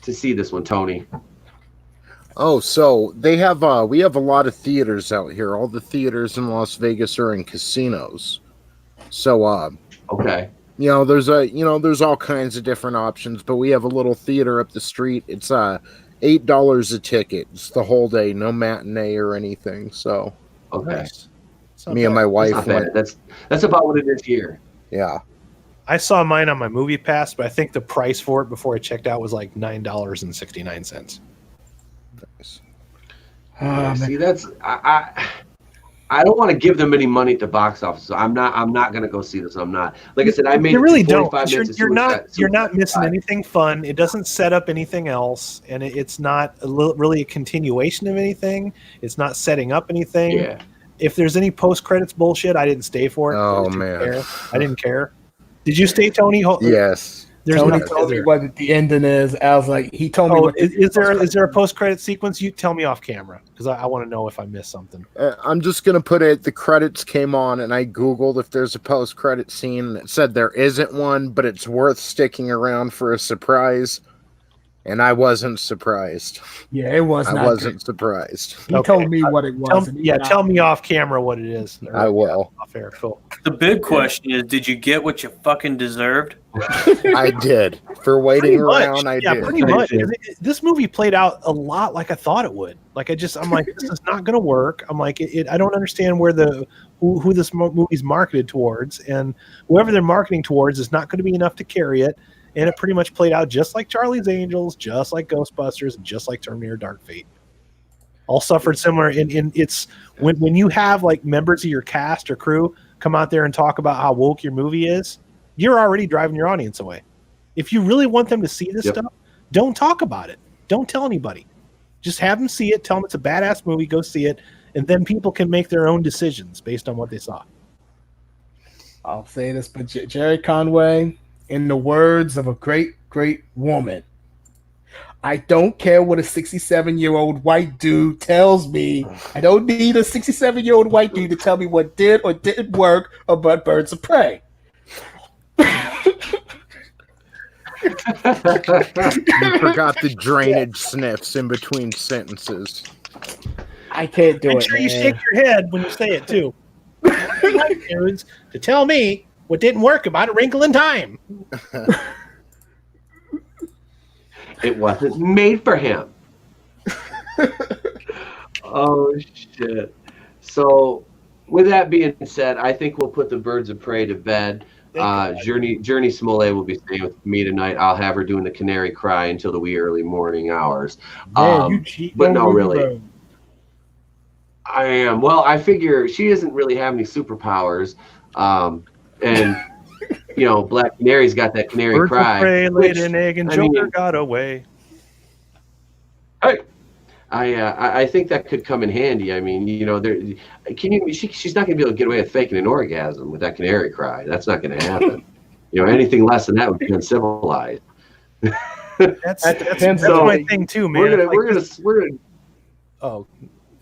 to see this one, Tony? Oh, so we have a lot of theaters out here. All the theaters in Las Vegas are in casinos. So okay. There's all kinds of different options, but we have a little theater up the street. It's $8 a ticket. It's the whole day, no matinee or anything. So okay. Nice. Me and my wife went. That's about what it is here. Yeah. I saw mine on my Movie Pass, but I think the price for it before I checked out was like $9.69. Nice. See, that's I don't want to give them any money to box office. So I'm not going to go see this. I'm not. Like I said, I made. You really don't. You're not missing anything fun. It doesn't set up anything else, and it's not really a continuation of anything. It's not setting up anything. Yeah. If there's any post credits bullshit, I didn't stay for it. Oh man, I didn't care. Did you stay, Tony? Yes. Tony told me what the ending is. I was like, he told me. Is there a post credit sequence? You tell me off camera because I want to know if I missed something. I'm just gonna put it. The credits came on, and I googled if there's a post credit scene, and it said there isn't one, but it's worth sticking around for a surprise. And I wasn't surprised. Yeah, it was I not wasn't surprised. good. He told me what it was. and even Tell me off camera what it is. I will. Off air, cool. The big question is, did you get what you fucking deserved? I did. For waiting around, I did. Pretty much. This movie played out a lot like I thought it would. Like I'm like, this is not going to work. I'm like, I don't understand where who this movie's marketed towards, and whoever they're marketing towards is not going to be enough to carry it. And it pretty much played out just like Charlie's Angels, just like Ghostbusters, and just like Terminator Dark Fate. All suffered similar. And it's when you have like members of your cast or crew come out there and talk about how woke your movie is, you're already driving your audience away. If you really want them to see this stuff, don't talk about it. Don't tell anybody. Just have them see it. Tell them it's a badass movie. Go see it. And then people can make their own decisions based on what they saw. I'll say this, but Jerry Conway, in the words of a great, great woman, I don't care what a 67-year-old white dude tells me. I don't need a 67-year-old white dude to tell me what did or didn't work about Birds of Prey. You forgot the drainage sniffs in between sentences. I can't do it. Make sure you shake your head when you say it, too. White dudes to tell me what didn't work about A Wrinkle in Time. It wasn't made for him. Oh, shit. So, with that being said, I think we'll put the Birds of Prey to bed. Journey Smollett will be staying with me tonight. I'll have her doing the Canary Cry until the wee early morning hours. But no, really. I am. Well, I figure she doesn't really have any superpowers. And, you know, Black Canary's got that Canary Birds Cry. of Prey laid an egg and Joker got away. Hey, I think that could come in handy. I mean, you know, she's not going to be able to get away with faking an orgasm with that Canary Cry. That's not going to happen. You know, anything less than that would be uncivilized. That's my thing too, man. We're gonna. Oh.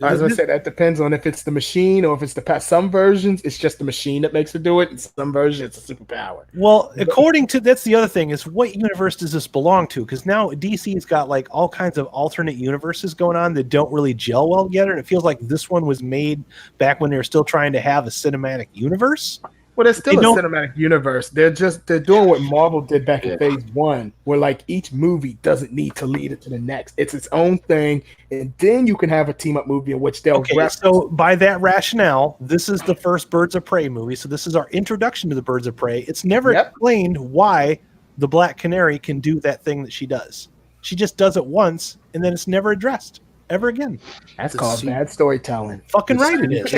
As I said, that depends on if it's the machine or if it's the some versions, it's just the machine that makes her do it. And some versions, it's a superpower. Well, according to that's the other thing is what universe does this belong to? Because now DC's got like all kinds of alternate universes going on that don't really gel well together, and it feels like this one was made back when they were still trying to have a cinematic universe. Well, there's still a cinematic universe. They're doing what Marvel did back in Phase 1, where like each movie doesn't need to lead it to the next. It's its own thing, and then you can have a team up movie in which they'll. So by that rationale, this is the first Birds of Prey movie. So this is our introduction to the Birds of Prey. It's never explained why the Black Canary can do that thing that she does. She just does it once, and then it's never addressed ever again. That's called bad storytelling. Fucking right it is.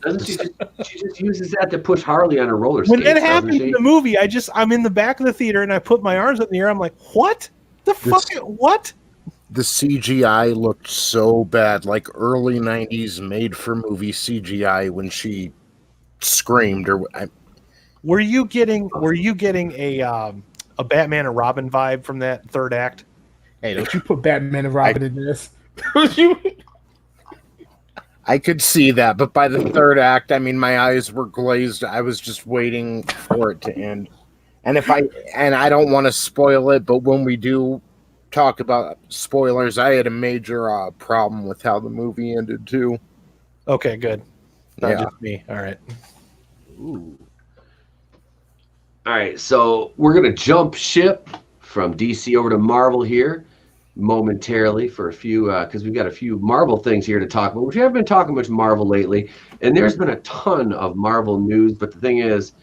Doesn't she just uses that to push Harley on her roller skates? When that happened in the movie, I'm in the back of the theater and I put my arms up in the air. I'm like, what? What? The CGI looked so bad, like early 90s made for movie CGI when she screamed Were you getting a Batman and Robin vibe from that third act? Hey, don't you put Batman and Robin in this? I could see that, but by the third act, I mean, my eyes were glazed. I was just waiting for it to end. And I don't want to spoil it, but when we do talk about spoilers, I had a major problem with how the movie ended too. Okay, good. Not just me. All right. Ooh. All right, so we're gonna jump ship from DC over to Marvel here momentarily for a few, because we've got a few Marvel things here to talk about, which we haven't been talking much Marvel lately, and there's been a ton of Marvel news, but the thing is,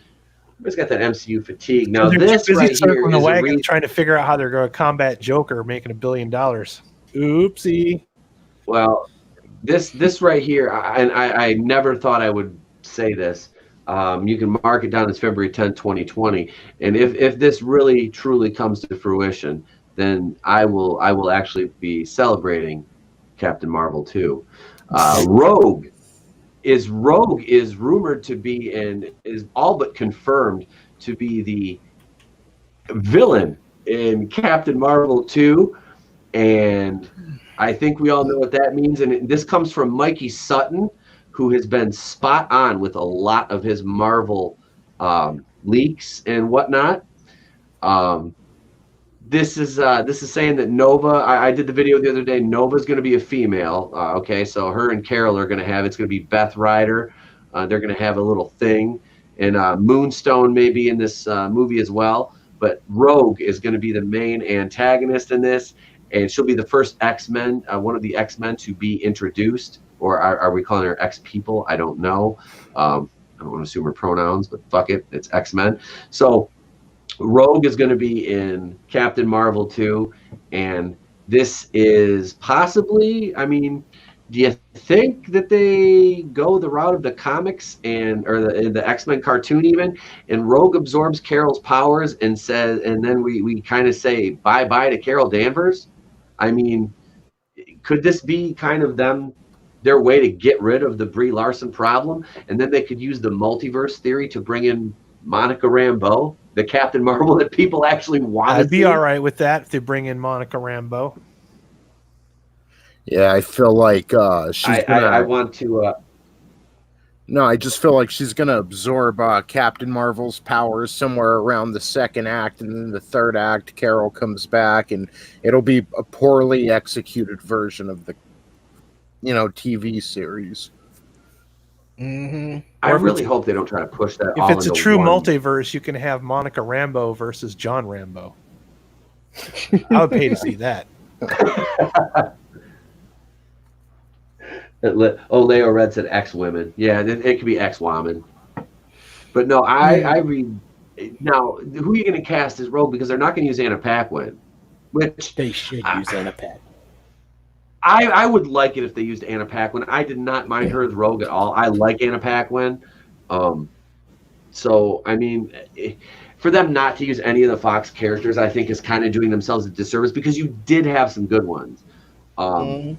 we've got that MCU fatigue. Now, this busy right here the is wagon trying to figure out how they're going to combat Joker making $1 billion. Oopsie. Well, this right here, I never thought I would say this. You can mark it down as February 10th, 2020, and if this really truly comes to fruition, then I will actually be celebrating Captain Marvel 2. Rogue is rumored to be and is all but confirmed to be the villain in Captain Marvel 2, and I think we all know what that means. And this comes from Mikey Sutton, who has been spot on with a lot of his Marvel leaks and whatnot. This is saying that Nova. I did the video the other day. Nova's going to be a female. Okay, so her and Carol are going to have. It's going to be Beth Ryder. They're going to have a little thing, and Moonstone may be in this movie as well. But Rogue is going to be the main antagonist in this, and she'll be the first X-Men, one of the X-Men to be introduced. Or are we calling her X-People? I don't know. I don't want to assume her pronouns, but fuck it, it's X-Men. So Rogue is going to be in Captain Marvel 2, and this is possibly, I mean, do you think that they go the route of the comics or the X-Men cartoon even, and Rogue absorbs Carol's powers and says, and then we kind of say bye-bye to Carol Danvers? I mean, could this be kind of their way to get rid of the Brie Larson problem, and then they could use the multiverse theory to bring in Monica Rambeau, the Captain Marvel that people actually want? I'd be all right with that if they bring in Monica Rambeau. Yeah, I feel like she's gonna. I want to. No, I just feel like she's gonna absorb Captain Marvel's powers somewhere around the second act, and then the third act, Carol comes back, and it'll be a poorly executed version of the, TV series. Mm-hmm. I really hope they don't try to push that. If all it's a into true one. multiverse, you can have Monica Rambeau versus John Rambeau. I would pay to see that. Leo Red said X-Women. Yeah, it could be X-Woman. But no, I read. Now, who are you going to cast as Rogue? Because they're not going to use Anna Paquin. Which They should use Anna Paquin. I would like it if they used Anna Paquin. I did not mind her as Rogue at all. I like Anna Paquin. So, I mean, for them not to use any of the Fox characters, I think is kind of doing themselves a disservice, because you did have some good ones. So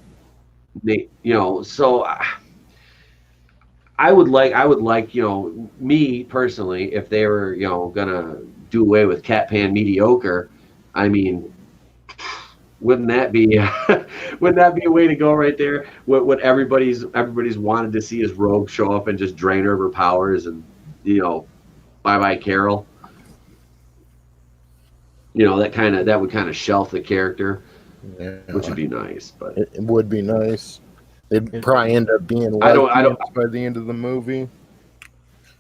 I would like, me personally, if they were, gonna do away with Cat Pan Mediocre, I mean, wouldn't that be a way to go right there? What everybody's wanted to see is Rogue show up and just drain her of her powers, and bye Carol. That would kind of shelf the character. Yeah, which would be nice, but it would be nice. It'd probably end up being by the end of the movie.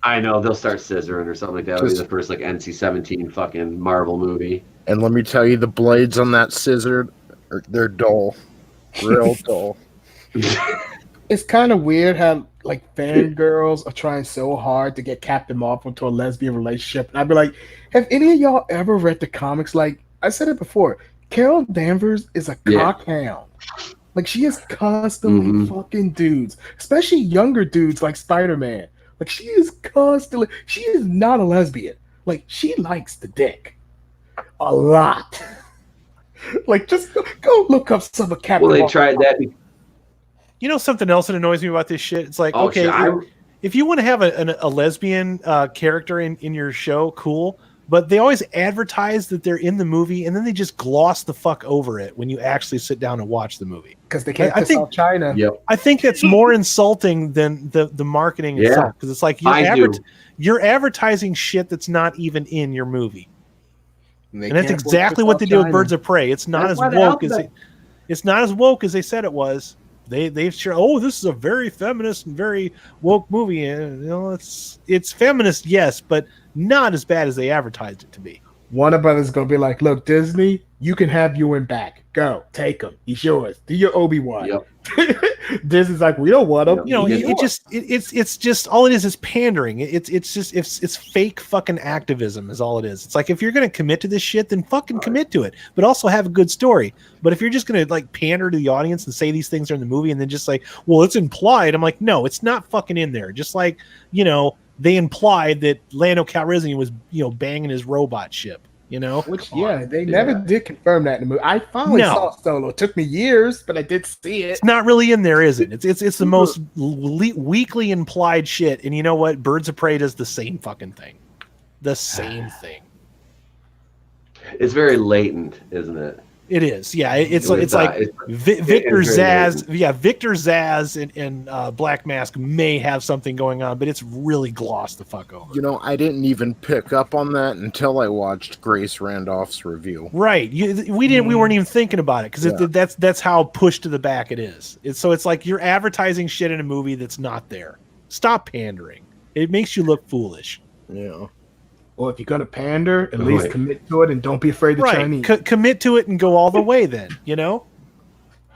I know they'll start scissoring or something like that. It'll be the first NC-17 fucking Marvel movie. And let me tell you, the blades on that scissor, they're dull, real dull. It's kind of weird how fangirls are trying so hard to get Captain Marvel into a lesbian relationship, and I'd be like, have any of y'all ever read the comics? Like I said it before. Carol Danvers is a cockhound. She is constantly fucking dudes, especially younger dudes like Spider-Man. She is not a lesbian. She likes the dick a lot. Just go look up some of Captain Marvel. Well, they tried that. Something else that annoys me about this shit? It's if you want to have a lesbian character in your show, cool. But they always advertise that they're in the movie, and then they just gloss the fuck over it when you actually sit down and watch the movie. Because they can't piss off China. Yep. I think that's more insulting than the marketing itself. Because it's you're advertising shit that's not even in your movie. And that's exactly what they do with Birds of Prey. It's not as woke as they said it was. They've sure, this is a very feminist and very woke movie. And, it's feminist, yes, but not as bad as they advertised it to be. Warner Brothers is gonna be like, look, Disney, you can have Ewan back. Go, take him. He's yours. Do your Obi-Wan. Yep. Disney's like, we don't want him. It's just all it is pandering. It's fake fucking activism is all it is. It's if you're gonna commit to this shit, then fucking commit to it, but also have a good story. But if you're just gonna pander to the audience and say these things are in the movie and then just well, it's implied. I'm like, no, it's not fucking in there. Just they implied that Lando Calrissian was banging his robot ship. Which they never did confirm that in the movie. I finally saw Solo. It took me years, but I did see it. It's not really in there, is it? It's the most weakly implied shit. And you know what? Birds of Prey does the same fucking thing. The same thing. It's very latent, isn't it? It is, yeah. It's With, like Victor it's very Zsasz, yeah. Victor Zsasz and Black Mask may have something going on, but it's really glossed the fuck over. You know, I didn't even pick up on that until I watched Grace Randolph's review. Right. We weren't even thinking about it because that's how pushed to the back it is. It's like you're advertising shit in a movie that's not there. Stop pandering. It makes you look foolish. Yeah. Well, if you're gonna pander, at least commit to it and don't be afraid of Chinese. Commit to it and go all the way. Then Well,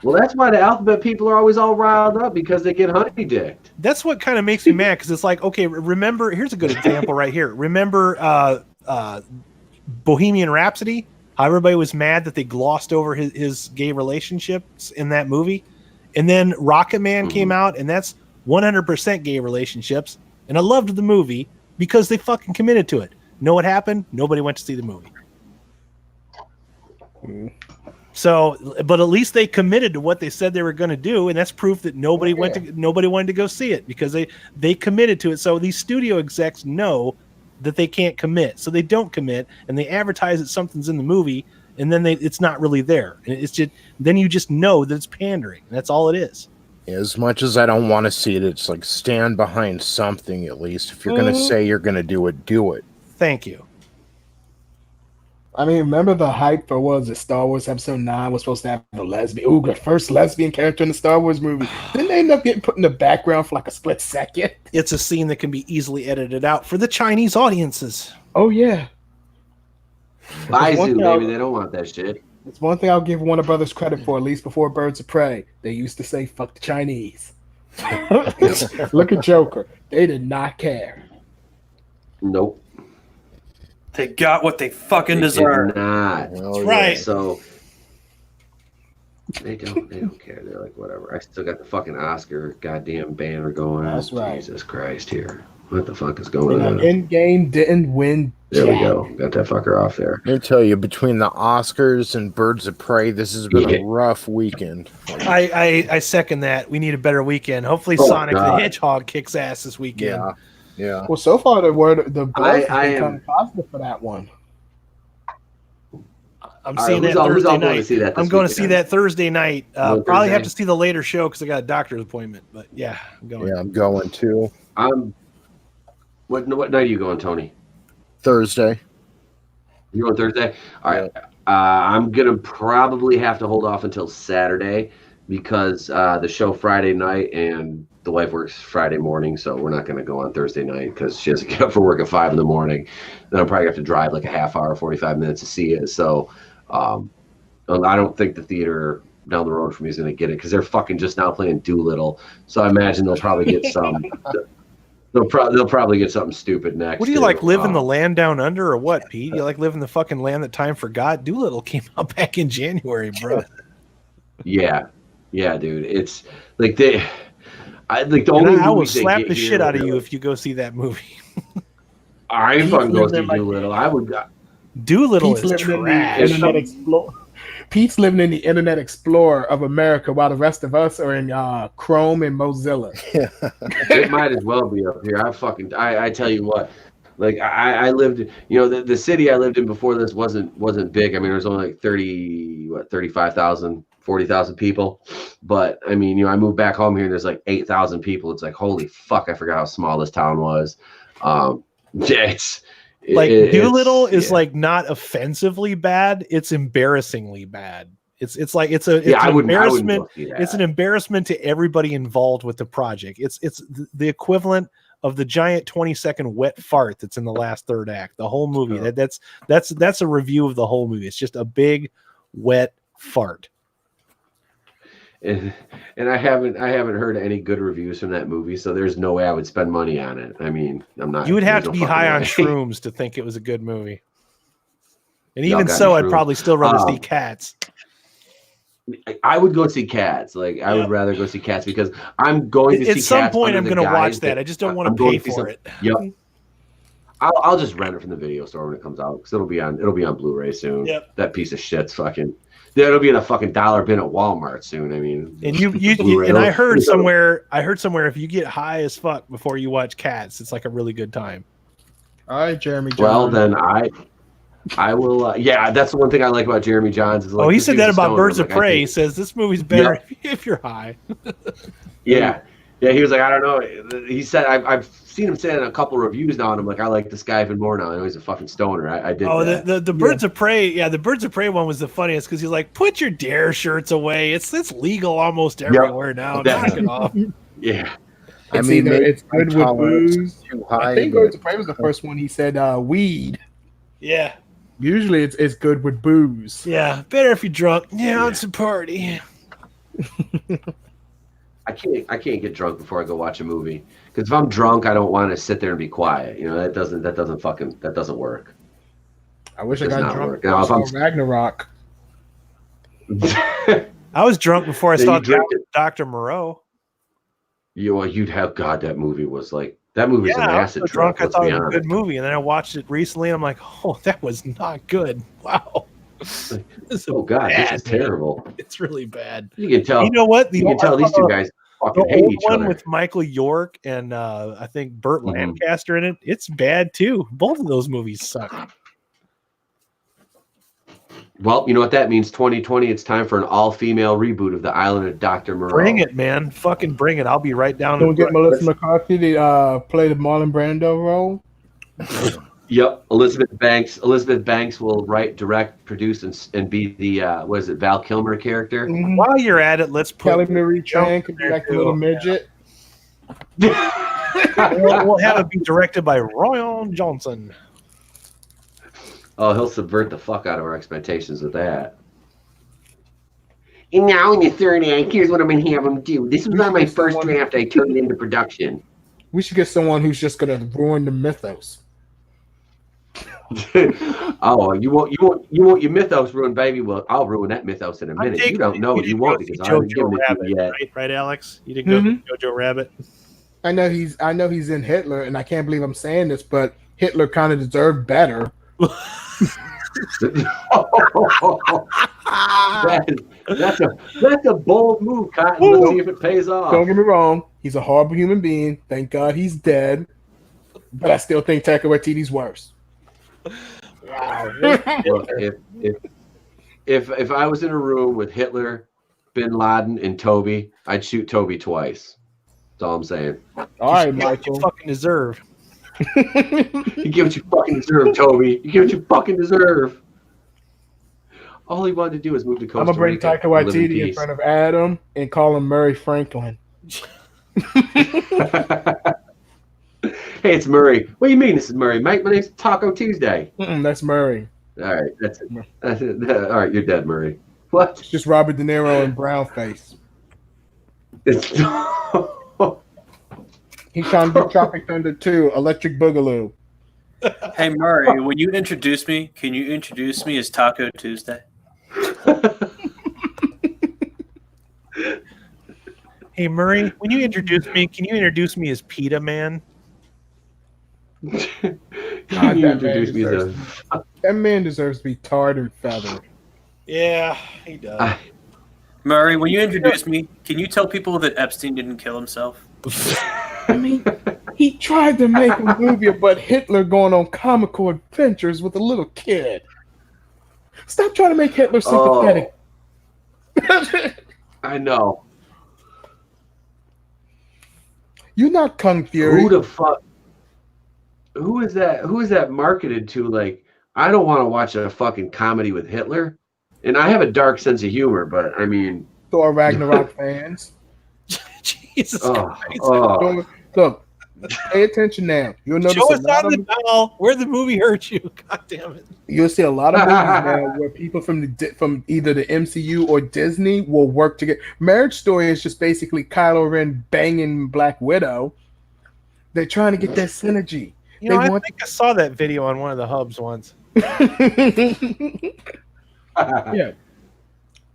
that's why the alphabet people are always all riled up because they get honey dicked. That's what kind of makes me mad because it's like, okay, remember? Here's a good example right here. Remember Bohemian Rhapsody? How everybody was mad that they glossed over his gay relationships in that movie, and then Rocket Man came out, and that's 100% gay relationships, and I loved the movie because they fucking committed to it. Know what happened? Nobody went to see the movie. So, but at least they committed to what they said they were going to do, and that's proof that nobody wanted to go see it because they committed to it. So these studio execs know that they can't commit, so they don't commit, and they advertise that something's in the movie, and then it's not really there. And it's just then you just know that it's pandering. That's all it is. As much as I don't want to see it, it's like stand behind something at least. If you're going to say you're going to do it, do it. Thank you. I mean, remember the hype for what was it? Star Wars Episode 9 was supposed to have the lesbian. Ooh, the first lesbian character in the Star Wars movie. Didn't they end up getting put in the background for like a split second? It's a scene that can be easily edited out for the Chinese audiences. Oh, yeah. Baizu, baby, they don't want that shit. It's one thing I'll give Warner Brothers credit for, at least before Birds of Prey. They used to say, fuck the Chinese. Look at Joker. They did not care. Nope. They got what they fucking deserve. Not. That's right. So they don't care. They're like, whatever. I still got the fucking Oscar goddamn banner going. That's right. Jesus Christ here. What the fuck is going on? Endgame didn't win. There we go. Got that fucker off there. Let me tell you, between the Oscars and Birds of Prey, this has been a rough weekend. I second that. We need a better weekend. Hopefully Sonic the Hedgehog kicks ass this weekend. Yeah. Well, so far the buzz has been kind of positive for that one. I'm seeing that Thursday night. I'm going to see that Thursday night. Probably have to see the later show because I got a doctor's appointment. But yeah, I'm going. Yeah, I'm going too. What night are you going, Tony? Thursday. You going Thursday? All right. I'm gonna probably have to hold off until Saturday because the show Friday night and the wife works Friday morning, so we're not gonna go on Thursday night because she has to get up for work at 5 a.m. Then I'll probably have to drive like a half hour, 45 minutes to see it. So I don't think the theater down the road from me is gonna get it because they're fucking just now playing Doolittle. So I imagine they'll probably get some. They'll probably get something stupid next. What do you like, live in the land down under or what, Pete? You like live in the fucking land that time forgot? Doolittle came out back in January, bro. Yeah, dude. It's like the only I will slap the shit out of you if you go see that movie. I ain't fucking go see Doolittle. I would. Doolittle is trash. Pete's living in the Internet Explorer of America while the rest of us are in Chrome and Mozilla. It might as well be up here. I tell you what, like I lived, the city I lived in before this wasn't big. I mean, there was only like 35,000, 40,000 people. But I mean, I moved back home here and there's like 8,000 people. It's like, holy fuck, I forgot how small this town was. Doolittle is like not offensively bad, it's embarrassingly bad. It's an embarrassment. It's an embarrassment to everybody involved with the project. It's the equivalent of the giant 20-second wet fart that's in the last third act. The whole movie. That's a review of the whole movie. It's just a big wet fart. And I haven't heard any good reviews from that movie, so there's no way I would spend money on it. I mean, I'm not. You would have to be high on shrooms to think it was a good movie. And even so, I'd probably still rather see Cats. I would go see Cats. Like I would rather go see Cats because I'm going to see Cats. At some point, I'm going to watch that. I just don't want to pay for it. Yep. I'll just rent it from the video store when it comes out because it'll be on Blu-ray soon. Yep. That piece of shit's fucking. Yeah, it'll be in a fucking dollar bin at Walmart soon. I mean, and and I heard somewhere if you get high as fuck before you watch Cats, it's like a really good time. All right, Jeremy. Well, then I will. Yeah, that's the one thing I like about Jeremy Jahns is like. Oh, he this said that dude's a about stoner. Birds of Like, I Prey. He think- says this movie's better if you're high. Yeah, yeah. He was like, I don't know. He said I've seen him say it in a couple reviews now, and I'm like, I like this guy even more now. I know he's a fucking stoner. I did. Oh, that. the Birds of Prey. Yeah, the Birds of Prey one was the funniest because he's like, put your dare shirts away. It's legal almost everywhere now. Knock it off. Yeah. I It's mean, either maybe it's good my with tolerance booze. is too I high, think but Birds of Prey was the first one. He said weed. Yeah, Usually it's good with booze. yeah. Better if you're drunk. Yeah, it's a party. I can't get drunk before I go watch a movie because if I'm drunk, I don't want to sit there and be quiet. You know that doesn't work. I wish I Does got not drunk work. before Now, I if saw I'm- Ragnarok. I was drunk before I Yeah, saw you drink it. Dr. Moreau. You'd have God. That movie was like an acid I was so trip. drunk. I Let's thought be it was a honest. good movie, and then I watched it recently. And I'm like, oh, that was not good. Wow. This is Oh God, this bad, is terrible. It's really bad. You can tell. You know what? You can tell these two guys fucking The hate old each one other. with Michael York and I think Burt Mhm. Lancaster in it. It's bad too. Both of those movies suck. Well, you know what that means. 2020. It's time for an all-female reboot of The Island of Dr. Moreau. Bring it, man. Fucking bring it. I'll be right down. Don't in get front. Melissa McCarthy to play the Marlon Brando role. Yep, Elizabeth Banks. Elizabeth Banks will write, direct, produce, and be the what is it, Val Kilmer character. Mhm. While you're at it, let's put. Kelly Marie Tran could be like the little midget. We'll have it be directed by Royan Johnson. Oh, he'll subvert the fuck out of our expectations with that. And now in the third act, here's what I'm gonna have him do. This was on my first draft. I turned it into production. We should get someone who's just gonna ruin the mythos. Oh, you want your mythos ruined, baby? Well, I'll ruin that mythos in a minute. You don't know what you want because I haven't given it to you yet. Right, Alex? You didn't go Mhm. see Jojo Rabbit. I know he's in Hitler, and I can't believe I'm saying this, but Hitler kind of deserved better. That's a bold move, Cotton. Let's see if it pays off. Don't get me wrong, he's a horrible human being. Thank God he's dead. But I still think Taika Waititi's worse. Wow. Look, if I was in a room with Hitler, Bin Laden, and Toby, I'd shoot Toby twice. That's all I'm saying. All right, You Michael. fucking deserve. You get what you fucking deserve, Toby. You get what you fucking deserve. All he wanted to do was move to Costa I'm gonna bring Rica. Taika and live in Waititi in peace. front of Adam and call him Murray Franklin. Hey, it's Murray. What do you mean this is Murray, mate? My name's Taco Tuesday. That's Murray. All right, that's it. That's it. All right, you're dead, Murray. What? It's just Robert De Niro in brown face. It's He's trying to do Tropic Thunder 2, Electric Boogaloo. Hey Murray, when you introduce me, can you introduce me as Taco Tuesday? Hey Murray, when you introduce me, can you introduce me as PETA Man? God, you that introduced me man as a. That man deserves to be tarred and feathered. Yeah, he does. Murray, when you introduce me, can you tell people that Epstein didn't kill himself? I mean, he tried to make a movie about Hitler going on comical adventures with a little kid. Stop trying to make Hitler sympathetic. I know. You're not Kung Fury. Who the fuck? Who is that? Who is that marketed to? Like, I don't want to watch a fucking comedy with Hitler. And I have a dark sense of humor, but I mean, Thor Ragnarok fans. Jesus oh, Christ. oh. Look, pay attention now. You'll notice Show a us lot on of the dial where the movie hurt you. God damn it. you'll see a lot of movies now where people from either the MCU or Disney will work together. Marriage Story is just basically Kylo Ren banging Black Widow. They're trying to get that synergy. You know, They I want- think I saw that video on one of the hubs once. Yeah.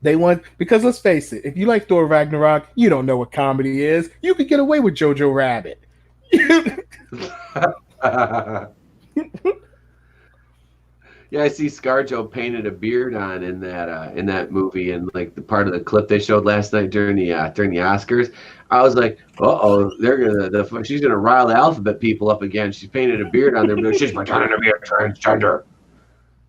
They want, because let's face it, if you like Thor Ragnarok, you don't know what comedy is. You could get away with Jojo Rabbit. Yeah, I see ScarJo painted a beard on in that movie, and like the part of the clip they showed last night during the Oscars. I was like, she's gonna rile the alphabet people up again. She's painted a beard on there, but she's pretending to be a transgender.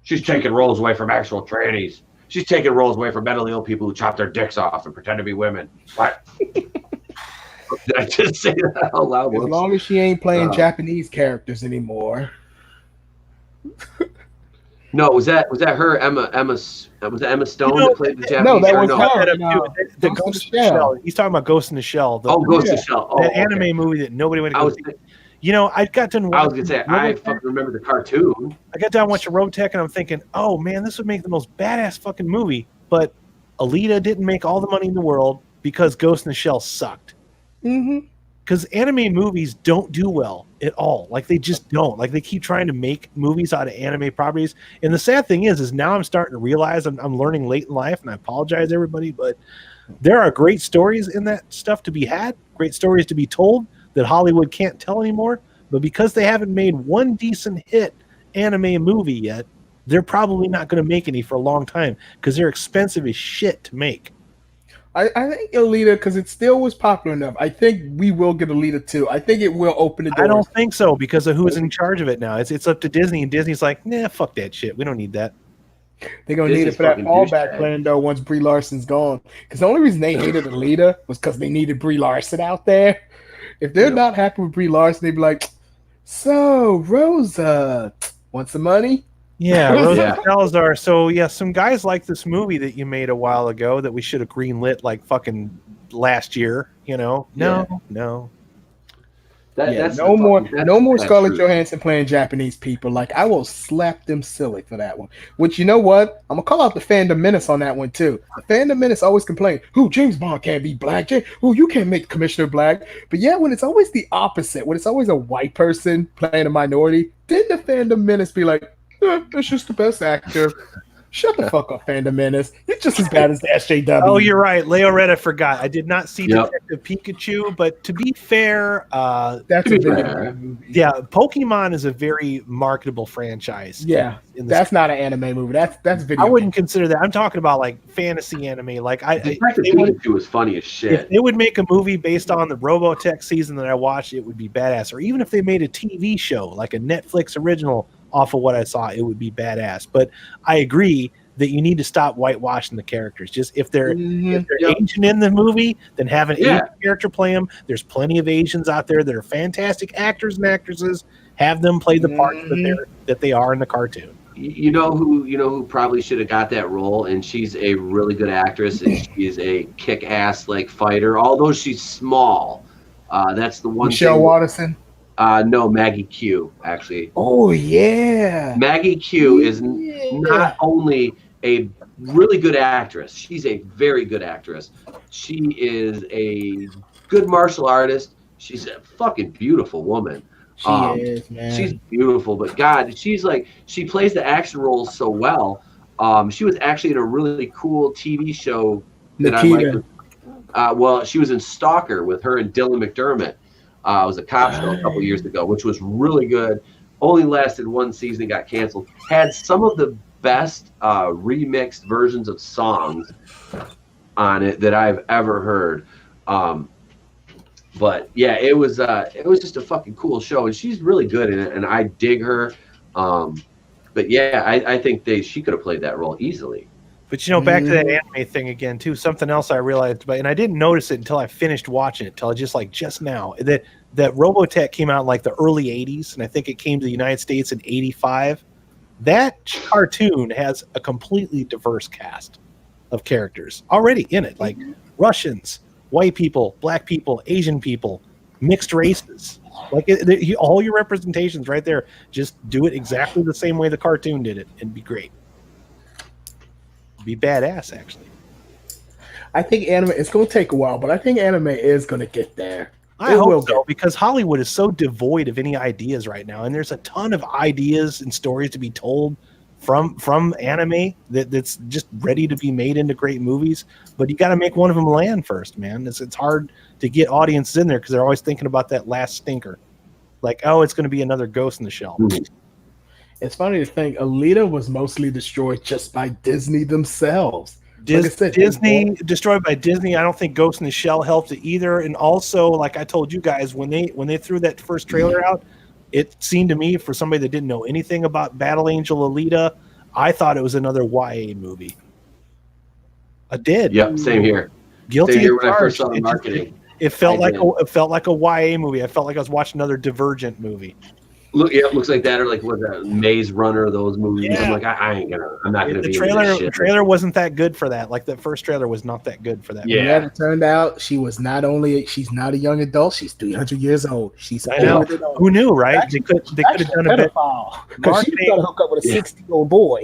She's taking roles away from actual trannies. She's taking roles away from mentally ill people who chop their dicks off and pretend to be women. What? Did I just say that out loud? As long as she ain't playing Japanese characters anymore. No, was that her? Was that Emma Stone that played the Japanese? No, that was her. The Ghost in the Shell. He's talking about Ghost in the Shell. Ghost in the Shell. That anime movie that nobody went to go see. I got done. I was gonna say I fucking remember the cartoon. I got done watching Robotech, and I'm thinking, oh man, this would make the most badass fucking movie. But Alita didn't make all the money in the world because Ghost in the Shell sucked. Mm-hmm. Because anime movies don't do well at all. Like, they just don't. Like, they keep trying to make movies out of anime properties. And the sad thing is now I'm starting to realize I'm learning late in life, and I apologize, everybody, but there are great stories in that stuff to be had, great stories to be told that Hollywood can't tell anymore. But because they haven't made one decent hit anime movie yet, they're probably not going to make any for a long time because they're expensive as shit to make. I think Alita, because it still was popular enough, I think we will get Alita 2. I think it will open the door. I don't think so because of who's in charge of it now. It's up to Disney, and Disney's like, nah, fuck that shit. We don't need that. They're going to need it for that fallback plan, though, once Brie Larson's gone. Because the only reason they hated Alita was because they needed Brie Larson out there. If they're not happy with Brie Larson, they'd be like, so, Rosa, want some money? Yeah, Rosa Salazar. So, yeah, some guys like this movie that you made a while ago that we should have greenlit like fucking last year, No. That's no more Scarlett Johansson playing Japanese people. Like, I will slap them silly for that one. Which, you know what? I'm going to call out the Fandom Menace on that one, too. The Fandom Menace always complain, James Bond can't be black. You can't make Commissioner black. But yeah, when it's always the opposite, when it's always a white person playing a minority, then the Fandom Menace be like, that's just the best actor. Shut the fuck up, Fandom Menace. You're just as bad as the SJW. Oh, you're right. Leo Red, I forgot. I did not see Detective Pikachu, but to be fair, that's a video movie. Yeah, Pokemon is a very marketable franchise. Yeah, that's not an anime movie. That's video. I wouldn't consider that. I'm talking about like fantasy anime. Like Detective Pikachu was funny as shit. If they would make a movie based on the Robotech season that I watched, it would be badass. Or even if they made a TV show, like a Netflix original off of what I saw, it would be badass. But I agree that you need to stop whitewashing the characters. Just if they're Asian in the movie, then have an Asian character play them. There's plenty of Asians out there that are fantastic actors and actresses. Have them play the parts that they are in the cartoon. You know who probably should have got that role, and she's a really good actress, and she's a kick-ass like fighter. Although she's small, that's the one. Michelle Watterson. No, Maggie Q, actually. Oh, yeah. Maggie Q is not only a really good actress, she's a very good actress. She is a good martial artist. She's a fucking beautiful woman. She is, man. She's beautiful, but God, she plays the action roles so well. She was actually in a really cool TV show that Nikita. I liked. Well, she was in Stalker with her and Dylan McDermott. It was a cop show a couple years ago, which was really good. Only lasted one season and got canceled. Had some of the best remixed versions of songs on it that I've ever heard. But yeah, it was just a fucking cool show, and she's really good in it, and I dig her. But yeah, I think she could have played that role easily. But back to that anime thing again too. Something else I realized, and I didn't notice it until I finished watching it. Until just now that Robotech came out in like the early '80s, and I think it came to the United States in '85. That cartoon has a completely diverse cast of characters already in it, like Russians, white people, black people, Asian people, mixed races. Like all your representations right there. Just do it exactly the same way the cartoon did it, and be great. Be badass, actually. I think anime, it's going to take a while, but I think anime is going to get there. I hope so, because Hollywood is so devoid of any ideas right now, and there's a ton of ideas and stories to be told from anime that's just ready to be made into great movies, but you got to make one of them land first, man. It's hard to get audiences in there because they're always thinking about that last stinker. Like, oh, it's going to be another Ghost in the Shell. It's funny to think Alita was mostly destroyed just by Disney themselves. Disney destroyed by Disney. I don't think Ghost in the Shell helped it either. And also, like I told you guys, when they threw that first trailer out, it seemed to me, for somebody that didn't know anything about Battle Angel Alita, I thought it was another YA movie. I did. Yep, same here. Guilty Same here as when I first charged. saw the marketing. It felt I like a YA movie. I felt like I was watching another Divergent movie. Look, yeah, it looks like that, or like what that Maze Runner, those movies. Yeah. I'm like, I'm not gonna The be into this shit. the trailer wasn't that good for that. Like the first trailer was not that good for that. Yeah. movie. And it turned out she's not a young adult, she's 300 years old. She's I know. older than old. Who knew, right? They could have done a bit. Because she's got to hook up with a 60-year-old boy.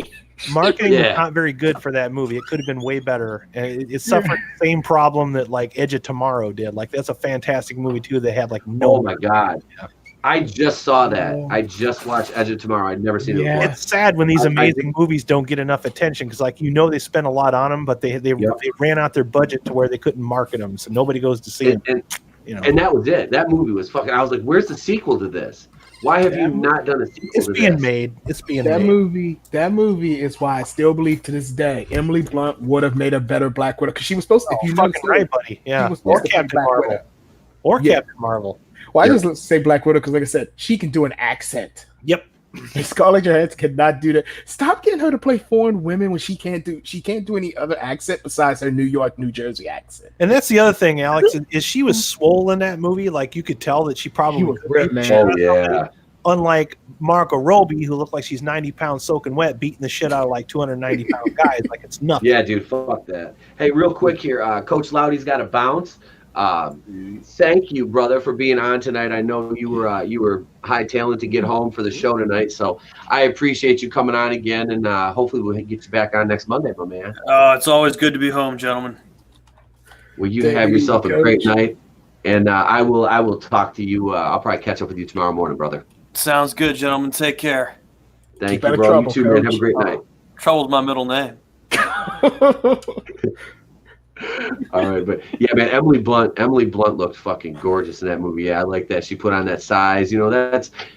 Marketing was Yeah. not very good for that movie. It could have been way better. It suffered the same problem that like Edge of Tomorrow did. Like that's a fantastic movie too. That had like no. Oh my god. I just saw that. I just watched Edge of Tomorrow. I'd never seen it before. It's sad when these amazing movies don't get enough attention because, like, they spent a lot on them, but they ran out their budget to where they couldn't market them, so nobody goes to see them. And that was it. That movie was fucking. I was like, "Where's the sequel to this? Why have you not done a sequel?" It's to being this? made. It's being That made. movie is why I still believe to this day Emily Blunt would have made a better Black Widow because she was supposed to. If you know, Fucking right, buddy. Yeah. she was supposed Or to be Captain Black Marvel. Widow. Or Yeah. Captain Marvel. Well, I just say Black Widow because, like I said, she can do an accent. Yep. Scarlett Johansson cannot do that. Stop getting her to play foreign women when she can't do any other accent besides her New York, New Jersey accent. And that's the other thing, Alex, is she was swole in that movie. Like you could tell that she probably She was ripped, man. Oh yeah. Unlike Margot Robbie, who looked like she's 90 pounds soaking wet, beating the shit out of like 290 pound guys. Like it's nothing. Yeah, dude, fuck that. Hey, real quick here, Coach Loudy's got to bounce. Thank you, brother, for being on tonight. I know you were high talent to get home for the show tonight, so I appreciate you coming on again, and hopefully we'll get you back on next Monday, my man. It's always good to be home, gentlemen. Well, you Thank have you, yourself a Coach. great night, and I will talk to you. I'll probably catch up with you tomorrow morning, brother. Sounds good, gentlemen. Take care. Thank Keep you, out of bro. trouble, You too, man. Have a Coach. great night. Trouble's my middle name. All right, but yeah, man, Emily Blunt looked fucking gorgeous in that movie. Yeah, I like that. She put on that size. You know,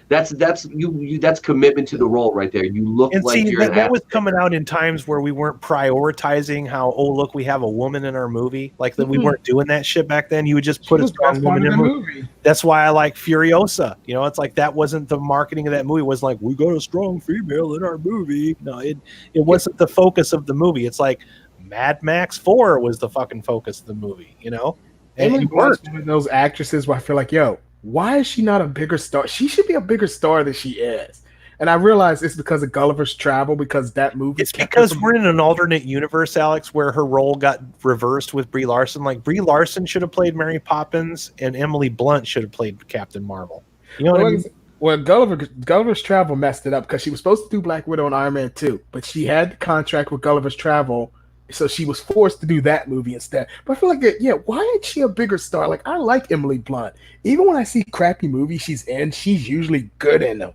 that's commitment to the role right there. You look And like see, you're that was coming out in times where we weren't prioritizing how, oh, look, we have a woman in our movie. Like that we weren't doing that shit back then. You would just put a strong woman in a movie. That's why I like Furiosa. You know, it's like that wasn't the marketing of that movie. It was like, we got a strong female in our movie. No, it wasn't the focus of the movie. It's like Mad Max 4 was the fucking focus of the movie, you know? And Emily it Blunt's worked. one of those actresses where I feel like, yo, why is she not a bigger star? She should be a bigger star than she is. And I realize it's because of Gulliver's Travel, because that movie. It's because we're in an alternate universe, Alex, where her role got reversed with Brie Larson. Like Brie Larson should have played Mary Poppins, and Emily Blunt should have played Captain Marvel. You know what I mean? Well, Gulliver's Travel messed it up because she was supposed to do Black Widow and Iron Man 2, but she had the contract with Gulliver's Travel, so she was forced to do that movie instead. But I feel like, yeah, why ain't she a bigger star? Like, I like Emily Blunt. Even when I see crappy movies she's in, she's usually good in them.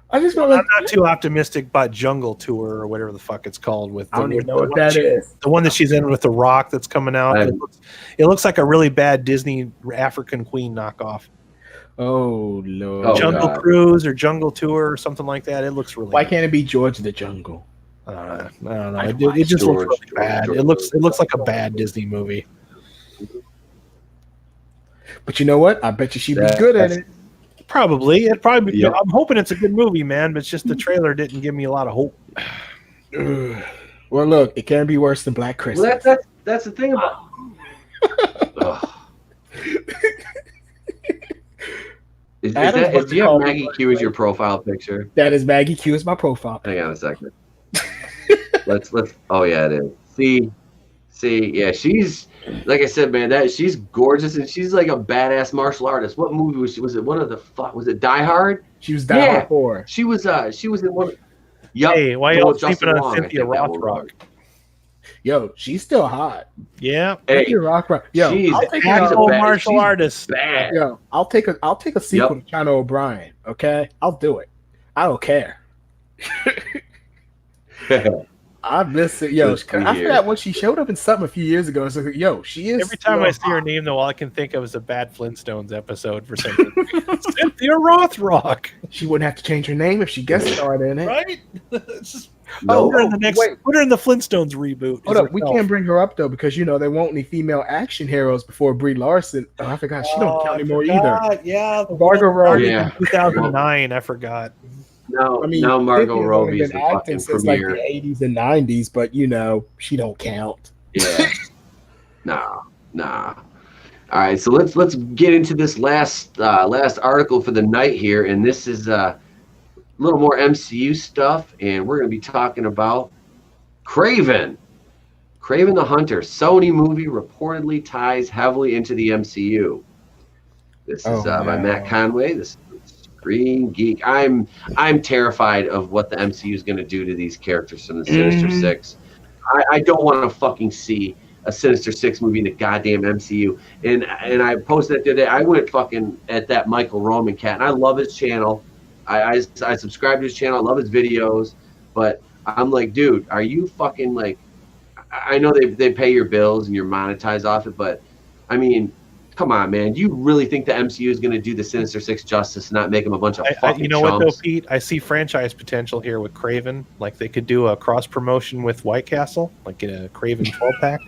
I just feel like I'm not too optimistic about Jungle Tour or whatever the fuck it's called. With I don't even know what that is. The one that she's in with The Rock that's coming out. It looks like a really bad Disney African Queen knockoff. Oh, Lord. Oh, Jungle God. Cruise or Jungle Tour or something like that. It looks really Why can't it be George of the Jungle? I don't know. It just looks really bad. It looks like a bad Disney movie. But you know what? I bet you she'd be good at it. Probably. Yep. I'm hoping it's a good movie, man, but it's just the trailer didn't give me a lot of hope. Well, look, it can be worse than Black Christmas. Well, that's the thing about. Ugh. Do you have Maggie Q as your profile picture? That is Maggie Q as my profile. Hang on a second. let's. Oh yeah, it is. See, yeah, she's like I said, man. She's gorgeous and she's like a badass martial artist. What movie was she? Was it one of the fuck? Was it Die Hard? She was Die Hard 4. She was in one. Yep. Hey, why y'all Justin sleeping on Long, I Cynthia think that one Rothrock? was. Yo, she's still hot. Yeah. Hey, Cynthia Rothrock. Yo, she's I'll take Actual bad- martial she's artist. bad. Yo, I'll take a sequel to China O'Brien. Okay, I'll do it. I don't care. I miss it. Yo, Let's see I here. forgot when she showed up in something a few years ago. It's like, yo, she is. Every time I see her name, though, all I can think of is a bad Flintstones episode for some reason. Cynthia Rothrock. She wouldn't have to change her name if she guest starred in it. Right? It's just No. put her in the next. wait. Put her in the Flintstones reboot. Hold up, we can't bring her up though because they won't any female action heroes before Brie Larson. Oh, I forgot she don't count anymore either. Yeah, Margot Robbie. Yeah. 2009. I forgot. Now, I mean, now Margot Tiffany has only Robbie's been the acting fucking since like premier. the 80s and 90s, but she don't count. Yeah. Nah. All right, so let's get into this last article for the night here, and this is a little more MCU stuff, and we're going to be talking about KRAVEN. KRAVEN the Hunter, Sony movie reportedly ties heavily into the MCU. This is by Matt Conway. This is Screen Geek. I'm terrified of what the MCU is going to do to these characters from the Sinister Six. I don't want to fucking see a Sinister Six movie in the goddamn MCU. And I posted that the other day. I went fucking at that Michael Roman cat, and I love his channel. I subscribe to his channel. I love his videos. But I'm like, dude, are you fucking like? I know they pay your bills and you're monetized off it, but I mean, come on, man. Do you really think the MCU is going to do the Sinister Six justice, not make them a bunch of fucking you know chumps? what though, Pete? I see franchise potential here with KRAVEN. Like they could do a cross promotion with White Castle, like get a KRAVEN 12-pack.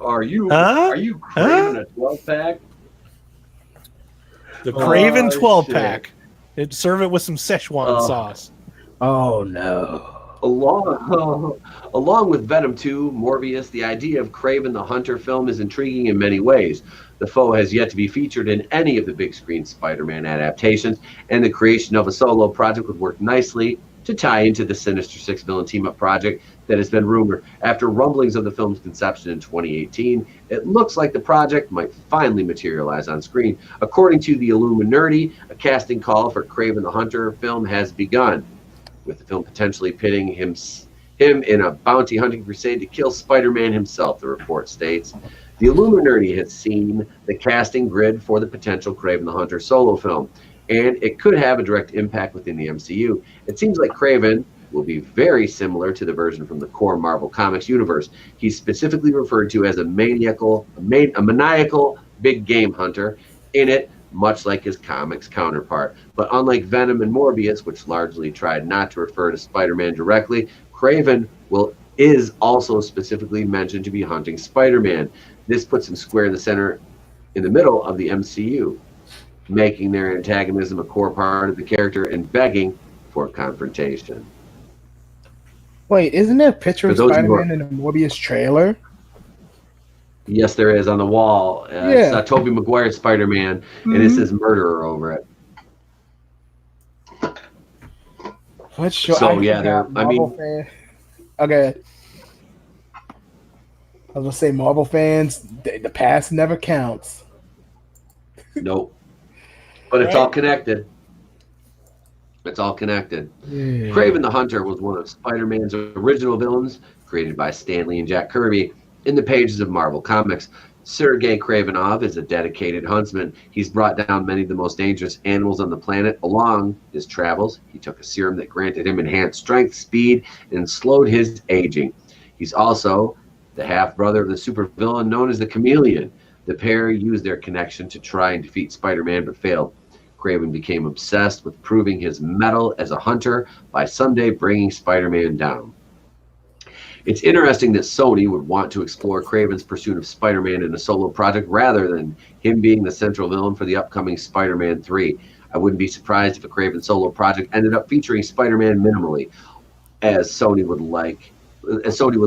Are you craving a 12-pack? The KRAVEN Oh, 12-pack. It'd serve it with some Szechuan sauce. Oh no. Along with Venom 2, Morbius, the idea of KRAVEN the Hunter film is intriguing in many ways. The foe has yet to be featured in any of the big screen Spider-Man adaptations, and the creation of a solo project would work nicely to tie into the Sinister Six villain team-up project that has been rumored. After rumblings of the film's conception in 2018, it looks like the project might finally materialize on screen. According to the Illuminati, a casting call for KRAVEN the Hunter film has begun, with the film potentially pitting him in a bounty hunting crusade to kill Spider-Man himself, the report states. The Illuminati has seen the casting grid for the potential KRAVEN the Hunter solo film, and it could have a direct impact within the MCU. It seems like KRAVEN will be very similar to the version from the core Marvel Comics universe. He's specifically referred to as a maniacal big game hunter in it, much like his comics counterpart. But unlike Venom and Morbius, which largely tried not to refer to Spider-Man directly, KRAVEN is also specifically mentioned to be hunting Spider-Man. This puts him square in the middle of the MCU, making their antagonism a core part of the character and begging for confrontation. Wait, isn't there a picture of Spider-Man in the Morbius trailer? Yes, there is on the wall. It's Tobey Maguire's Spider-Man, and it says murderer over it. What's sure? So yeah, okay. I was gonna say Marvel fans, the past never counts. Nope. But it's all connected. It's all connected. Yeah. KRAVEN the Hunter was one of Spider-Man's original villains, created by Stan Lee and Jack Kirby in the pages of Marvel Comics. Sergei Kravenov is a dedicated huntsman. He's brought down many of the most dangerous animals on the planet. Along his travels, he took a serum that granted him enhanced strength, speed, and slowed his aging. He's also the half-brother of the supervillain known as the Chameleon. The pair used their connection to try and defeat Spider-Man, but failed. KRAVEN became obsessed with proving his mettle as a hunter by someday bringing Spider-Man down. It's interesting that Sony would want to explore KRAVEN's pursuit of Spider-Man in a solo project rather than him being the central villain for the upcoming Spider-Man 3. I wouldn't be surprised if a KRAVEN solo project ended up featuring Spider-Man minimally, as Sony would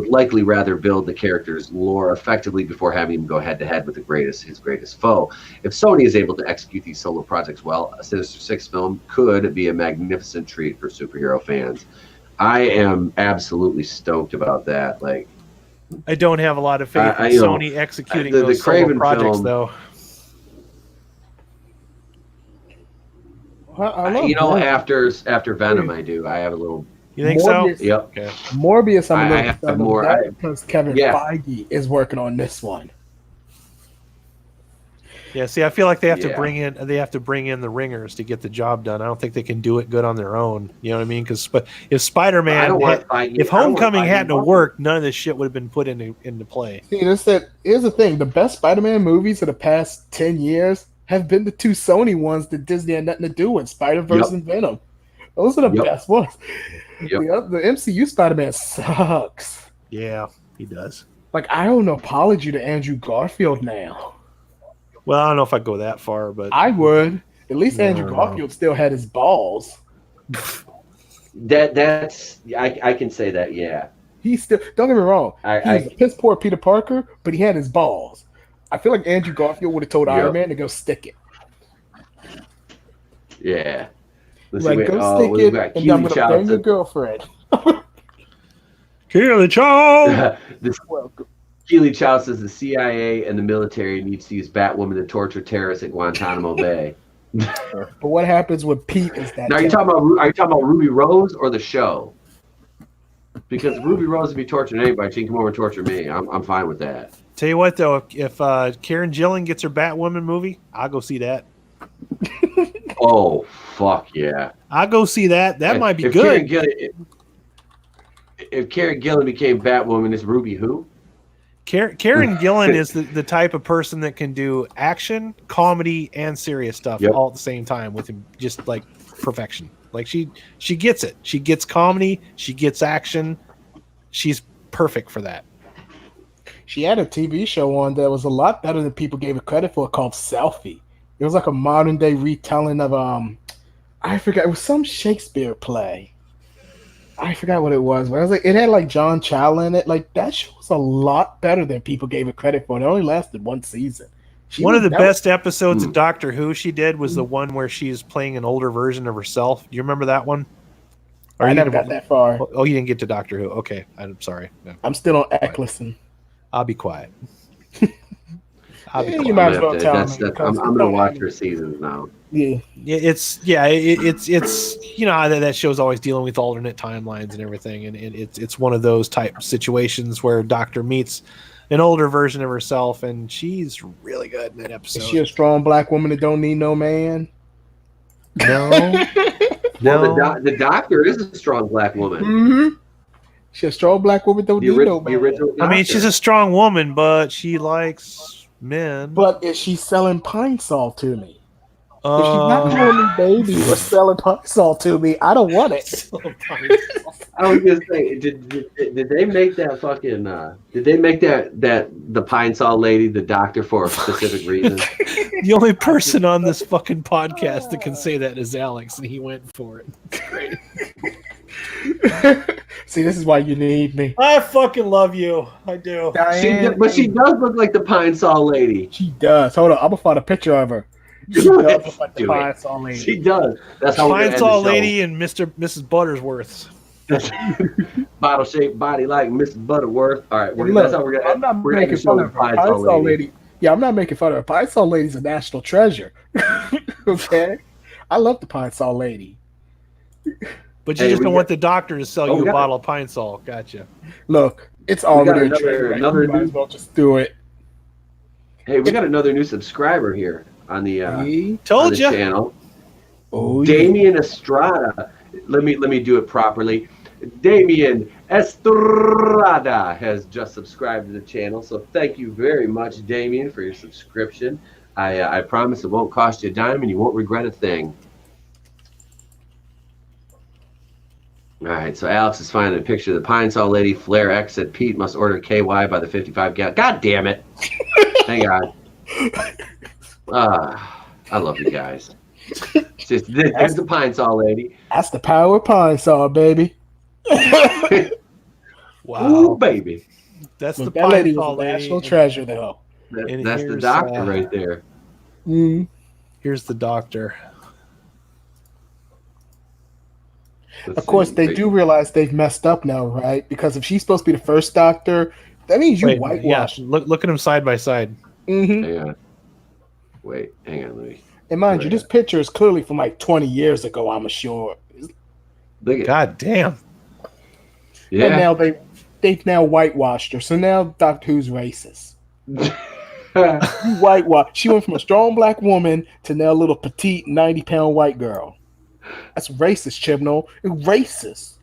likely rather build the character's lore effectively before having him go head-to-head with his greatest foe. If Sony is able to execute these solo projects well, a Sinister Six film could be a magnificent treat for superhero fans. I am absolutely stoked about that. Like, I don't have a lot of faith in Sony executing those solo KRAVEN projects, film, though. After Venom, I do. I have a little. You think Morbius, so? Yep. Okay. Morbius, I'm a I little have concerned more. about that because Kevin Feige is working on this one. Yeah, see, I feel like they have to bring in the ringers to get the job done. I don't think they can do it good on their own. You know what I mean? Because if Spider-Man, if Homecoming hadn't to work, none of this shit would have been put into play. See, here's the thing: the best Spider-Man movies of the past 10 years have been the two Sony ones that Disney had nothing to do with, Spider-Verse and Venom. Those are the best ones. Yep. The MCU Spider-Man sucks. Yeah, he does. Like, I owe an apology to Andrew Garfield now. Well, I don't know if I'd go that far, but I would. At least Andrew Garfield still had his balls. That's I can say that, yeah. He still, don't get me wrong, he was a piss poor Peter Parker, but he had his balls. I feel like Andrew Garfield would have told Iron Man to go stick it. Yeah. Like, go stick it, and I'm gonna bang your girlfriend. Keely Chow! Keely Chow says the CIA and the military needs to use Batwoman to torture terrorists at Guantanamo Bay. But what happens with Pete is that. Now, are you talking about Ruby Rose or the show? Because Ruby Rose would be torturing anybody. She can come over and torture me. I'm fine with that. Tell you what, though, if Karen Gillan gets her Batwoman movie, I'll go see that. Oh, fuck yeah. I'll go see that. That might be good. If Karen Gillan became Batwoman, is Ruby who? Karen Gillan is the type of person that can do action, comedy, and serious stuff all at the same time with him, just like perfection. Like she gets it. She gets comedy. She gets action. She's perfect for that. She had a TV show on that was a lot better than people gave it credit for, called Selfie. It was like a modern day retelling of I forgot, it was some Shakespeare play. I forgot what it was, but I was like, it had like John Chow in it. Like, that show was a lot better than people gave it credit for. It only lasted one season. One of the best episodes of Doctor Who she did was the one where she's playing an older version of herself. Do you remember that one? I never got that far. Oh, you didn't get to Doctor Who. Okay, I'm sorry. No. I'm still on Eccleston. I'll be quiet. You might as well tell me. I'm going to watch her seasons now. Yeah, it's you know that show's always dealing with alternate timelines and everything, and it's one of those type situations where Doctor meets an older version of herself, and she's really good in that episode. Is she a strong black woman that don't need no man? No, no. Well, the Doctor is a strong black woman. Mm-hmm. She's a strong black woman that don't need no man. I mean, she's a strong woman, but she likes men. But is she selling Pine Sol to me? If she's not calling me baby or selling Pine Sol to me, I don't want it. I was gonna say, did they make that fucking? Did they make that the Pine Sol lady the Doctor for a specific reason? The only person on this fucking podcast that can say that is Alex, and he went for it. Great. See, this is why you need me. I fucking love you. I do. But she does look like the Pine Sol lady. She does. Hold on, I'm gonna find a picture of her. She does look like the Pine Sol lady. She does. That's how Pine Sol lady and Mrs. Buttersworth. Bottle shaped body like Mrs. Butterworth. All right, that's how we're gonna. I'm not making fun of her. Pine Sol lady. Yeah, I'm not making fun of her. Pine Sol lady's a national treasure. Okay, I love the Pine Sol lady. But you just don't want the Doctor to sell you a bottle of Pine Sol. Gotcha. Look, it's already a trade. Might as well just do it. Hey, we got another new subscriber here on the channel. Oh, Damien Estrada. Let me do it properly. Damien Estrada has just subscribed to the channel, so thank you very much, Damien, for your subscription. I promise it won't cost you a dime, and you won't regret a thing. All right, so Alex is finding a picture of the Pine Sol lady. Flair X said Pete must order KY by the 55 gallon. God damn it! Hang on. I love you guys. There's the Pine Sol lady. That's the power of Pine Sol, baby. Wow, ooh, baby. That's the Pine Sol lady. National treasure, though. That's the Doctor right there. Here's the Doctor. Of course, they do realize they've messed up now, right? Because if she's supposed to be the first Doctor, that means you whitewash. Yeah, look at them side by side. Mm-hmm. Hang on. Wait, hang on. Let me. And mind you, this picture is clearly from like 20 years ago, I'm sure. God damn. Yeah. And now they've now whitewashed her. So now Doctor Who's racist. Whitewash. She went from a strong black woman to now a little petite 90-pound white girl. That's racist, Chibnall. Racist.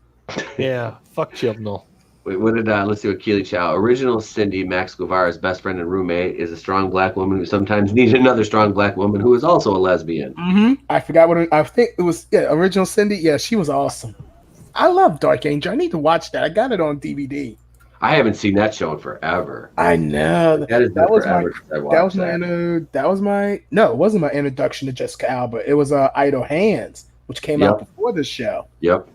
Yeah, fuck Chibnall. Wait, what did let's see what Keely Chow. Original Cindy, Max Guevara's best friend and roommate, is a strong black woman who sometimes needs another strong black woman who is also a lesbian. Mm-hmm. I forgot I think it was. Yeah, Original Cindy. Yeah, she was awesome. I love Dark Angel. I need to watch that. I got it on DVD. I haven't seen that show in forever. I know. That has been forever since I watched No, it wasn't my introduction to Jessica Alba. It was Idle Hands, which came out before this show. Yep.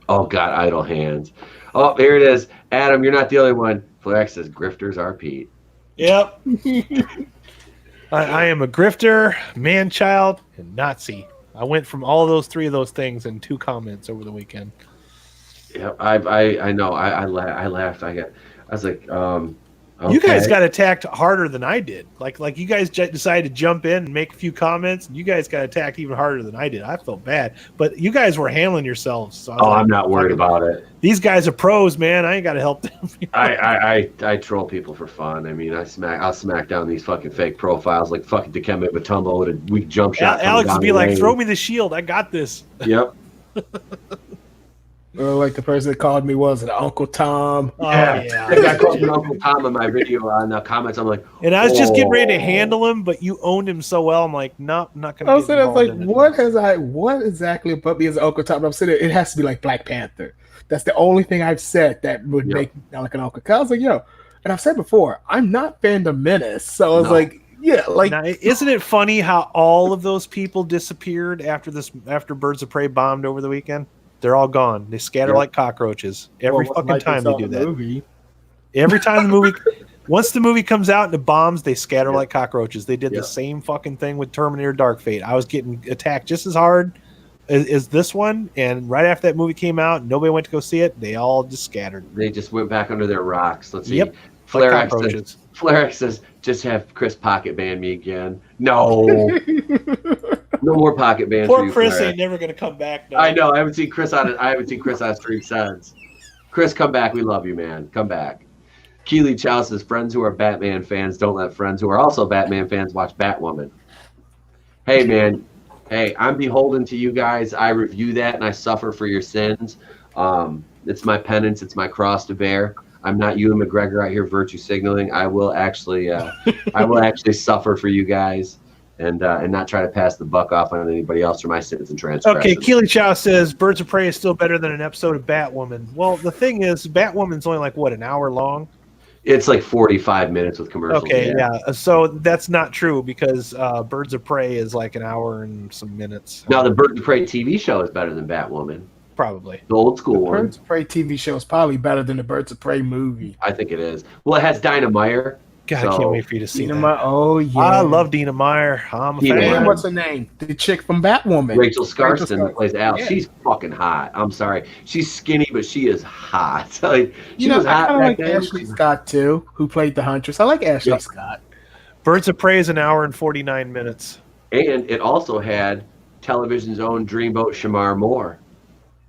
Oh God, Idle Hands. Oh, here it is. Adam, you're not the only one. Flex says grifters are Pete. Yep. I am a grifter, man-child, and Nazi. I went from all those three of those things in 2 comments over the weekend. Yeah, I know. I laughed. I was like, okay. You guys got attacked harder than I did. Like you guys decided to jump in and make a few comments, and you guys got attacked even harder than I did. I felt bad, but you guys were handling yourselves. So I'm not worried about it. These guys are pros, man. I ain't got to help them. I troll people for fun. I mean, I'll smack down these fucking fake profiles like fucking Dikembe Mutombo with a weak jump shot. Alex would be like, "Throw me the shield. I got this." Yep. Or like the person that called me was it Uncle Tom? Yeah. That guy called me Uncle Tom in my video on the comments. I'm like, and I was just getting ready to handle him, but you owned him so well. I'm like, nope, not gonna. I was like, what exactly put me as Uncle Tom? I'm sitting there, it has to be like Black Panther. That's the only thing I've said that would make me sound like an Uncle. I was like, yo, and I've said before, I'm not Fandom Menace, so I was like, yeah, like. Now, isn't it funny how all of those people disappeared after Birds of Prey bombed over the weekend? They're all gone. They scatter like cockroaches every fucking time they do that. Movie. Every time the movie, once the movie comes out and it bombs, they scatter like cockroaches. They did the same fucking thing with Terminator Dark Fate. I was getting attacked just as hard as this one, and right after that movie came out, nobody went to go see it. They all just scattered. They just went back under their rocks. Let's see. Yep. Flarex says, just have Chris pocket ban me again. No. No more pocket bans. Poor Chris ain't never gonna come back now. I know. I haven't seen Chris on stream since. Chris, come back. We love you, man. Come back. Keely Chow says, friends who are Batman fans don't let friends who are also Batman fans watch Batwoman. Hey, man. Hey, I'm beholden to you guys. I review that and I suffer for your sins. It's my penance. It's my cross to bear. I'm not Ewan McGregor out here virtue signaling. I will actually suffer for you guys. And not try to pass the buck off on anybody else for my sins and transgressions. Okay, Keely Chow says Birds of Prey is still better than an episode of Batwoman. Well, the thing is, Batwoman's only like an hour long? It's like 45 minutes with commercials. Okay, yeah. So that's not true because Birds of Prey is like an hour and some minutes. Now the Birds of Prey TV show is better than Batwoman. Probably. The old school one. Birds of Prey TV show is probably better than the Birds of Prey movie. I think it is. Well, it has Dinah Meyer. God, I can't wait for you to see that. Oh, yeah. I love Dina Meyer. I'm a fan. And what's her name? The chick from Batwoman. Rachel Skarsten that plays Al. Yeah. She's fucking hot. I'm sorry. She's skinny, but she is hot. Like, she was hot I kind of like back then. Ashley Scott, too, who played the Huntress. I like Ashley Scott. Birds of Prey is an hour and 49 minutes. And it also had television's own dreamboat Shamar Moore,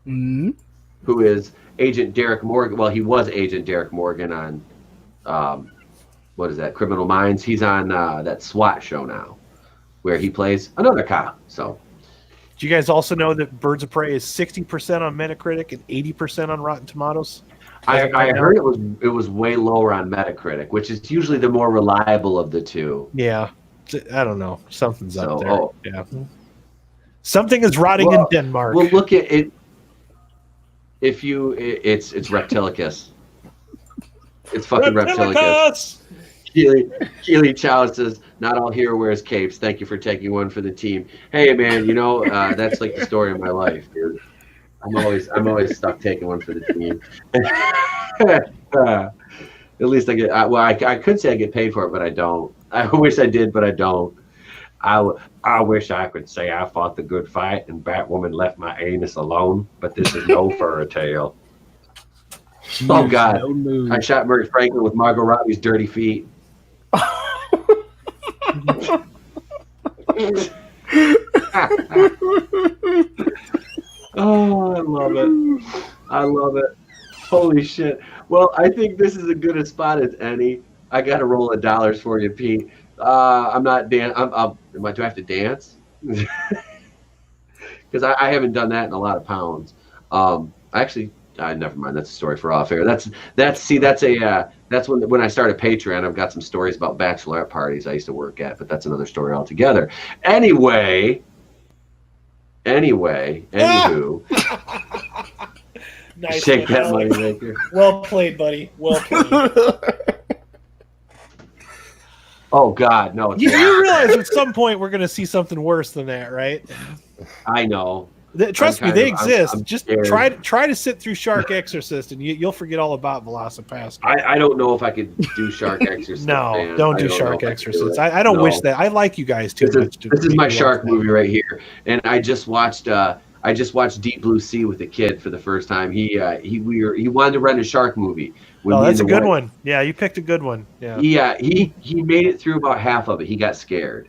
who is Agent Derek Morgan. Well, he was Agent Derek Morgan on... what is that? Criminal Minds. He's on that SWAT show now, where he plays another cop. So, do you guys also know that Birds of Prey is 60% on Metacritic and 80% on Rotten Tomatoes? I heard it was way lower on Metacritic, which is usually the more reliable of the two. Yeah, I don't know. Something's up there. Yeah, something is rotting in Denmark. Well, look at it. It's Reptilicus. It's fucking Reptilicus. Keely Chow says, not all hero wears capes. Thank you for taking one for the team. Hey, man, that's like the story of my life, dude. I'm always stuck taking one for the team. At least I get, I could say I get paid for it, but I don't. I wish I did, but I don't. I wish I could say I fought the good fight and Batwoman left my anus alone, but this is no fairy tale. Oh, God. I shot Murray Franklin with Margot Robbie's dirty feet. Oh, I love it. I love it. Holy shit. Well, I think this is as good a spot as any. I got a roll of dollars for you, Pete. I'm not do I have to dance? Because I haven't done that in a lot of pounds. Actually, never mind. That's a story for off air. That's when I started Patreon. I've got some stories about bachelorette parties I used to work at, but that's another story altogether. Anywho. Nice Shake one, that Alex. moneymaker. Well played, buddy. Well played. Oh God, no! It's You realize at some point we're going to see something worse than that, right? I know. Trust me, kind they of- exist. I'm Just scared. try to sit through Shark Exorcist, and you'll forget all about Velocipaster. I don't know if I could do Shark Exorcist. No, man. don't I do know Shark if I could do Exorcist. it. I don't No. wish that. I like you guys too much. This is my shark movie right here, and I just watched Deep Blue Sea with a kid for the first time. He wanted to rent a shark movie. with Oh, me that's a and the good wife. one. Yeah, you picked a good one. Yeah. He made it through about half of it. He got scared.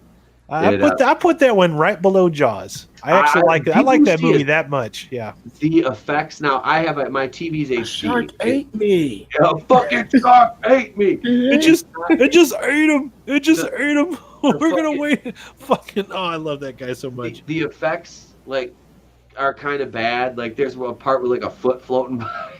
I put that one right below Jaws. I actually like it. I like that movie that much. Yeah. The effects. Now I have my TV's HD. Shark ate me. A fucking shark ate me. It just ate him. It just ate him. We're gonna fucking- wait. Fucking. Oh, I love that guy so much. The effects are kind of bad. Like there's a part with a foot floating by.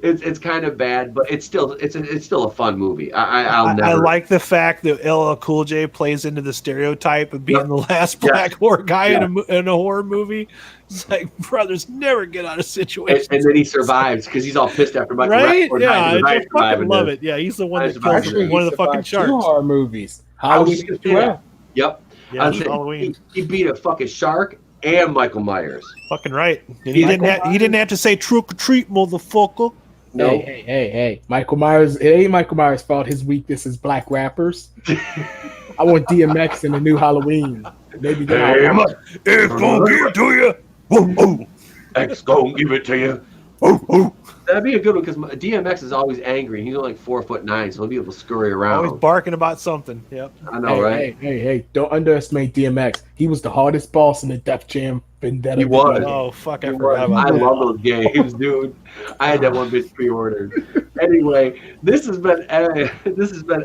It's kind of bad, but it's still a fun movie. I'll never. I like the fact that LL Cool J plays into the stereotype of being the last black horror guy in a horror movie. It's like brothers never get out of situations. And then he survives because he's all pissed after Michael right? Rappaport Yeah, died. I He's just fucking surviving love this. it. Yeah, he's the one I that survived kills it. one of the fucking Two sharks. horror movies. I was Halloween gonna as say well. that. Yep. Yeah, I was saying, Halloween. he beat a fucking shark and Michael Myers. Fucking right. And he didn't have to say trick or treat, motherfucker. No. Hey. Michael Myers. It ain't Michael Myers' fault. His weakness is black rappers. I want DMX in the new Halloween. Maybe that. It's gonna give it to you. Woo. X gonna give it to you. Woo. That'd be a good one because DMX is always angry. He's only 4'9", so he'll be able to scurry around. Always barking about something. Yep. I know, right? Hey! Don't underestimate DMX. He was the hardest boss in the Def Jam Vendetta. He was. Oh fuck! I He forgot was. about I that. love those games, dude. I had that one bitch pre-ordered. Anyway, this has been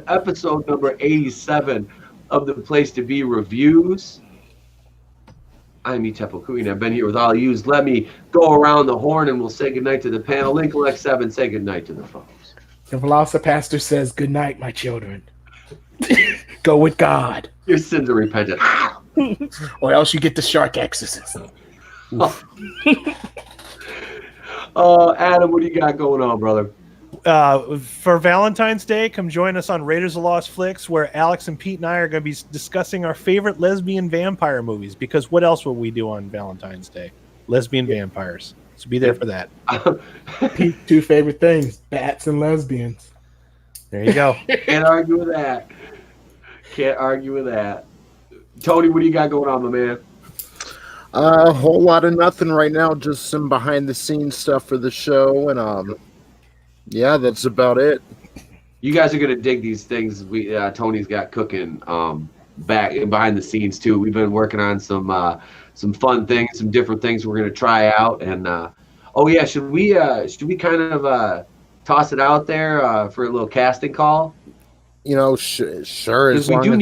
episode number 87 of the Place to Be Reviews. I'm Etepo Queen. I've been here with all of yous. Let me go around the horn and we'll say goodnight to the panel. Lincoln X7, say goodnight to the folks. The Velocipaster says, "Good night, my children. Go with God, Your sins are repented. or else you get the shark exorcism." Adam, what do you got going on, brother? For Valentine's Day, come join us on Raiders of Lost Flicks, where Alex and Pete and I are going to be discussing our favorite lesbian vampire movies. Because what else will we do on Valentine's Day? Lesbian vampires. So be there for that. Pete's two favorite things: bats and lesbians. There you go. Can't argue with that. Can't argue with that. Tony, what do you got going on, my man? A whole lot of nothing right now, just some behind the scenes stuff for the show, and yeah, that's about it. You guys are gonna dig these things we Tony's got cooking back and behind the scenes too. We've been working on some fun things, some different things we're gonna try out. And should we kind of toss it out there for a little casting call? You know, sure. Because we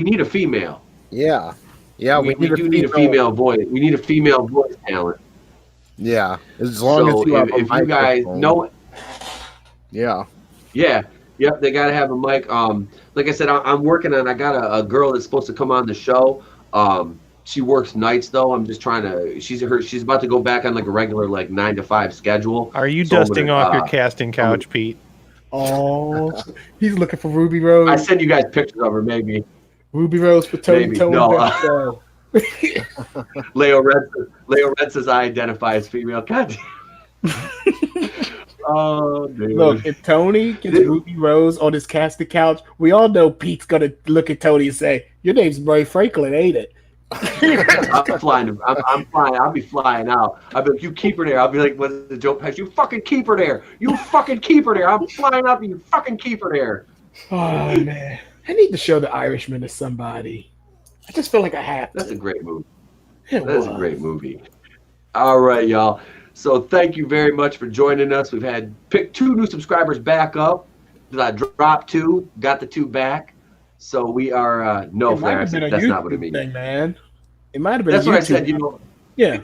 need a female. Yeah, we do need a female voice. We need a female voice talent. Yeah, as long as you have a if you guys microphone. know. Yeah. Yep, they gotta have a mic. Like I said, I'm working on. I got a girl that's supposed to come on the show. She works nights though. I'm just trying to. She's about to go back on a regular 9 to 5 schedule. Are you So I'm dusting gonna, off your casting couch, Pete? Oh, he's looking for Ruby Rose. I send you guys pictures of her, maybe. Ruby Rose for Tony Maybe. Tone. No, Show. Leo Red says I identify as female. God. Oh, dude. Look, if Tony gets Ruby Rose on his casting couch, we all know Pete's gonna look at Tony and say, "Your name's Murray Franklin, ain't it?" I'm flying. I'm flying. I'll be flying out. I'll be like, you keep her there. I'll be like, what's the joke pass? You fucking keep her there. You fucking keep her there. I'm flying up and you fucking keep her there. Oh man, I need to show The Irishman to somebody. I just feel like I have to. That's a great movie. It That's a was. great movie. All right, y'all. So thank you very much for joining us. We've had picked 2 new subscribers back up. I dropped 2, got the 2 back. So we are no It might Flair. have been a That's not what it YouTube means. thing, man. It might have been. That's a what I YouTube said. You know, Yeah.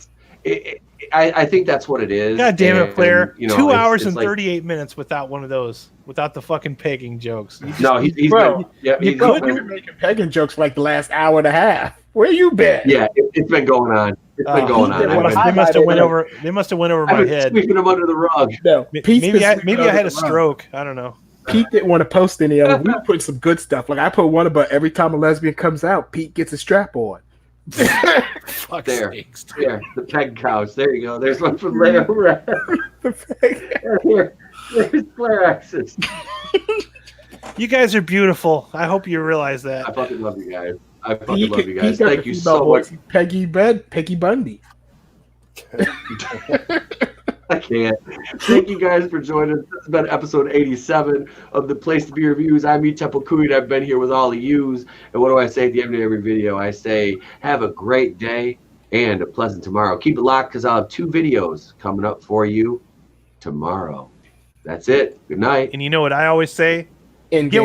I think that's what it is. God damn it, And, Flair. you know, 2 it's- hours it's and like- 38 minutes without one of those, without the fucking pegging jokes. You just- No, he's Bro, been, yeah, he's Bro, been- you've been making pagan jokes for like the last hour and a half. Where you been? yeah, it's been going on. It's been going on. Pete didn't wanna They must have went highlighted over. They must have went over I've my been head. sweeping them under the rug. No, Pete's Maybe been I sweeping had a under the rug. stroke. I don't know. Pete didn't want to post any of it. We put some good stuff. Like I put one about every time a lesbian comes out, Pete gets a strap on. Fuck's There. sakes. There, the peg couch. There you go. There's one from Leah. Here, there's Flair X's. You guys are beautiful. I hope you realize I that. fucking love you guys. I fucking Pete love you guys. Pete got Thank the you female so much. voice, Peggy Bundy. I can't. Thank you guys for joining us. This has been episode 87 of the Place to Be Reviews. I'm E. Temple Cooey, and I've been here with all of yous. And what do I say at the end of every video? I say, have a great day and a pleasant tomorrow. Keep it locked because I'll have 2 videos coming up for you tomorrow. That's it. Good night. And you know what I always say? In Get